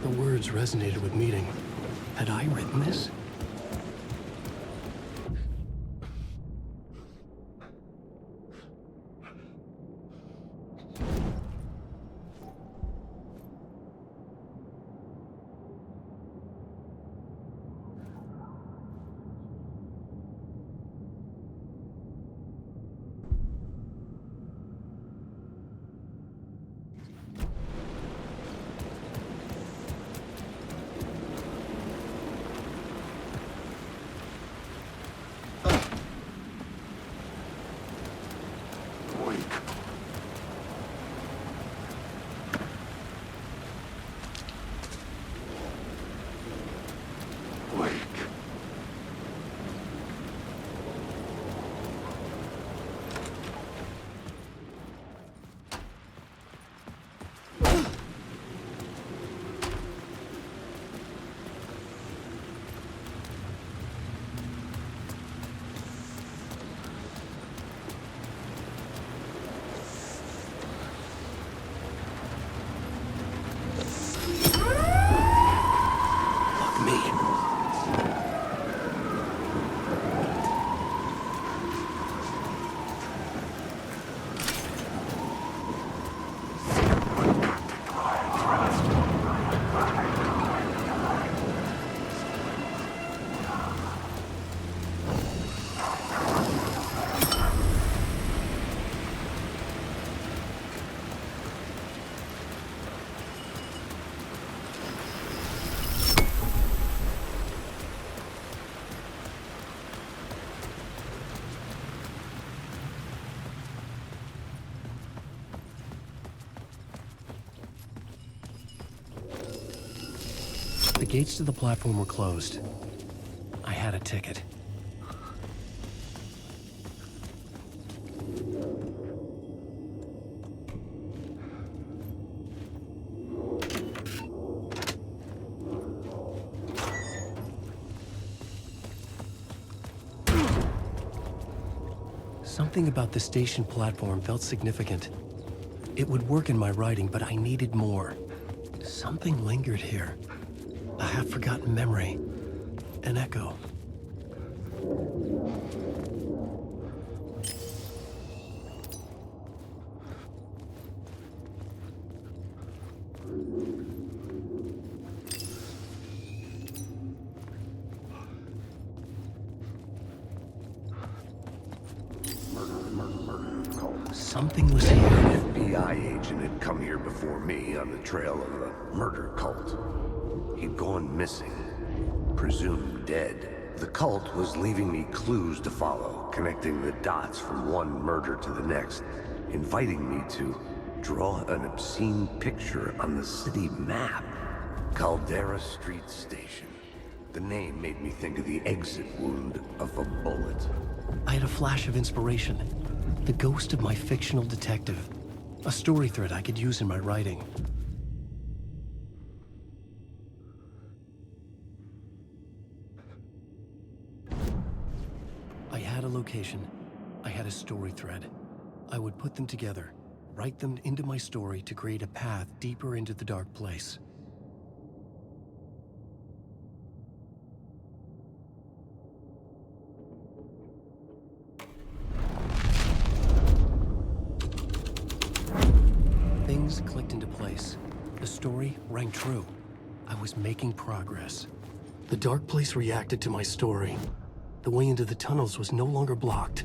The words resonated with meaning. Had I written this? The gates to the platform were closed. I had a ticket. Something about the station platform felt significant. It would work in my writing, but I needed more. Something lingered here. A half-forgotten memory. An echo. Something was here. An FBI agent had come here before me on the trail of a murder cult. He'd gone missing, presumed dead. The cult was leaving me clues to follow, connecting the dots from one murder to the next, inviting me to draw an obscene picture on the city map. Caldera Street Station. The name made me think of the exit wound of a bullet. I had a flash of inspiration. The ghost of my fictional detective. A story thread I could use in my writing. I had a location. I had a story thread. I would put them together, write them into my story to create a path deeper into the dark place. Things clicked into place. The story rang true. I was making progress. The dark place reacted to my story. The way into the tunnels was no longer blocked.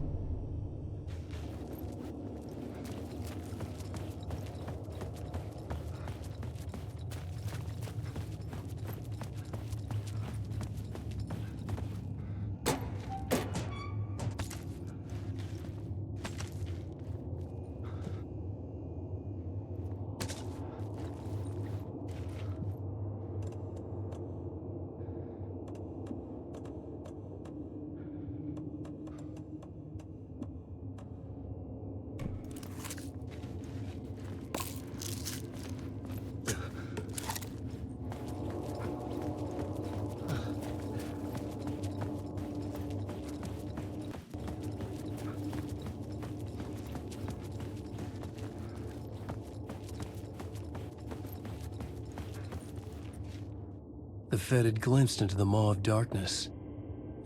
The Fed had glimpsed into the maw of darkness.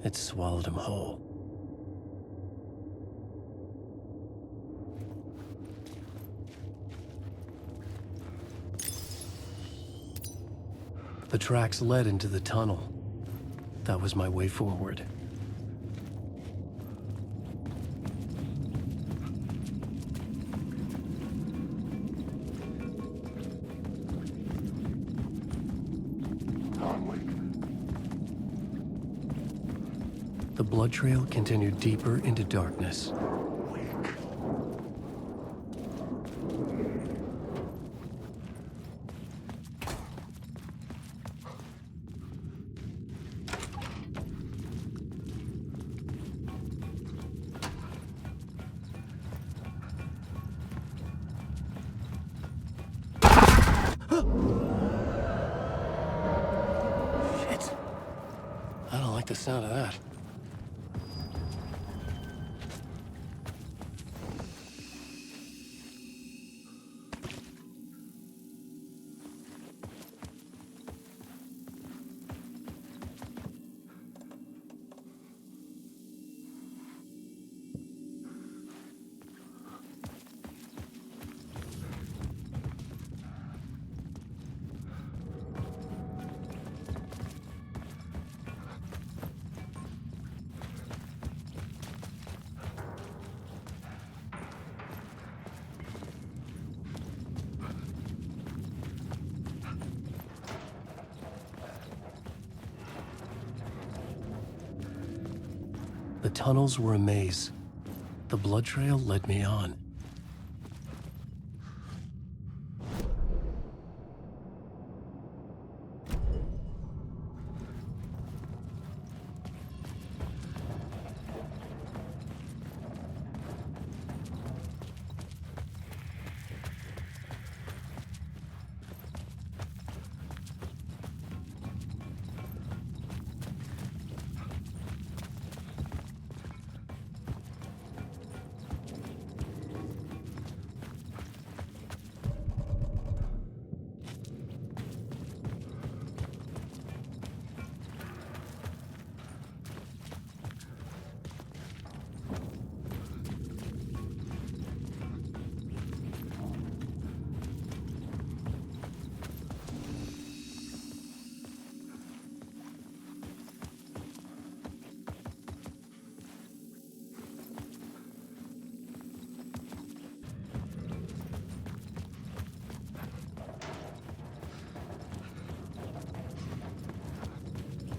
It swallowed him whole. The tracks led into the tunnel. That was my way forward. The blood trail continued deeper into darkness. Shit. I don't like the sound of that. The tunnels were a maze. The blood trail led me on.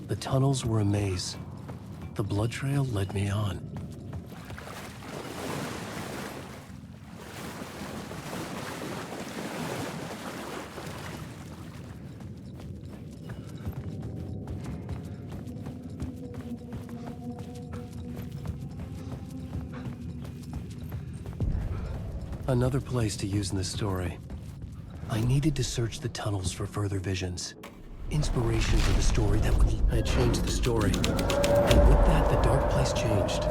The tunnels were a maze. The blood trail led me on. Another place to use in the story. I needed to search the tunnels for further visions. Inspiration for the story that would... I had changed the story. And with that, the dark place changed.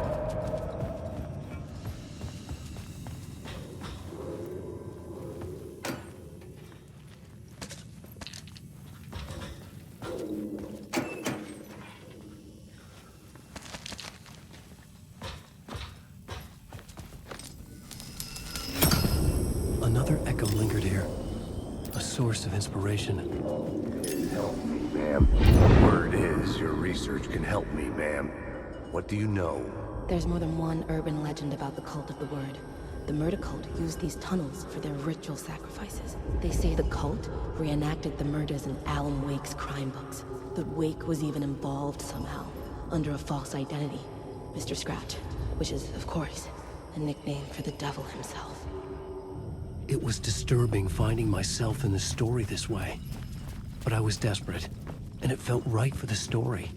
Another echo lingered here. A source of inspiration. Help me, ma'am. Word is, your research can help me, ma'am. What do you know? There's more than one urban legend about the cult of the Word. The murder cult used these tunnels for their ritual sacrifices. They say the cult reenacted the murders in Alan Wake's crime books. The Wake was even involved somehow, under a false identity. Mr. Scratch, which is, of course, a nickname for the devil himself. It was disturbing finding myself in the story this way. But I was desperate, and it felt right for the story.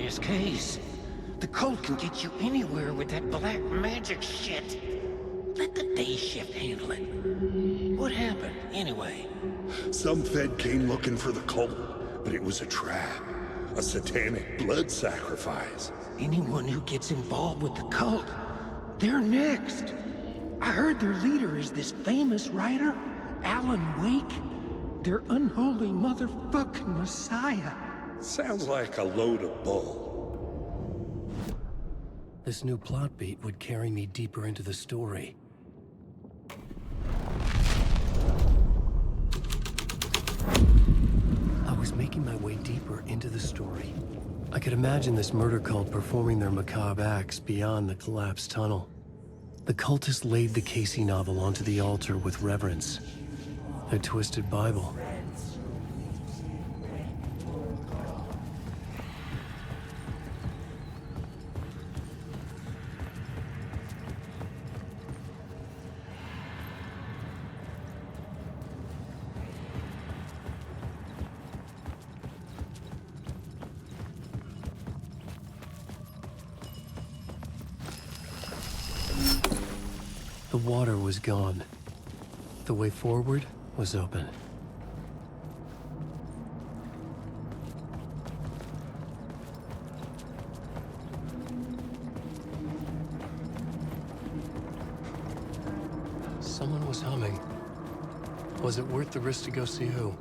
serious case. The cult can get you anywhere with that black magic shit. Let the day shift handle it. What happened, anyway? Some Fed came looking for the cult, but it was a trap. A satanic blood sacrifice. Anyone who gets involved with the cult, they're next. I heard their leader is this famous writer, Alan Wake. Their unholy motherfucking messiah. Sounds like a load of bull. This new plot beat would carry me deeper into the story. I was making my way deeper into the story. I could imagine this murder cult performing their macabre acts beyond the collapsed tunnel. The cultists laid the Casey novel onto the altar with reverence. Their twisted Bible. The water was gone. The way forward was open. Someone was humming. Was it worth the risk to go see who?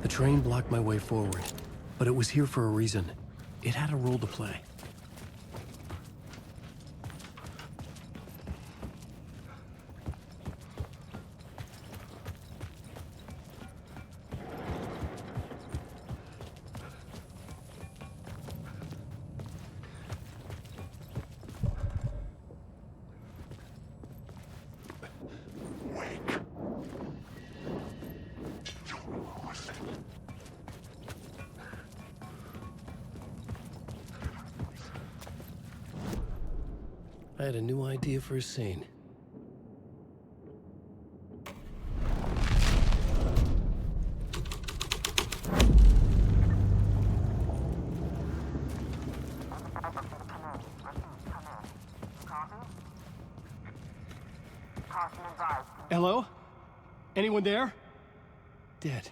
The train blocked my way forward, but it was here for a reason. It had a role to play. I had a new idea for a scene. Hello? Anyone there? Dead.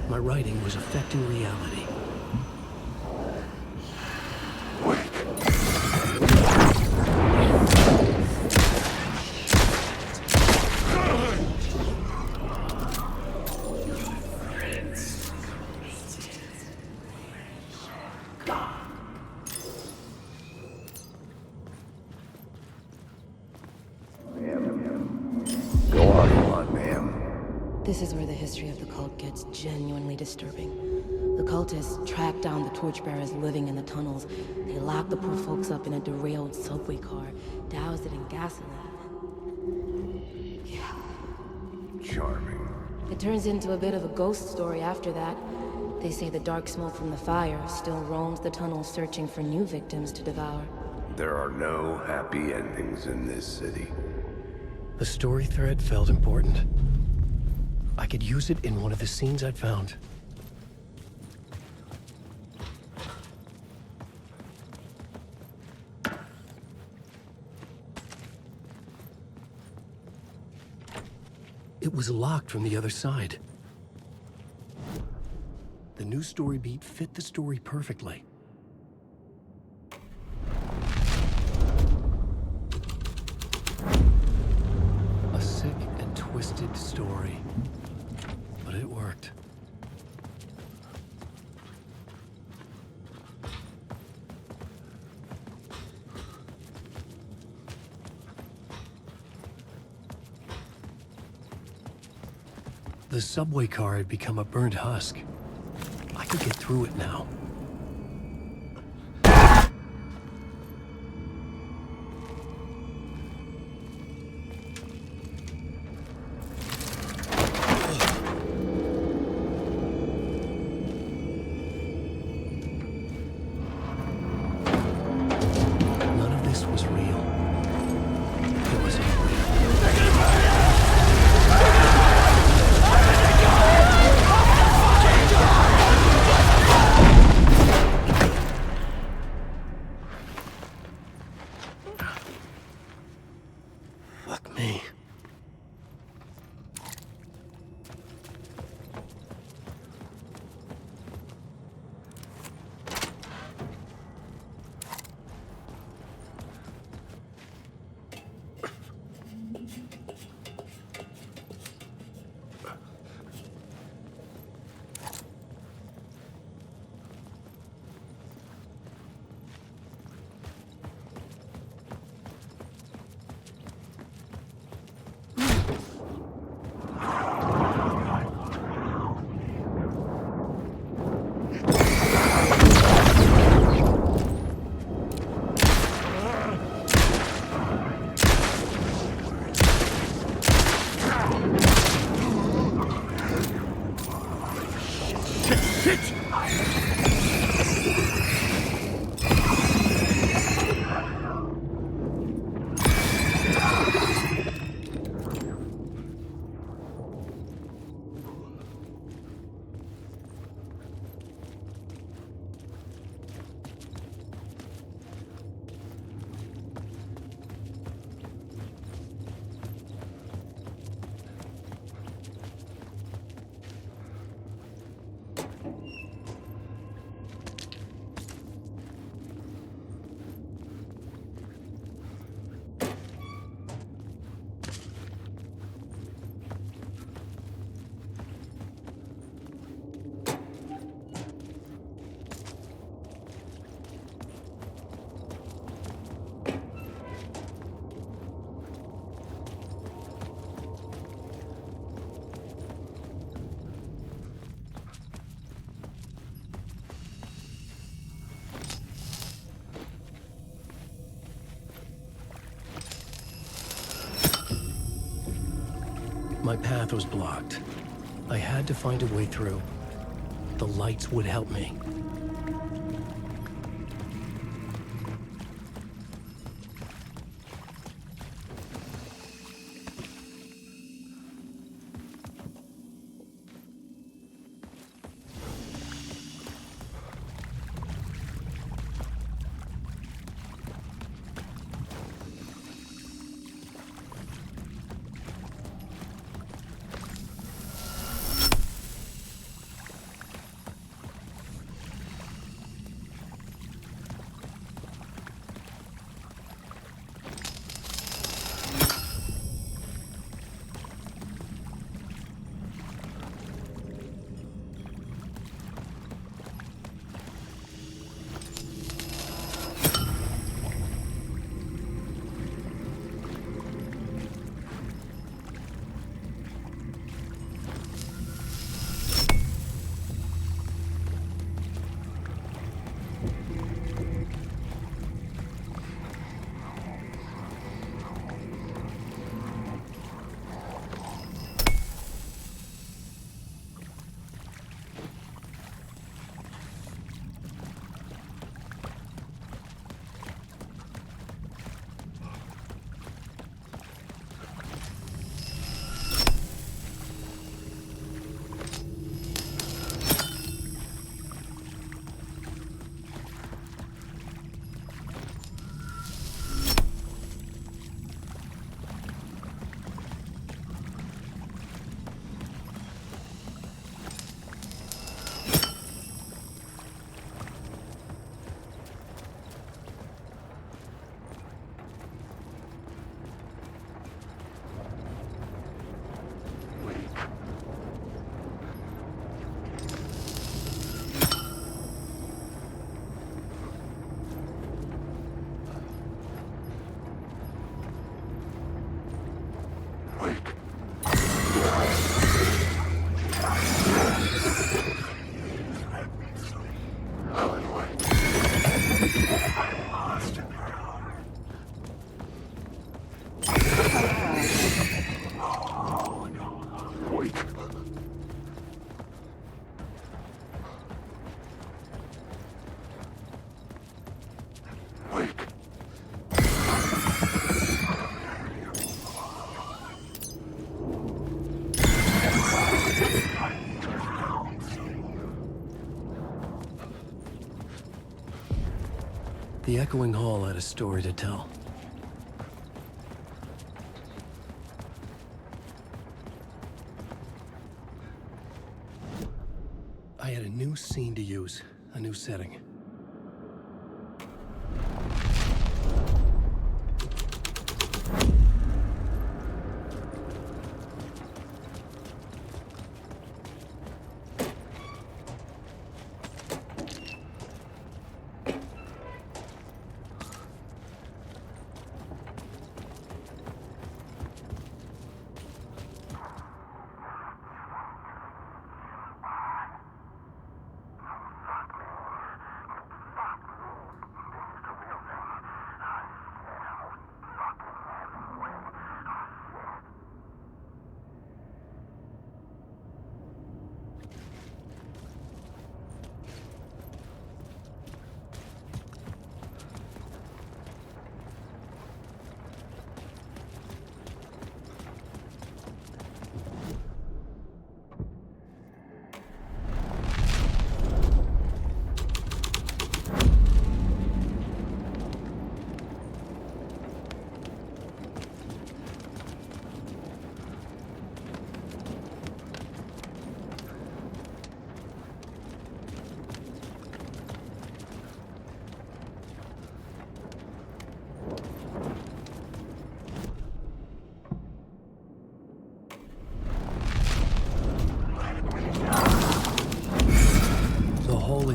My writing was affecting reality. This is where the history of the cult gets genuinely disturbing. The cultists tracked down the torchbearers living in the tunnels. They locked the poor folks up in a derailed subway car, doused it in gasoline. Yeah. Charming. It turns into a bit of a ghost story after that. They say the dark smoke from the fire still roams the tunnels searching for new victims to devour. There are no happy endings in this city. The story thread felt important. I could use it in one of the scenes I'd found. It was locked from the other side. The new story beat fit the story perfectly. A sick and twisted story, but it worked. The subway car had become a burnt husk. I could get through it now. None of this was real. It was fuck me. My path was blocked. I had to find a way through. The lights would help me. Wake. The echoing hall had a story to tell. I had a new scene to use, a new setting.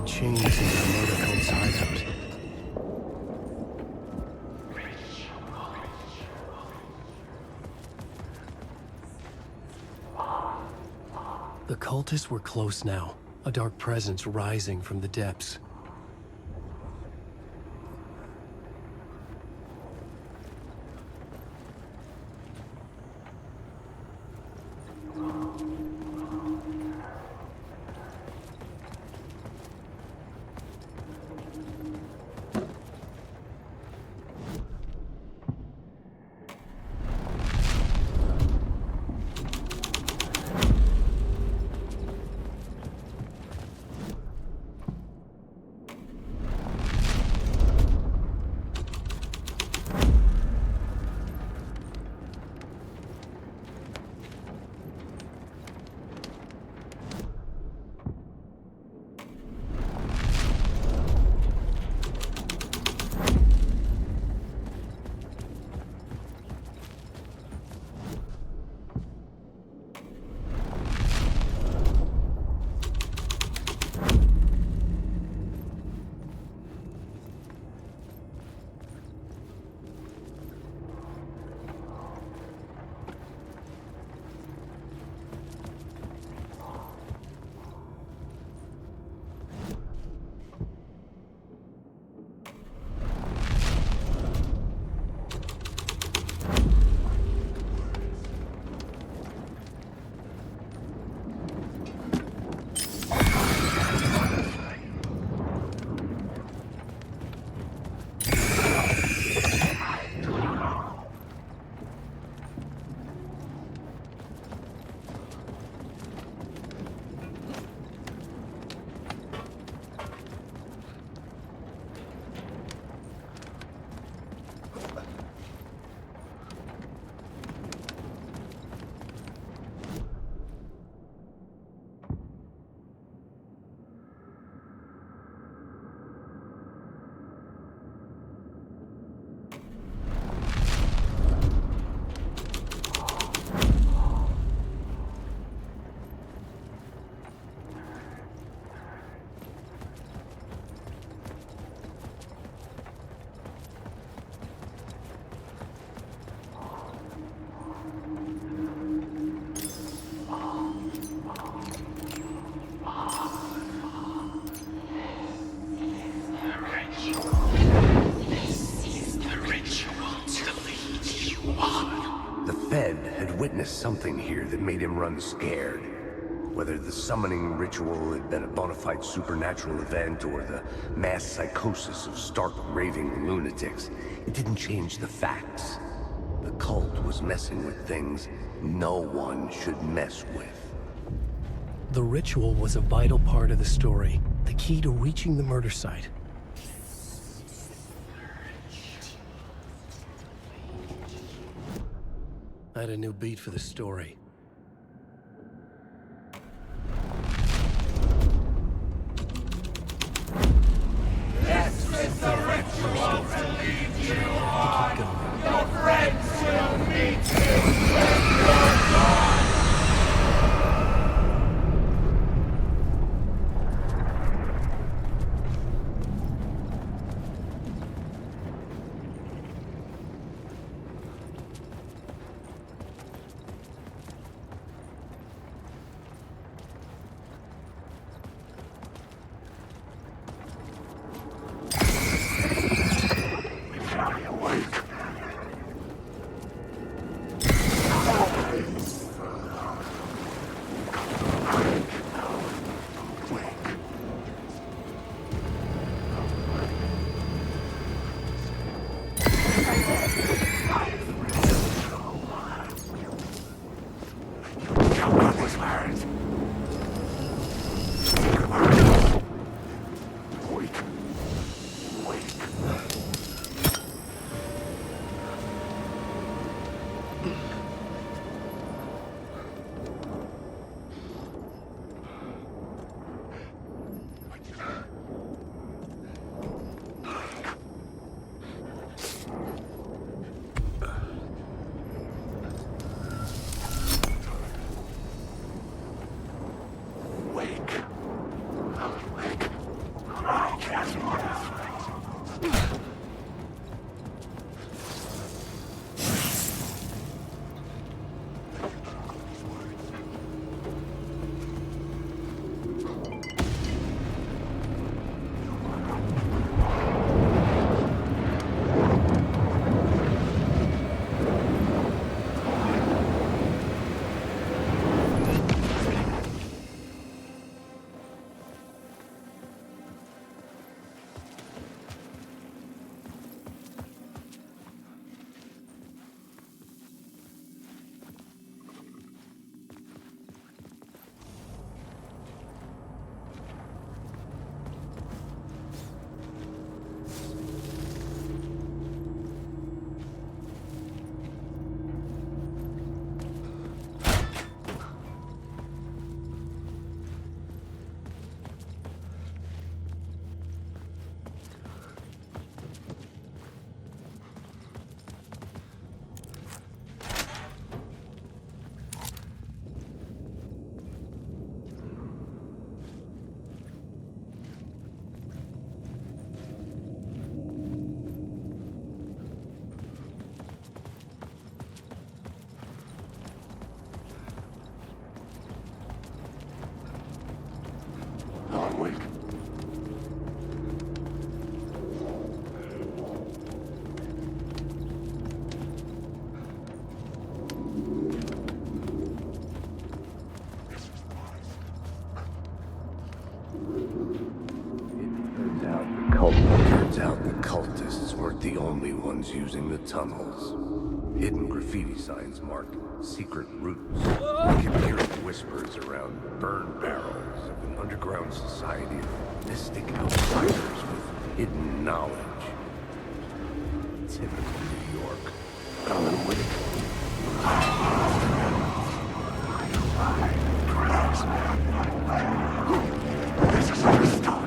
Chains into the murder cult's hideout. The cultists were close now, a dark presence rising from the depths. Fed had witnessed something here that made him run scared. Whether the summoning ritual had been a bona fide supernatural event or the mass psychosis of stark raving lunatics, it didn't change the facts. The cult was messing with things no one should mess with. The ritual was a vital part of the story, the key to reaching the murder site. I had a new beat for the story. This is the ritual to lead you on. Your friends will meet you when you're gone. Turns out the cultists weren't the only ones using the tunnels. Hidden graffiti signs marked secret routes. You can hear whispers around burn barrels of an underground society of mystic outsiders with hidden knowledge. Typical New York. This is our story.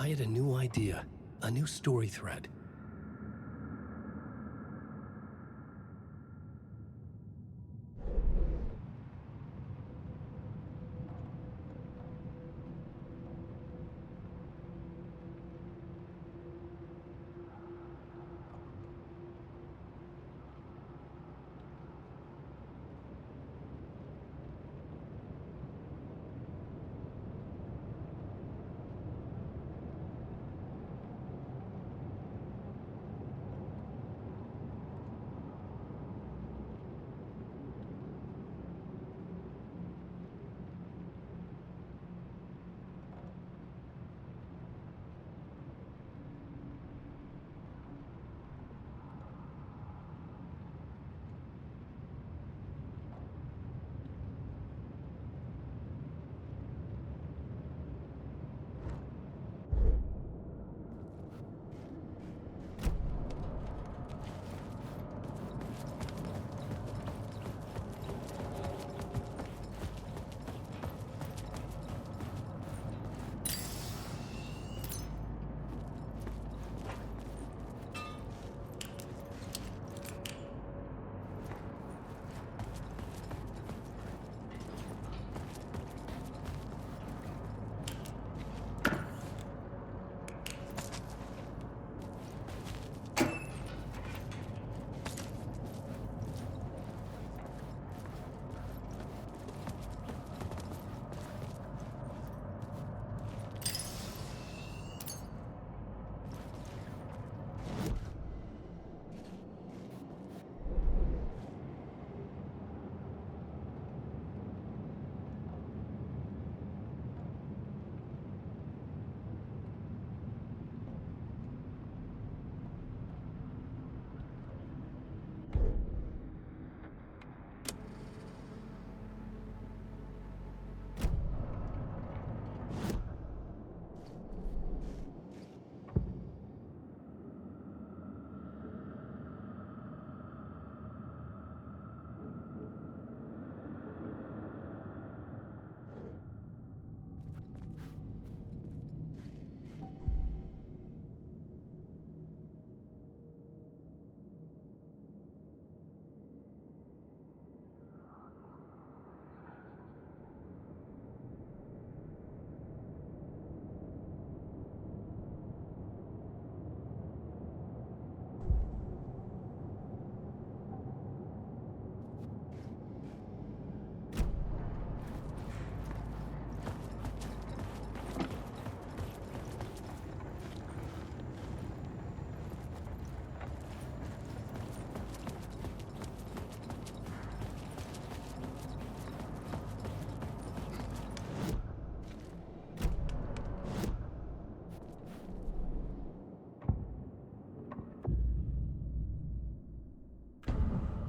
I had a new idea, a new story thread.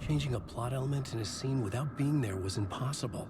Changing a plot element in a scene without being there was impossible.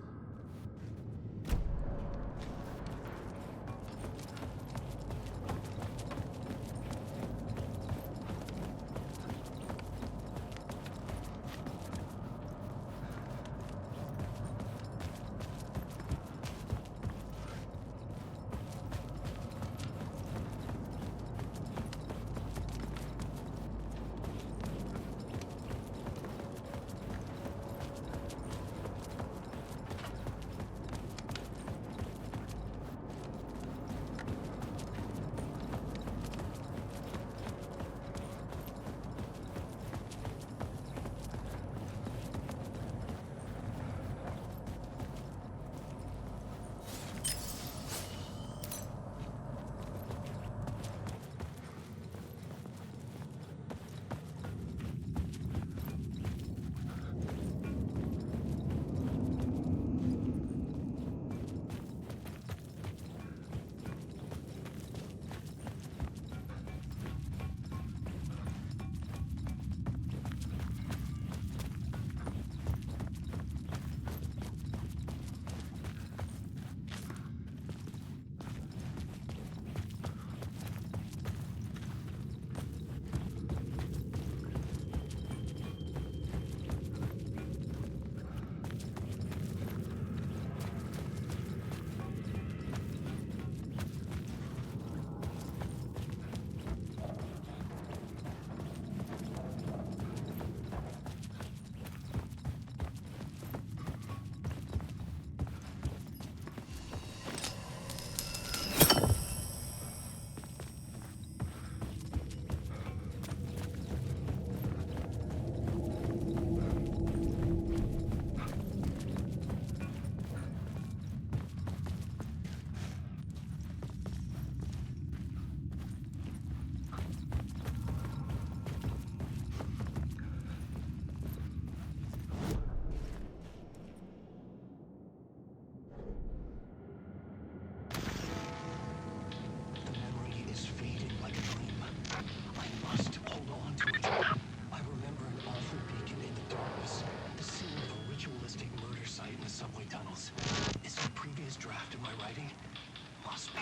Trust me.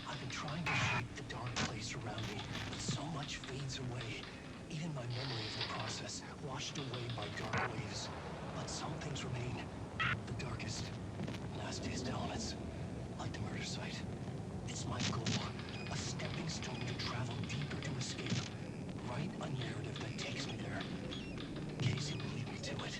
I've been trying to shape the dark place around me, but so much fades away. Even my memory of the process, washed away by dark waves. But some things remain. The darkest, nastiest elements, like the murder site. It's my goal, a stepping stone to travel deeper to escape. Write a narrative that takes me there. Casey will lead me to it.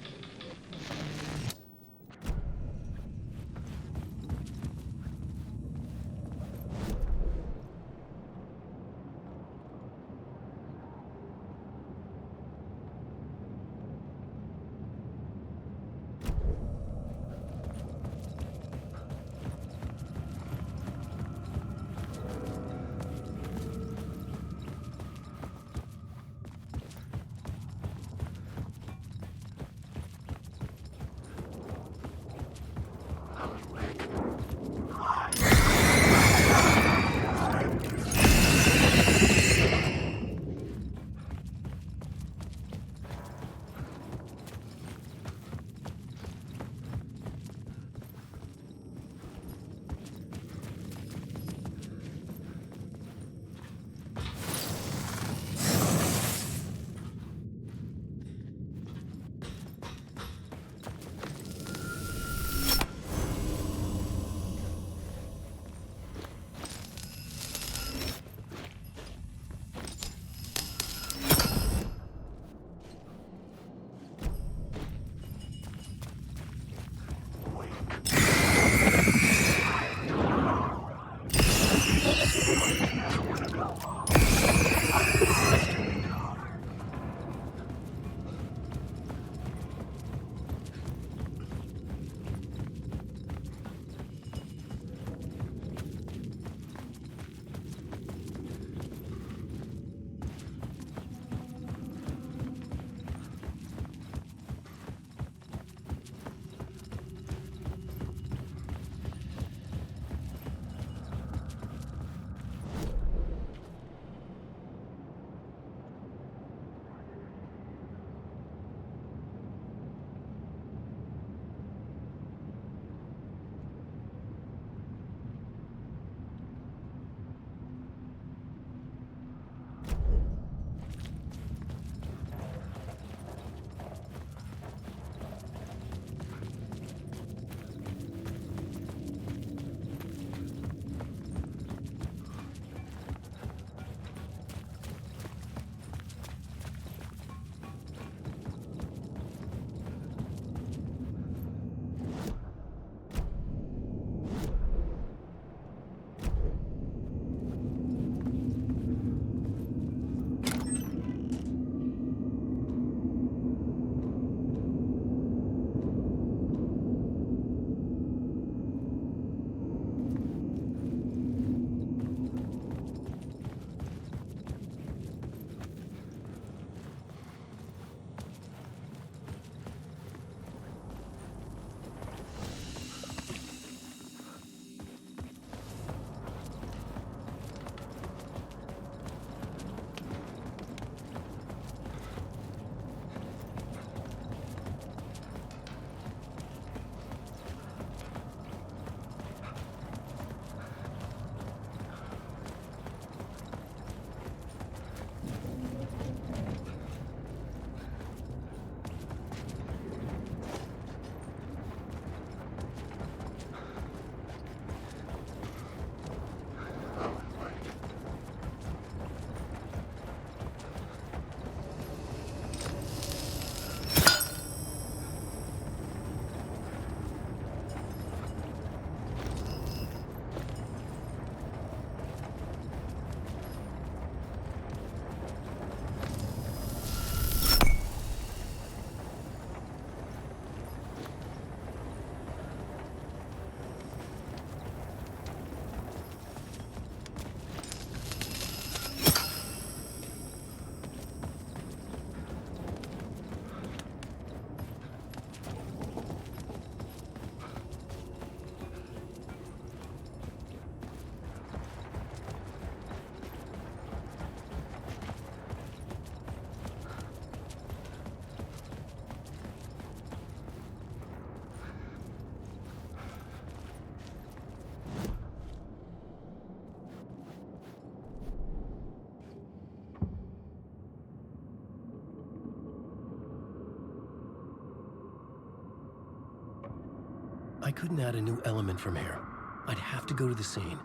I couldn't add a new element from here. I'd have to go to the scene.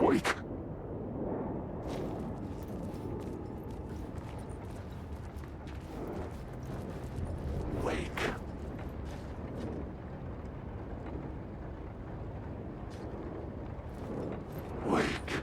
Wake. Wake. Wake.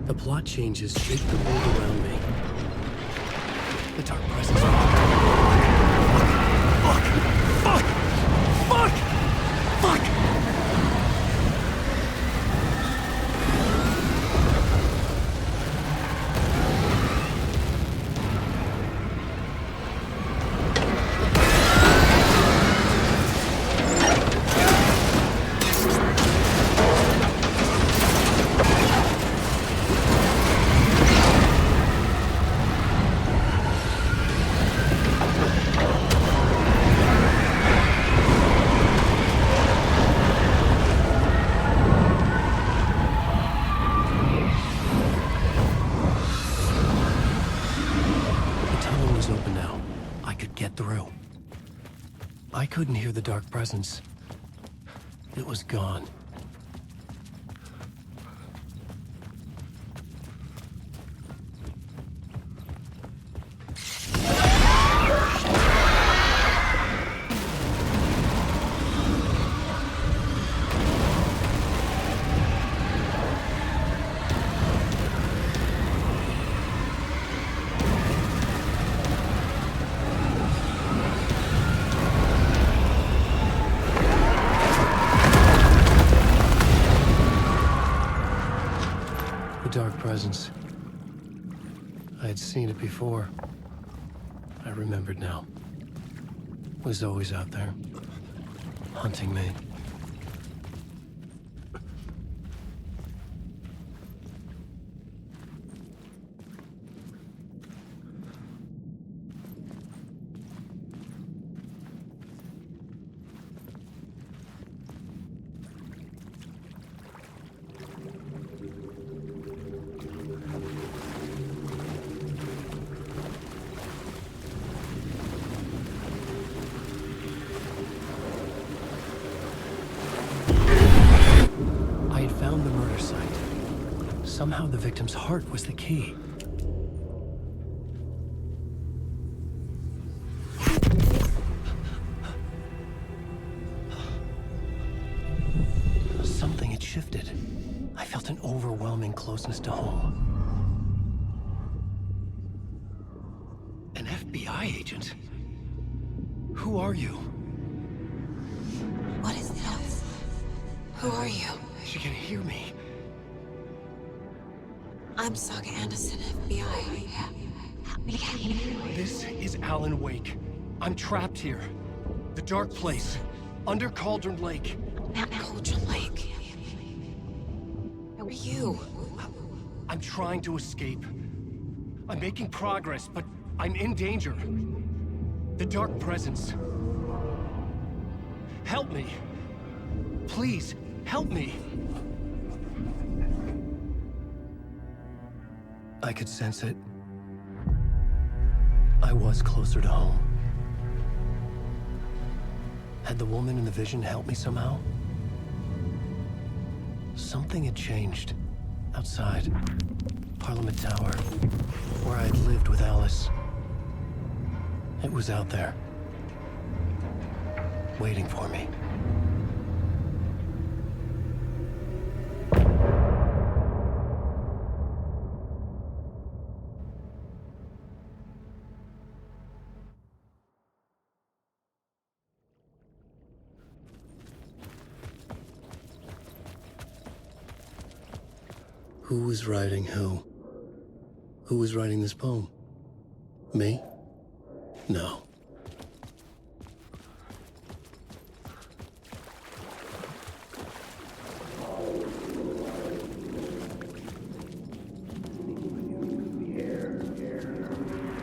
The plot changes shake the world around me. The dark presence. Fuck! Fuck! Fuck! Fuck! Fuck! I couldn't hear the dark presence. It was gone. presence. I had seen it before. I remembered now. It was always out there, hunting me. Found the murder site. Somehow the victim's heart was the key. Something had shifted. I felt an overwhelming closeness to home. An FBI agent? Who are you? What is this? Who are you? She can hear me. I'm Saga Anderson, FBI. This is Alan Wake. I'm trapped here. The dark place. Under Cauldron Lake. Cauldron Lake. Who are you? I'm trying to escape. I'm making progress, but I'm in danger. The dark presence. Help me. Please, help me. I could sense it. I was closer to home. Had the woman in the vision helped me somehow? Something had changed. Outside. Parliament Tower. Where I'd lived with Alice. It was out there. Waiting for me. Who was writing who? Who was writing this poem? Me? No.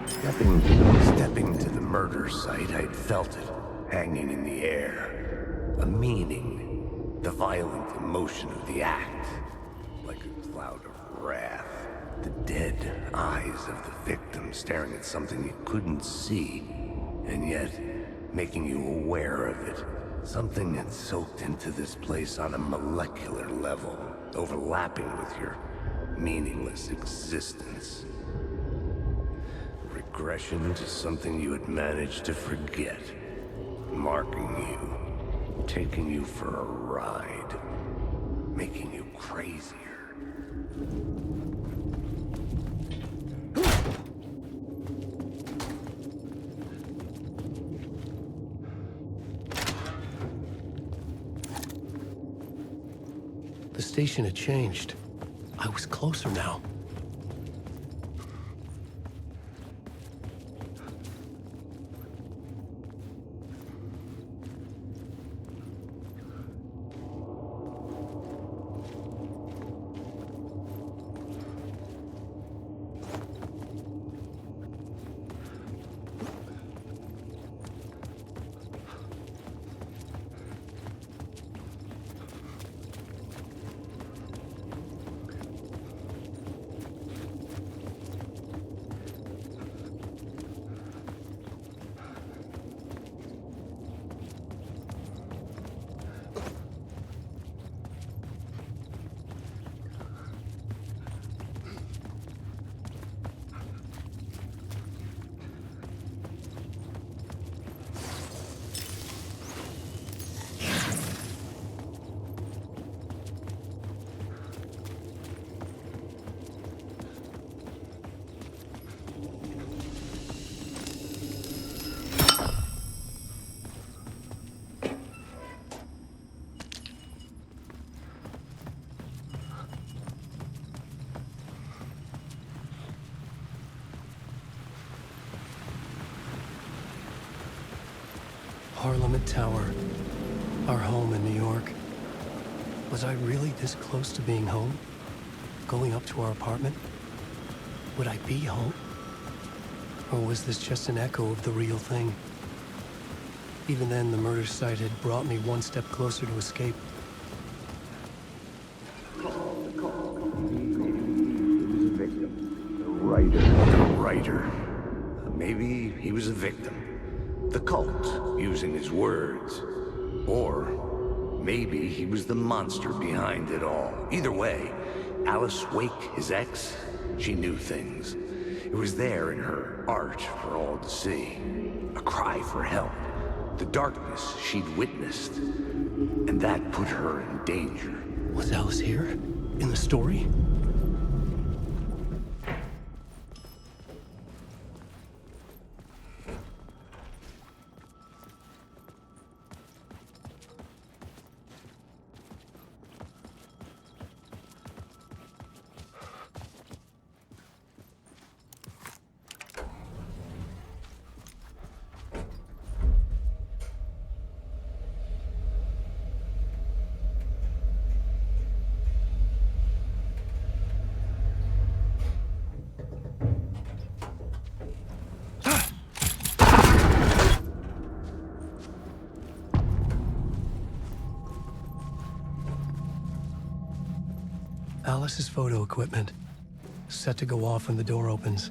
Stepping to the murder site, I'd felt it, hanging in the air. A meaning. The violent emotion of the act. Like a cloud of wrath. The dead eyes of the victim staring at something you couldn't see, and yet making you aware of it. Something that soaked into this place on a molecular level, overlapping with your meaningless existence. Regression to something you had managed to forget. Marking you. Taking you for a ride. Making you crazier. The station had changed. I was closer now. Parliament Tower, our home in New York. Was I really this close to being home? Going up to our apartment? Would I be home? Or was this just an echo of the real thing? Even then, the murder site had brought me one step closer to escape. The writer. Maybe he was a victim. The cult, using his words. Or maybe he was the monster behind it all. Either way, Alice Wake, his ex, she knew things. It was there in her art for all to see. A cry for help. The darkness she'd witnessed. And that put her in danger. Was Alice here? In the story? Alice's photo equipment, set to go off when the door opens.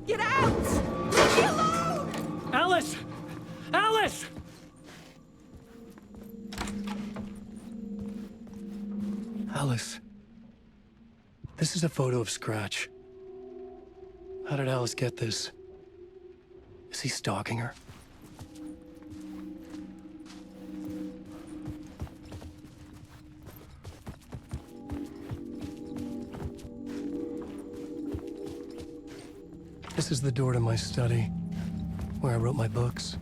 Get out! Leave me alone! Alice! Alice! Alice. This is a photo of Scratch. How did Alice get this? Is he stalking her? This is the door to my study, where I wrote my books.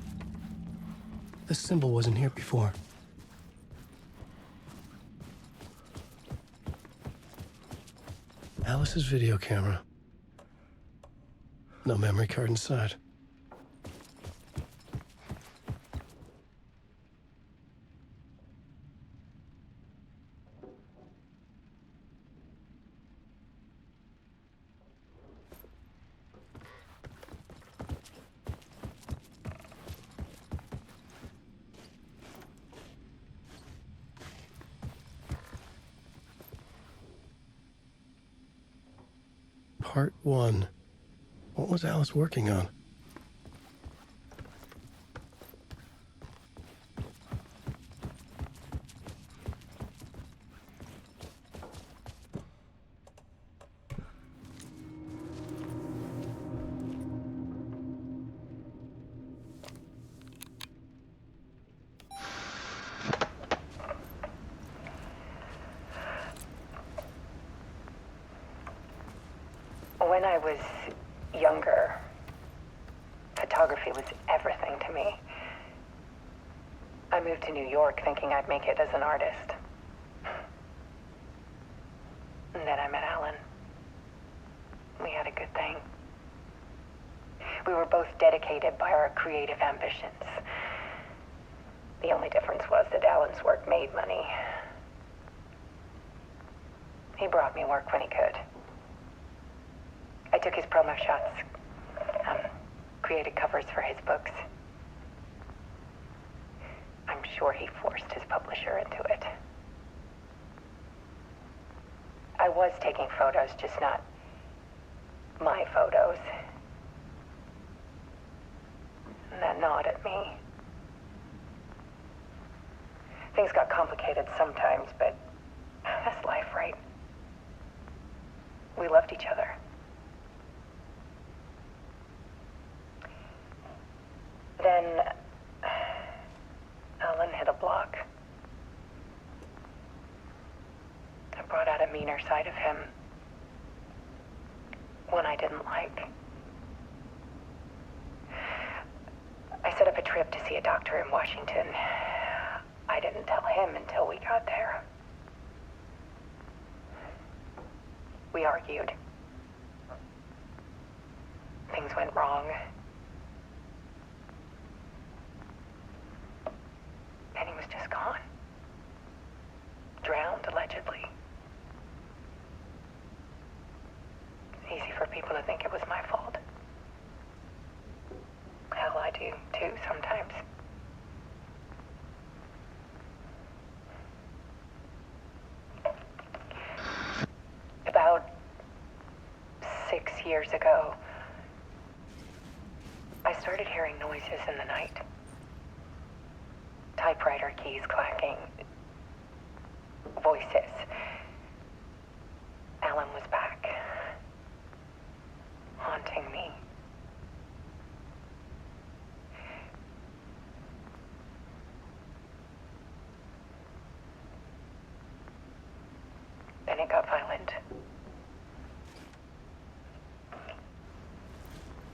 This symbol wasn't here before. Alice's video camera. No memory card inside. Part 1. What was Alice working on? When I was younger, photography was everything to me. I moved to New York thinking I'd make it as an artist. And then I met Alan. We had a good thing. We were both dedicated by our creative ambitions. The only difference was that Alan's work made money. He brought me work when he could. I took his promo shots, created covers for his books. I'm sure he forced his publisher into it. I was taking photos, just not my photos. And that gnawed at me. Things got complicated sometimes, but that's life, right? We loved each other. Then Alan hit a block. I brought out a meaner side of him. One I didn't like. I set up a trip to see a doctor in Washington. I didn't tell him until we got there. We argued. Things went wrong. And he was just gone. Drowned, allegedly. It's easy for people to think it was my fault. Hell, I do too sometimes. About 6 years ago, I started hearing noises in the night. Typewriter keys clacking. Voices. Alan was back. Haunting me. Then it got violent.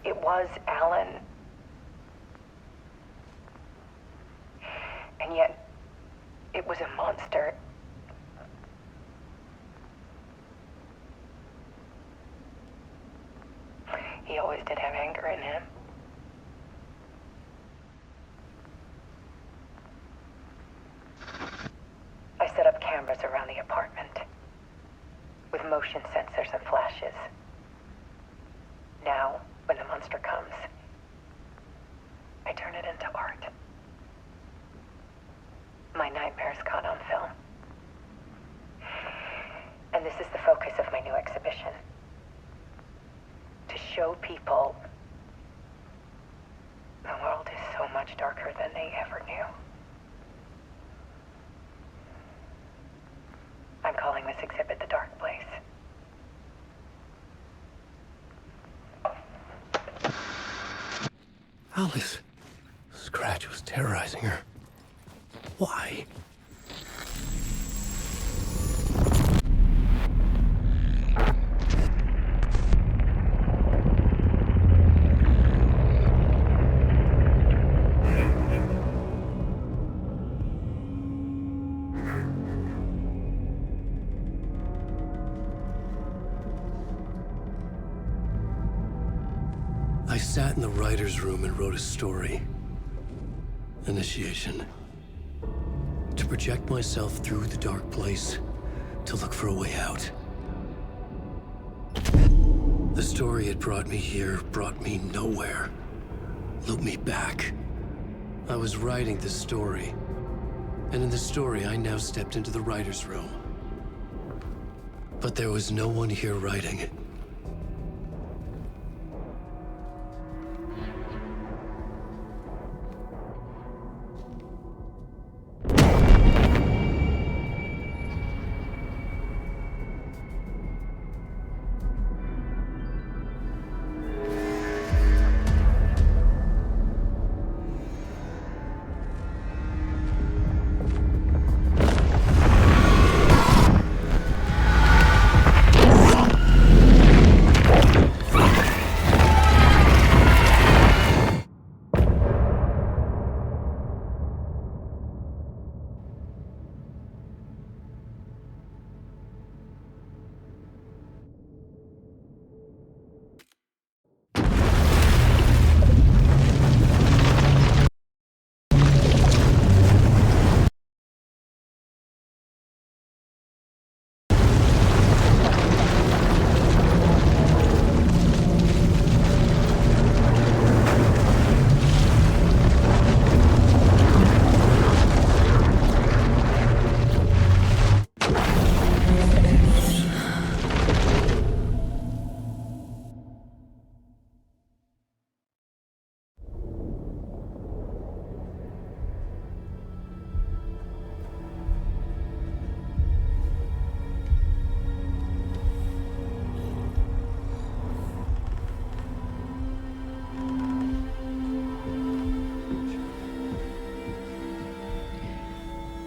It was Alan. And yet, it was a monster. He always did have anger in him. I set up cameras around the apartment with motion sensors and flashes. Now, when the monster comes, I turn it into art. My nightmares caught on film. And this is the focus of my new exhibition. To show people the world is so much darker than they ever knew. I'm calling this exhibit The Dark Place. Alice. Scratch was terrorizing her. Why? I sat in the writer's room and wrote a story. Initiation. To project myself through the dark place, to look for a way out. The story had brought me here, brought me nowhere. Looped me back. I was writing the story. And in the story, I now stepped into the writer's room. But there was no one here writing it.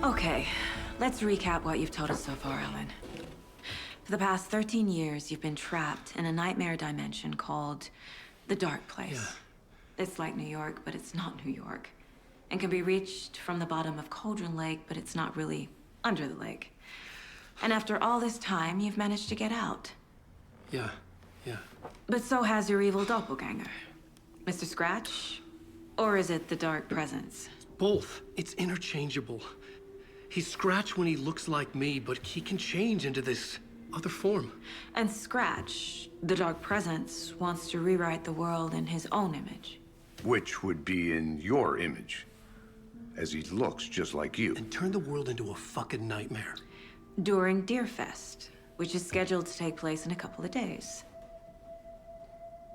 Okay, let's recap what you've told us so far, Alan. For the past 13 years, you've been trapped in a nightmare dimension called the Dark Place. Yeah. It's like New York, but it's not New York. And can be reached from the bottom of Cauldron Lake, but it's not really under the lake. And after all this time, you've managed to get out. Yeah. But so has your evil doppelganger. Mr. Scratch? Or is it the Dark Presence? Both. It's interchangeable. He's Scratch when he looks like me, but he can change into this other form. And Scratch, the Dark Presence, wants to rewrite the world in his own image. Which would be in your image, as he looks just like you. And turn the world into a fucking nightmare. During Deerfest, which is scheduled to take place in a couple of days.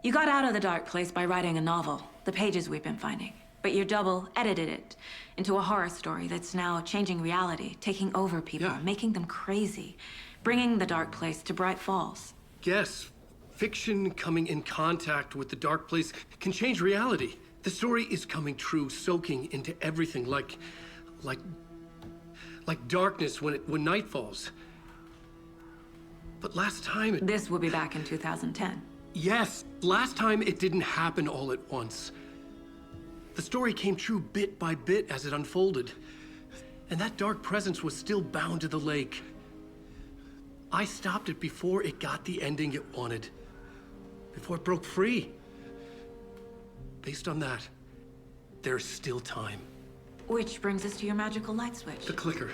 You got out of the dark place by writing a novel, the pages we've been finding. But your double edited it into a horror story that's now changing reality, taking over people, making them crazy, bringing the dark place to Bright Falls. Yes, fiction coming in contact with the dark place can change reality. The story is coming true, soaking into everything like darkness when night falls. But last time This will be back in 2010. Yes, last time it didn't happen all at once. The story came true bit by bit as it unfolded. And that dark presence was still bound to the lake. I stopped it before it got the ending it wanted. Before it broke free. Based on that, there's still time. Which brings us to your magical light switch. The clicker.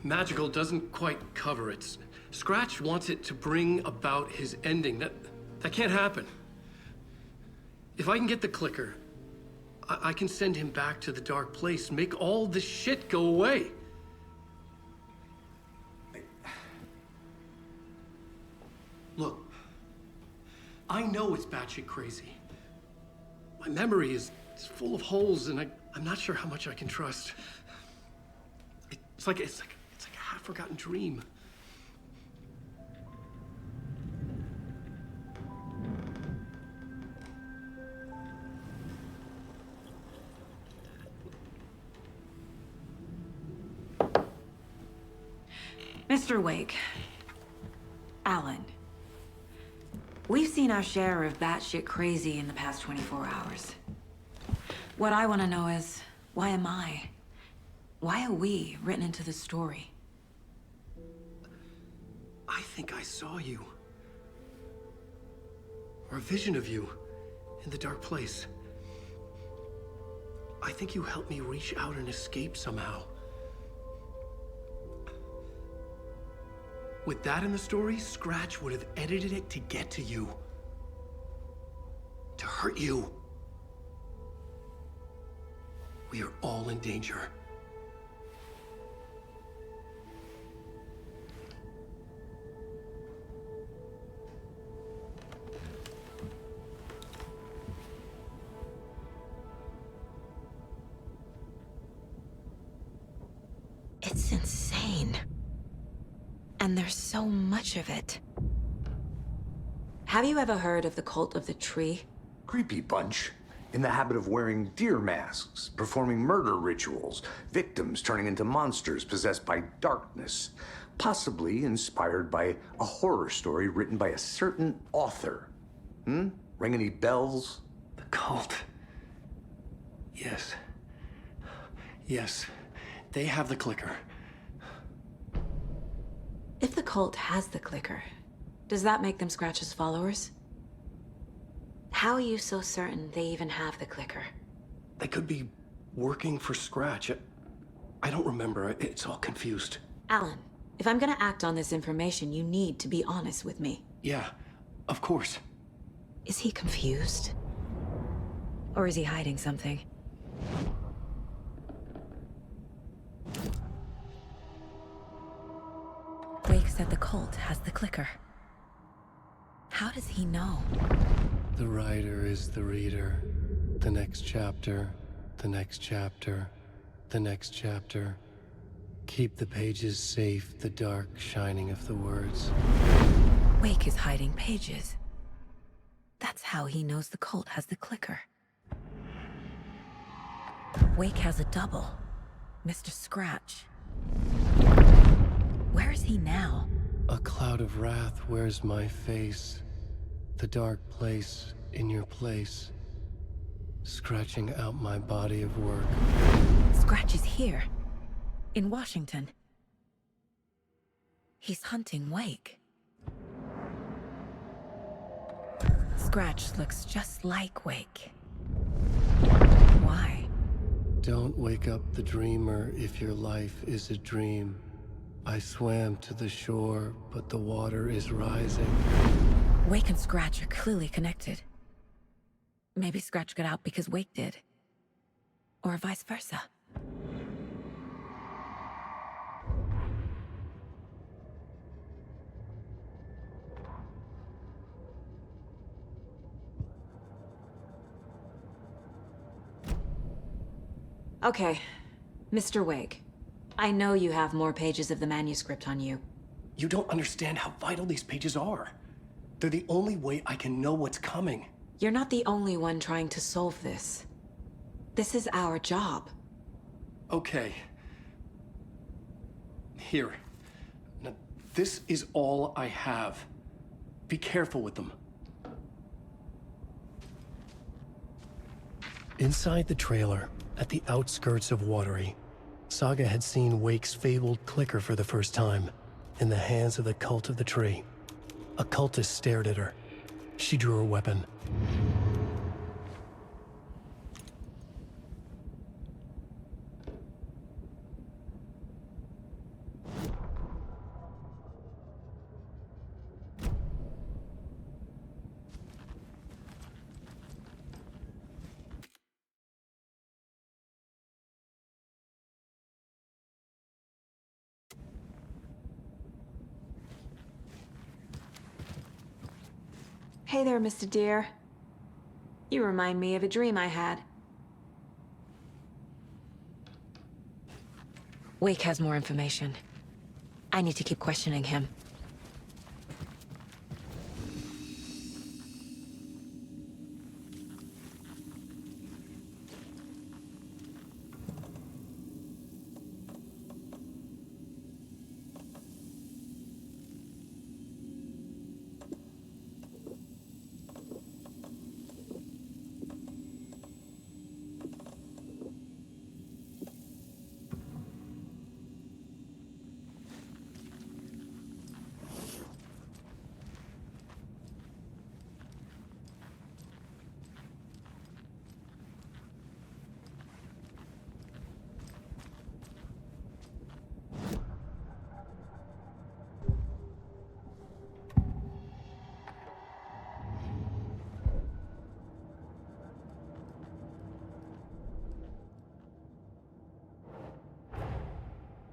Magical doesn't quite cover it. Scratch wants it to bring about his ending. That can't happen. If I can get the clicker, I can send him back to the dark place, make all this shit go away. Look, I know it's batshit crazy. My memory is full of holes, and I'm not sure how much I can trust. It's like a half-forgotten dream. Mr. Wake, Alan, we've seen our share of batshit crazy in the past 24 hours. What I want to know is, why am I? Why are we written into the story? I think I saw you. Or a vision of you in the dark place. I think you helped me reach out and escape somehow. With that in the story, Scratch would have edited it to get to you. To hurt you. We are all in danger. It's insane. And there's so much of it. Have you ever heard of the Cult of the Tree? Creepy bunch. In the habit of wearing deer masks, performing murder rituals, victims turning into monsters possessed by darkness, possibly inspired by a horror story written by a certain author. Ring any bells? The cult. Yes. Yes. They have the clicker. If the cult has the clicker, does that make them Scratch's followers? How are you so certain they even have the clicker? They could be working for Scratch. I don't remember. It's all confused. Alan, if I'm gonna act on this information, you need to be honest with me. Yeah, of course. Is he confused? Or is he hiding something? Wake said the cult has the clicker. How does he know? The writer is the reader. The next chapter, the next chapter, the next chapter. Keep the pages safe, the dark shining of the words. Wake is hiding pages. That's how he knows the cult has the clicker. Wake has a double. Mr. Scratch. Where is he now? A cloud of wrath wears my face. The dark place in your place. Scratching out my body of work. Scratch is here. In Washington. He's hunting Wake. Scratch looks just like Wake. Why? Don't wake up the dreamer if your life is a dream. I swam to the shore, but the water is rising. Wake and Scratch are clearly connected. Maybe Scratch got out because Wake did. Or vice versa. Okay, Mr. Wake. I know you have more pages of the manuscript on you. You don't understand how vital these pages are. They're the only way I can know what's coming. You're not the only one trying to solve this. This is our job. Okay. Here. Now, this is all I have. Be careful with them. Inside the trailer, at the outskirts of Watery, Saga had seen Wake's fabled clicker for the first time, in the hands of the Cult of the Tree. A cultist stared at her. She drew her weapon. Hey there, Mr. Deer. You remind me of a dream I had. Wake has more information. I need to keep questioning him.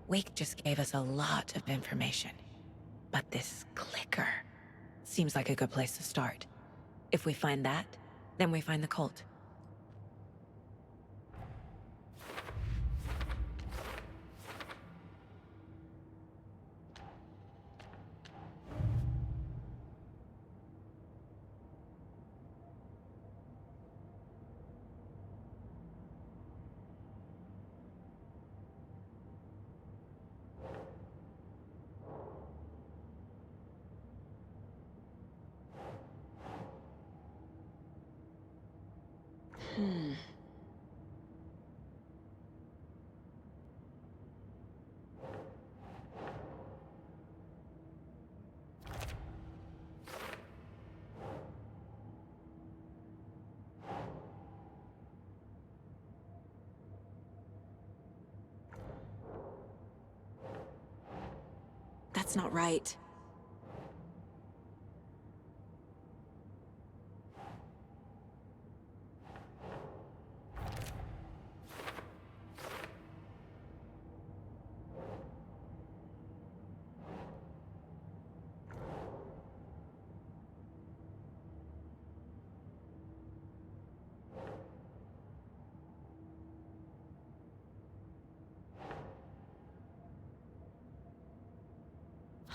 Wake just gave us a lot of information. But this clicker seems like a good place to start. If we find that, then we find the cult. That's not right.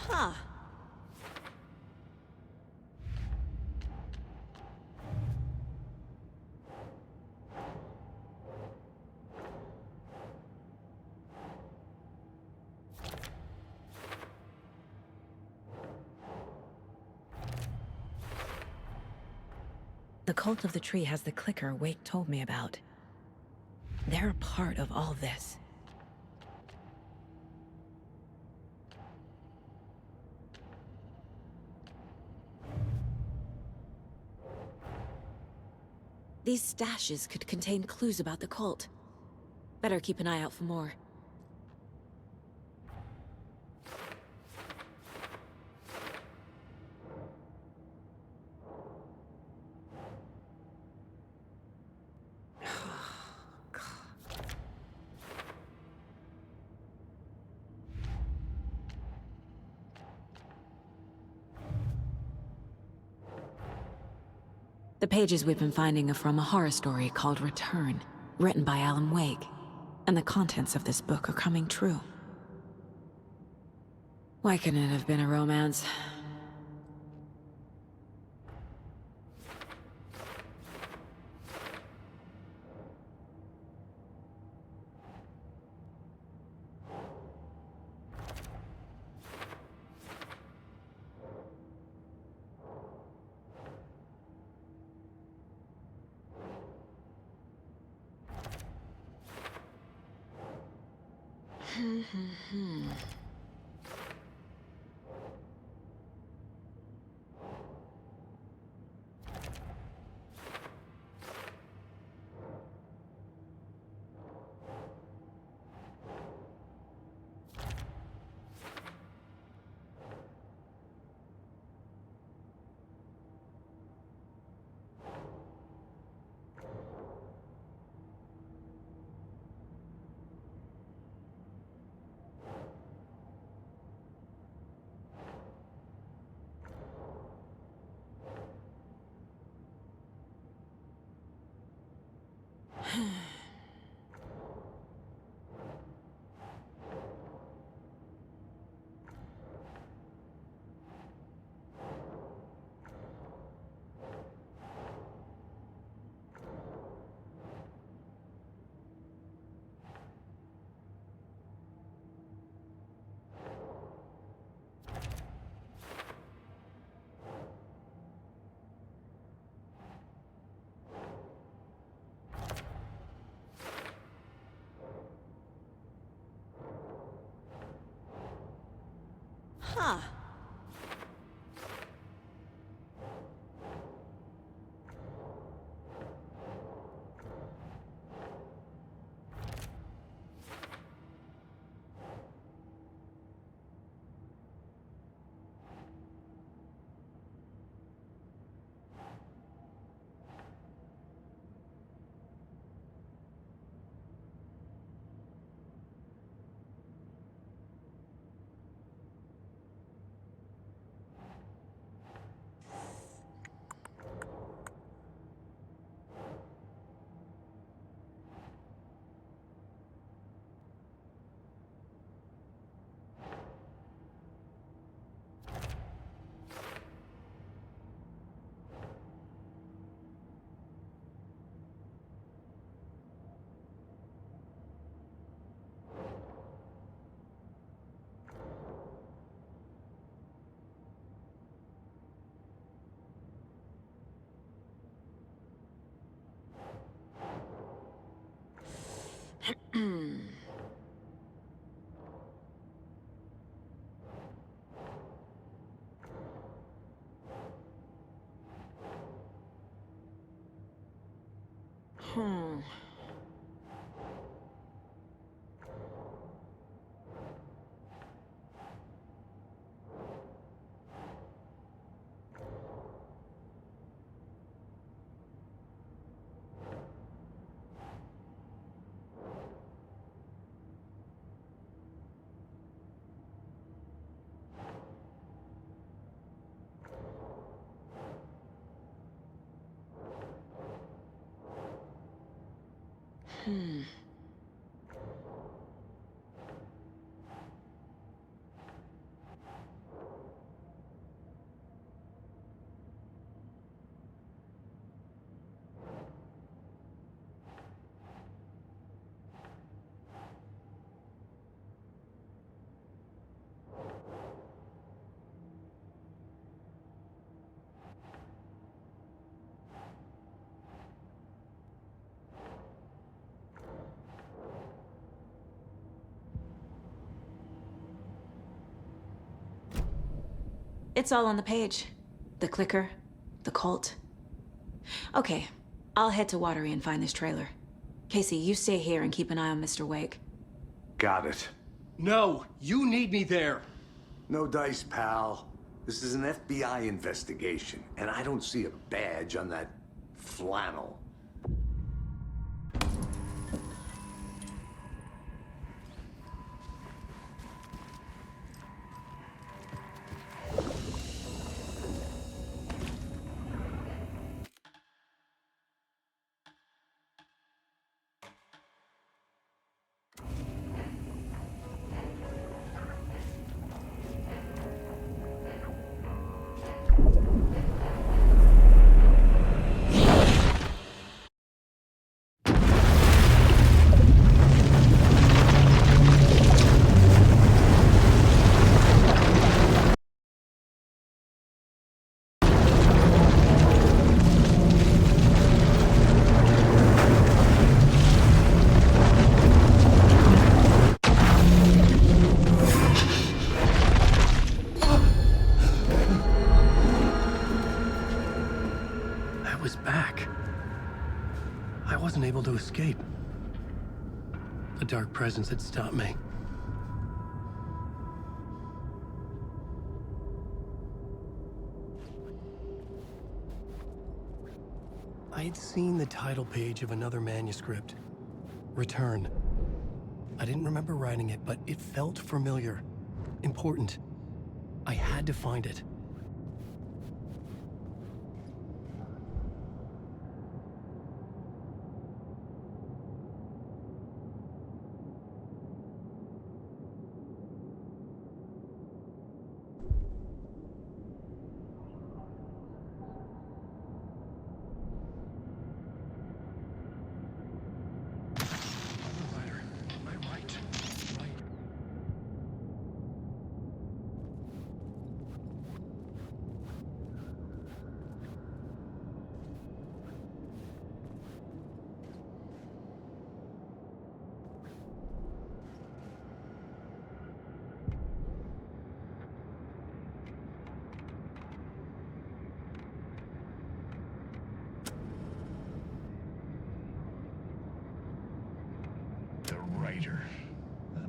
Huh. The Cult of the Tree has the clicker Wake told me about. They're a part of all this. These stashes could contain clues about the cult. Better keep an eye out for more. The pages we've been finding are from a horror story called Return, written by Alan Wake. And the contents of this book are coming true. Why couldn't it have been a romance? Huh. Hmm. Hmm. It's all on the page. The clicker, the cult. Okay, I'll head to Watery and find this trailer. Casey, you stay here and keep an eye on Mr. Wake. Got it. No, you need me there. No dice, pal. This is an FBI investigation, and I don't see a badge on that flannel. Able to escape. A dark presence had stopped me. I had seen the title page of another manuscript. Return. I didn't remember writing it, but it felt familiar. Important. I had to find it.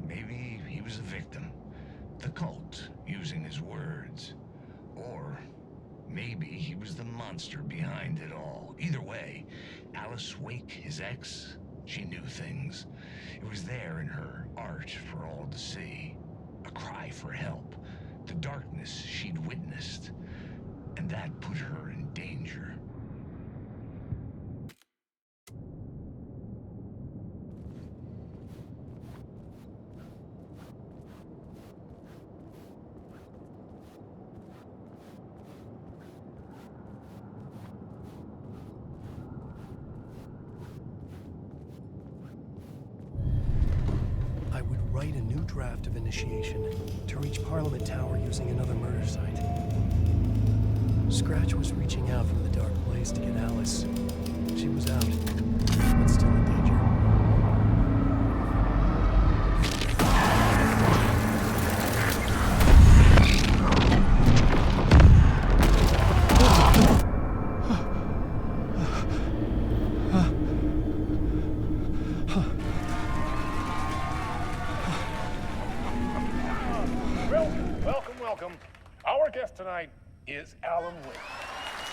Maybe he was a victim. The cult, using his words. Or maybe he was the monster behind it all. Either way, Alice Wake, his ex, she knew things. It was there in her art for all to see. A cry for help. The darkness she'd witnessed. And that put her in danger. Write a new draft of initiation to reach Parliament Tower using another murder site. Scratch was reaching out from the dark place to get Alice. She was out, but still in danger. Welcome. Our guest tonight is Alan Wake.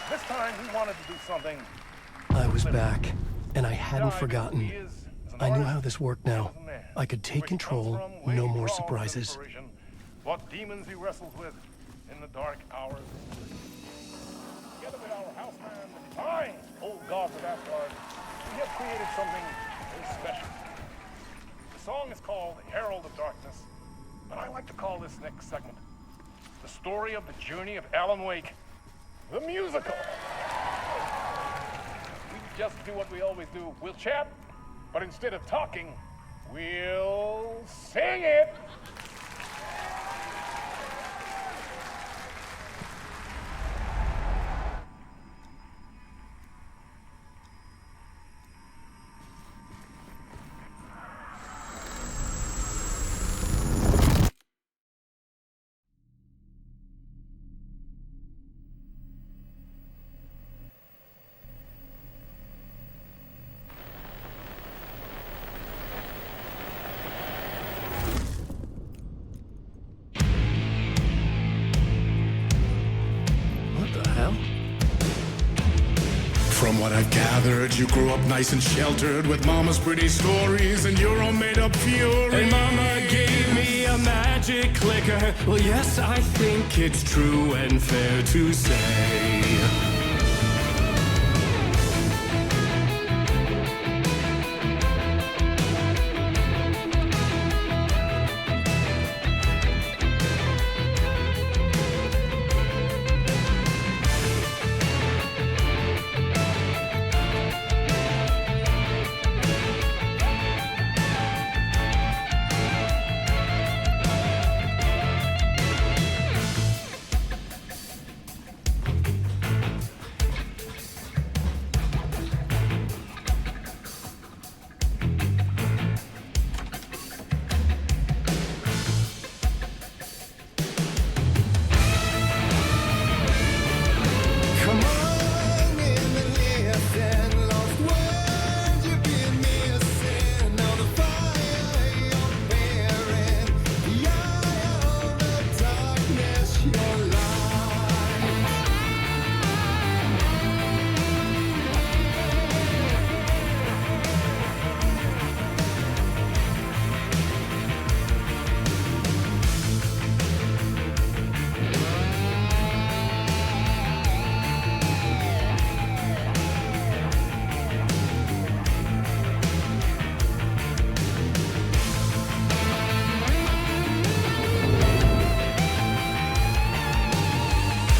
This time he wanted to do something. I was back, and I hadn't forgotten. I knew how this worked now. I could take control, no more surprises. What demons he wrestles with in the dark hours. Together with our houseman, the fine old gods of Asgard, we have created something very special. The song is called Herald of Darkness, but I like to call this next segment the story of the journey of Alan Wake, the musical. We just do what we always do. We'll chat, but instead of talking, we'll sing it. gathered, you grew up nice and sheltered with mama's pretty stories and your own made-up fury. And mama gave me a magic clicker. Well, yes, I think it's true and fair to say.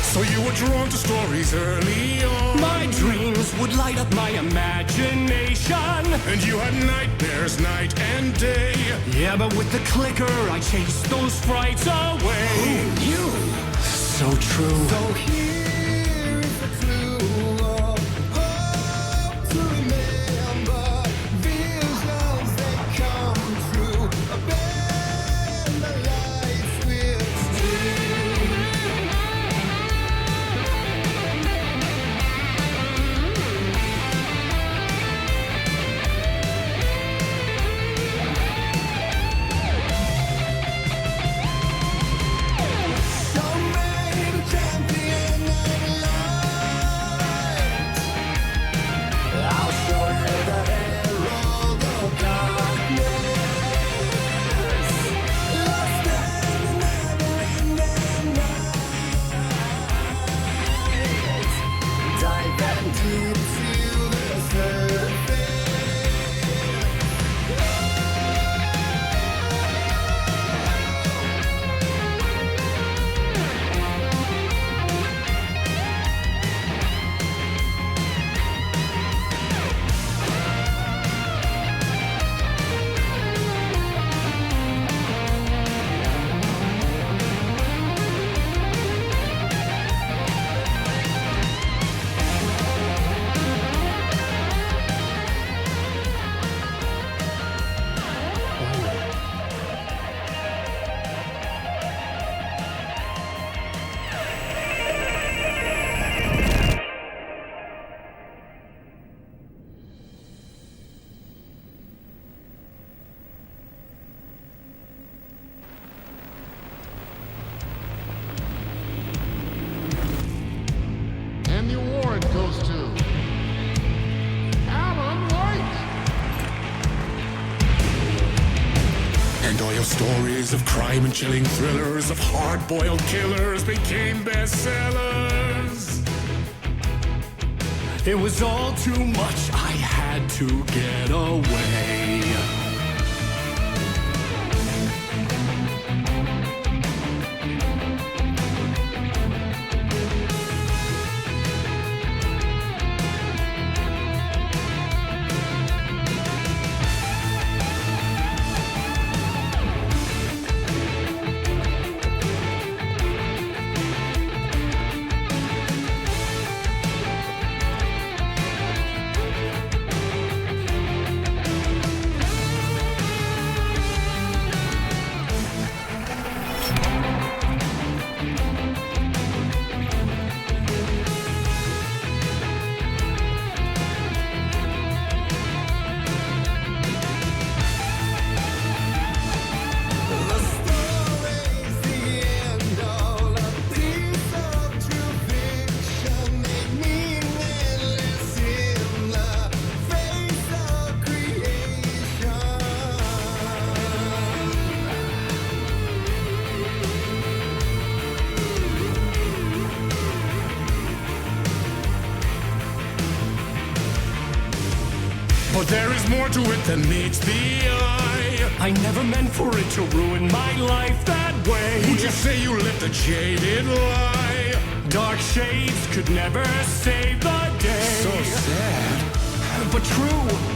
So you were drawn to stories early on. My dreams would light up my imagination. And you had nightmares night and day. Yeah, but with the clicker, I chased those frights away. Who knew? So true. So here is a clue of hope to remember. Visions that come true. Abandon the lights with steel. And the award goes to Alan Wake. And all your stories of crime and chilling thrillers of hard-boiled killers became bestsellers. It was all too much, I had to get away. But there is more to it than meets the eye. I never meant for it to ruin my life that way. Would you say you lived a jaded lie? Dark shades could never save the day. So sad, but true.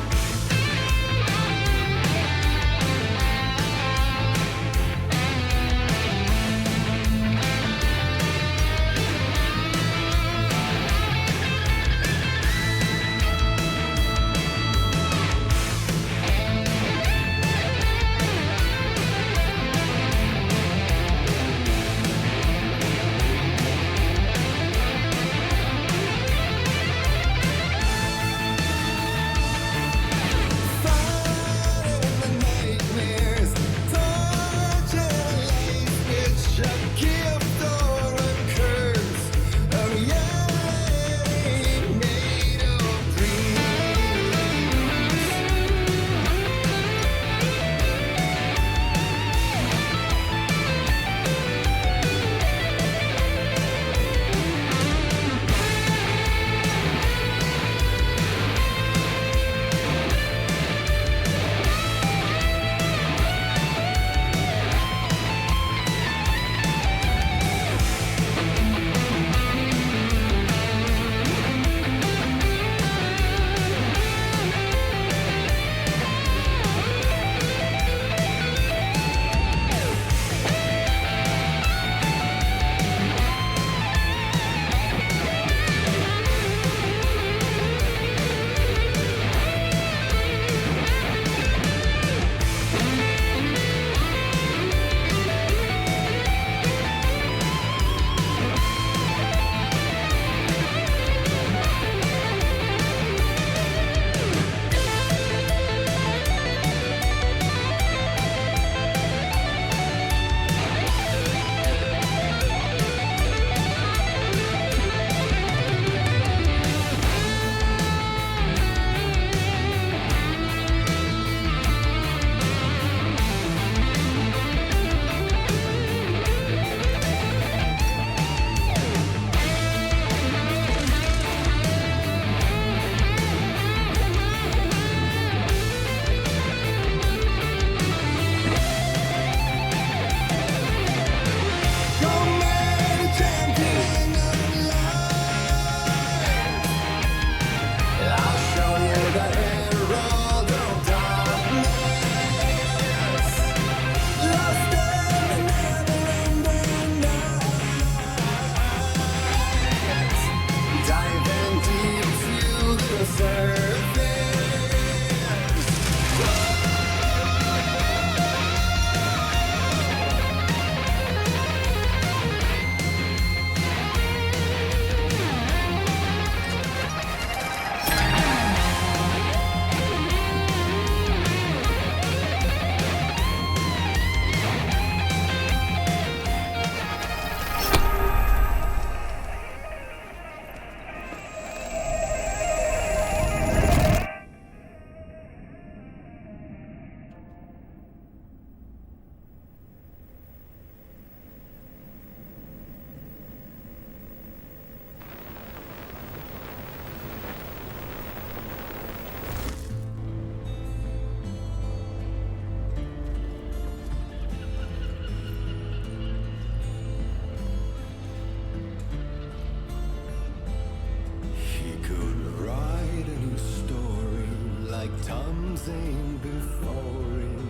same before him,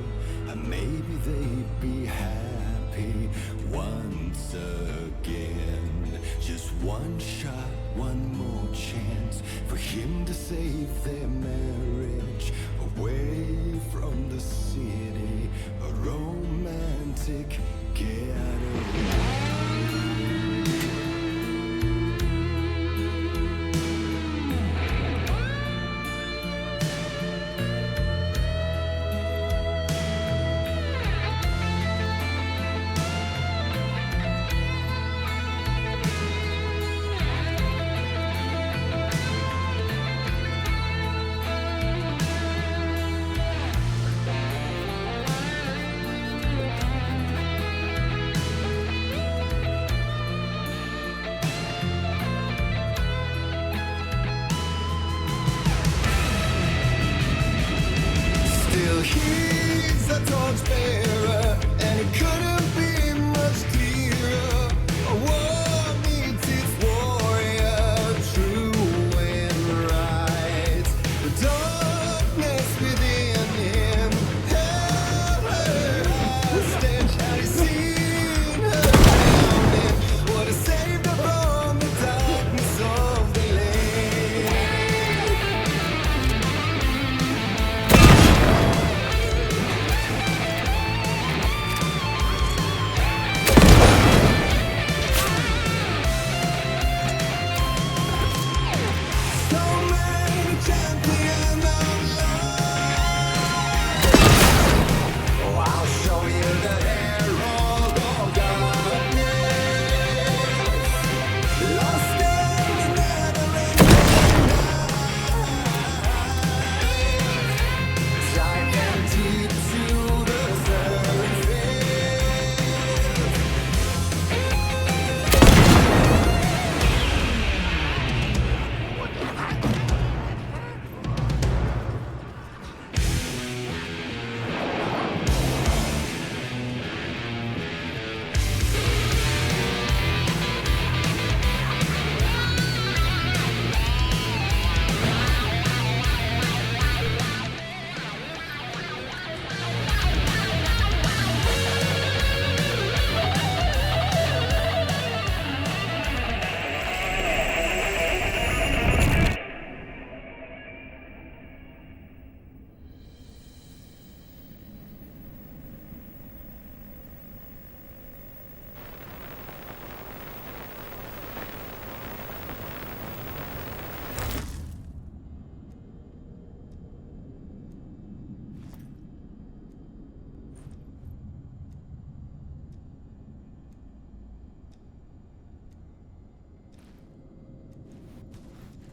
and maybe they'd be happy once again. Just one shot, one more chance for him to save their marriage away from the city, a romantic getaway.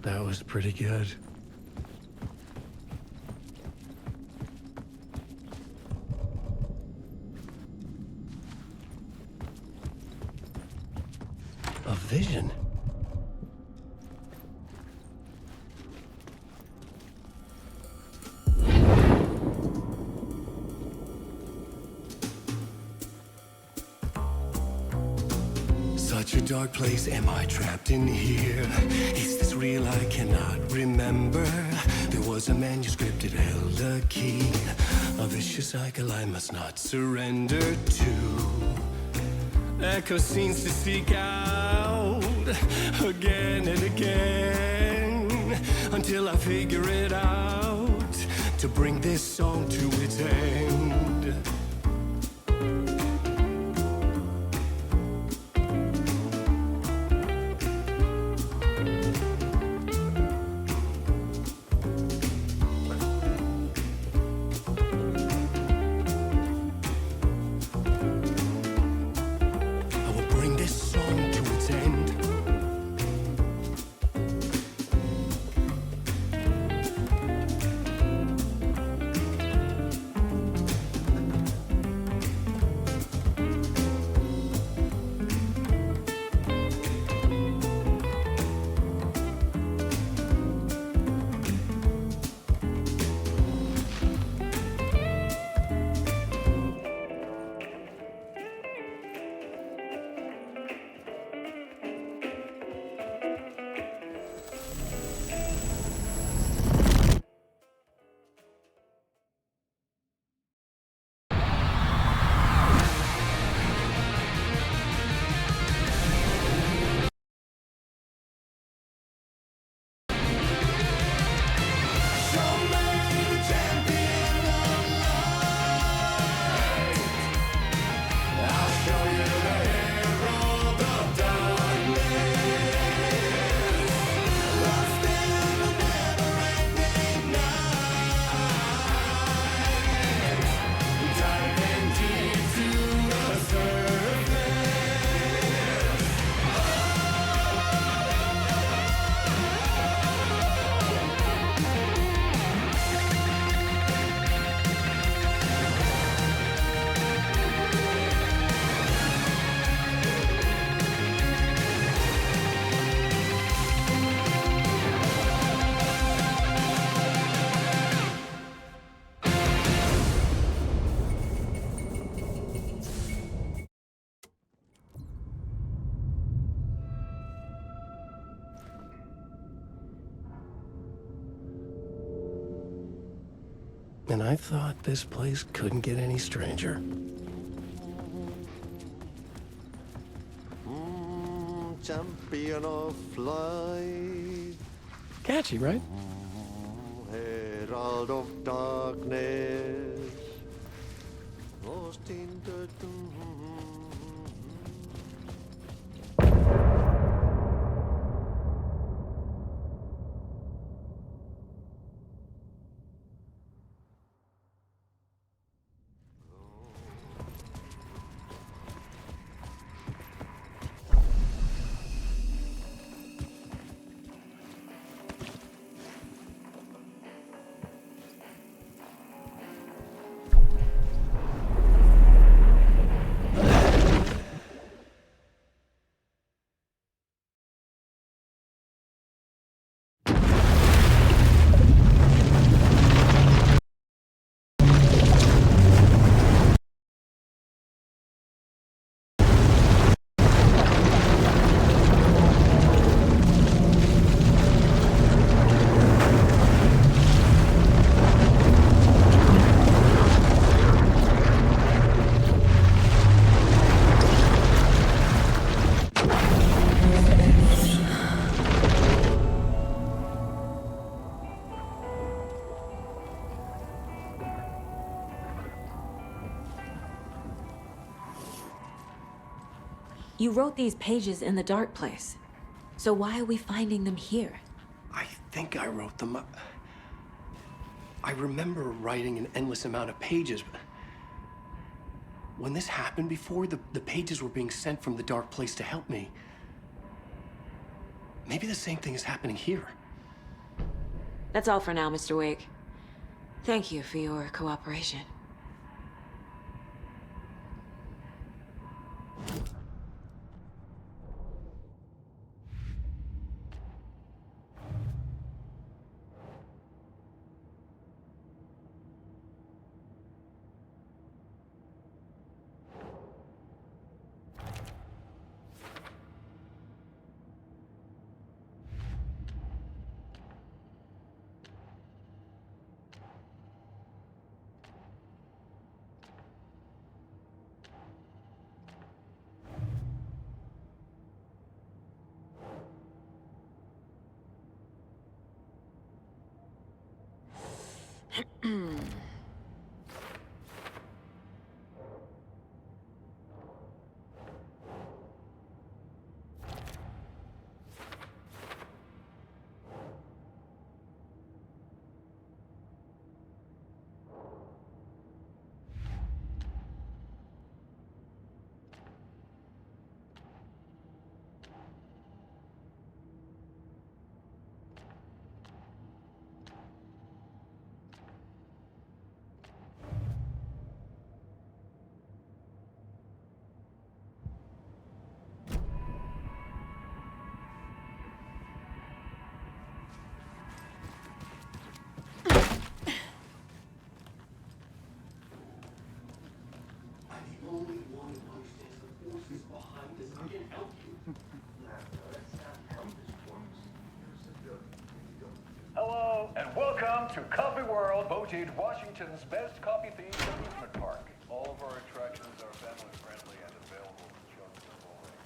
That was pretty good. A vision? Such a dark place, am I trapped in here? Is this real? I cannot remember. There was a manuscript, it held a key. A vicious cycle I must not surrender to. Echo scenes to seek out again and again until I figure it out to bring this song to its end. And I thought this place couldn't get any stranger. Champion of light. Catchy, right? Herald of darkness. Lost in the You wrote these pages in the dark place. So why are we finding them here? I think I wrote them up. I remember writing an endless amount of pages, but when this happened before, the pages were being sent from the dark place to help me. Maybe the same thing is happening here. That's all for now, Mr. Wake. Thank you for your cooperation. Hello, and welcome to Coffee World, voted Washington's best coffee-themed amusement park. All of our attractions are family-friendly and available to children of all ages.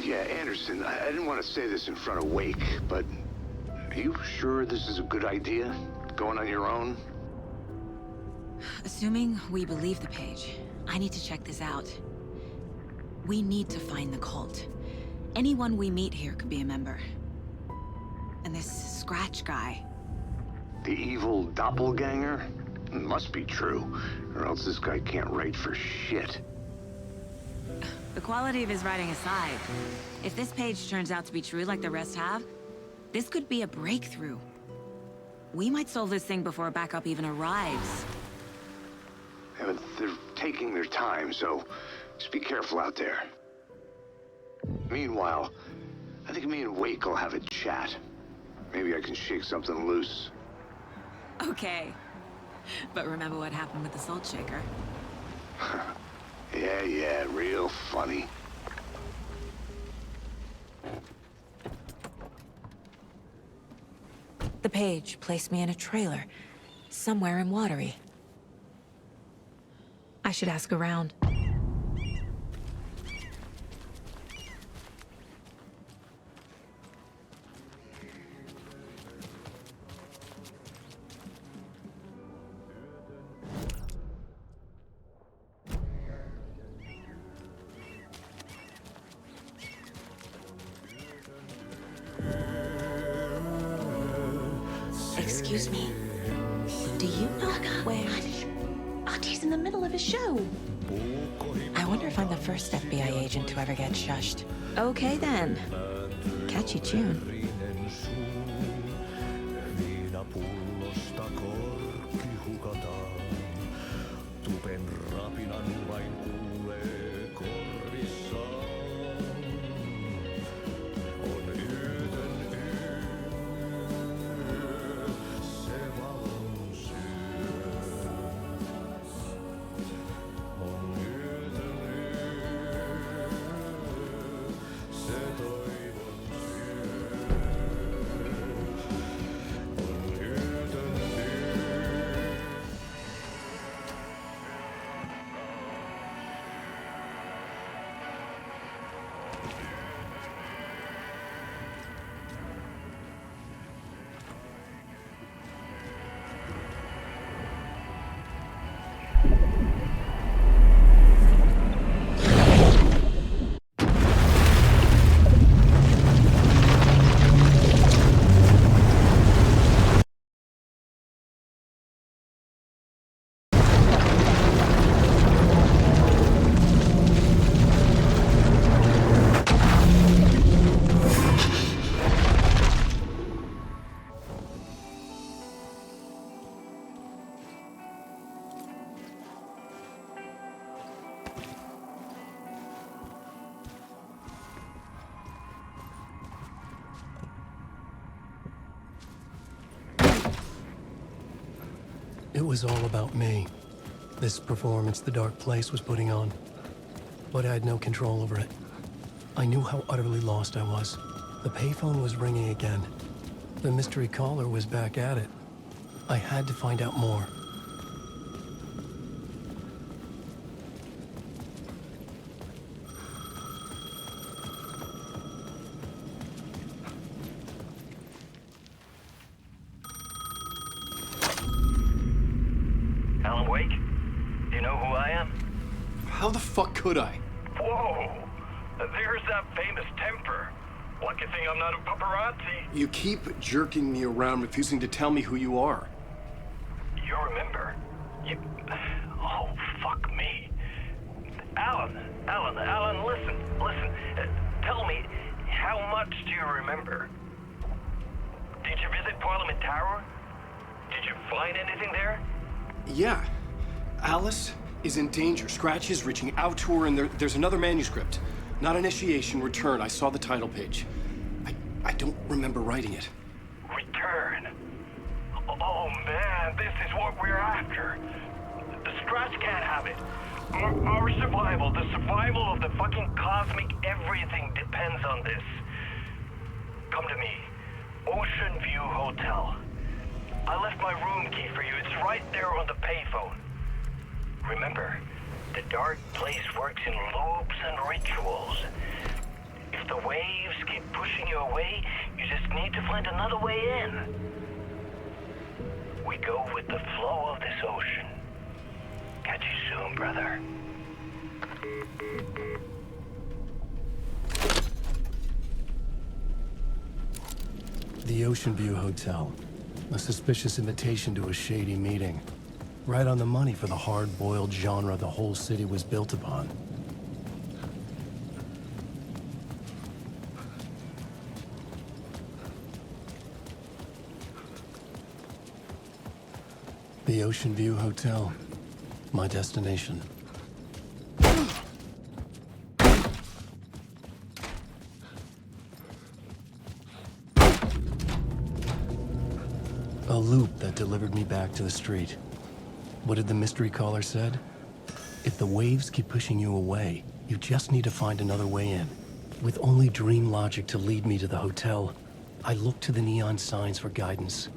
Yeah, Anderson, I didn't want to say this in front of Wake, but are you sure this is a good idea? Going on your own? Assuming we believe the page, I need to check this out. We need to find the cult. Anyone we meet here could be a member. And this Scratch guy. The evil doppelganger? Must be true, or else this guy can't write for shit. The quality of his writing aside, if this page turns out to be true like the rest have, this could be a breakthrough. We might solve this thing before backup even arrives. Yeah, but they're taking their time, so just be careful out there. Meanwhile, I think me and Wake will have a chat. Maybe I can shake something loose. Okay. But remember what happened with the salt shaker? Yeah, real funny. The page placed me in a trailer, somewhere in Watery. I should ask around. Excuse me. Do you know where... Artie's in the middle of a show. I wonder if I'm the first FBI agent to ever get shushed. Okay then. Catchy tune. It was all about me. This performance the Dark Place was putting on. But I had no control over it. I knew how utterly lost I was. The payphone was ringing again. The mystery caller was back at it. I had to find out more. Alan Wake? Do you know who I am? How the fuck could I? Whoa! There's that famous temper. Lucky thing I'm not a paparazzi. You keep jerking me around, refusing to tell me who you are. You remember? You... Oh, fuck me. Alan, listen. Tell me, how much do you remember? Did you visit Parliament Tower? Did you find anything there? Yeah. Alice is in danger. Scratch is reaching out to her, and there's another manuscript. Not initiation, return. I saw the title page. I don't remember writing it. Return? Oh man, this is what we're after. The Scratch can't have it. Our survival, the survival of the fucking cosmic everything depends on this. Come to me. Ocean View Hotel. I left my room key for you. It's right there on the payphone. Remember, the Dark Place works in loops and rituals. If the waves keep pushing you away, you just need to find another way in. We go with the flow of this ocean. Catch you soon, brother. The Ocean View Hotel. A suspicious invitation to a shady meeting. Right on the money for the hard-boiled genre the whole city was built upon. The Ocean View Hotel. My destination. A loop that delivered me back to the street. What did the mystery caller said? If the waves keep pushing you away, you just need to find another way in. With only dream logic to lead me to the hotel, I looked to the neon signs for guidance.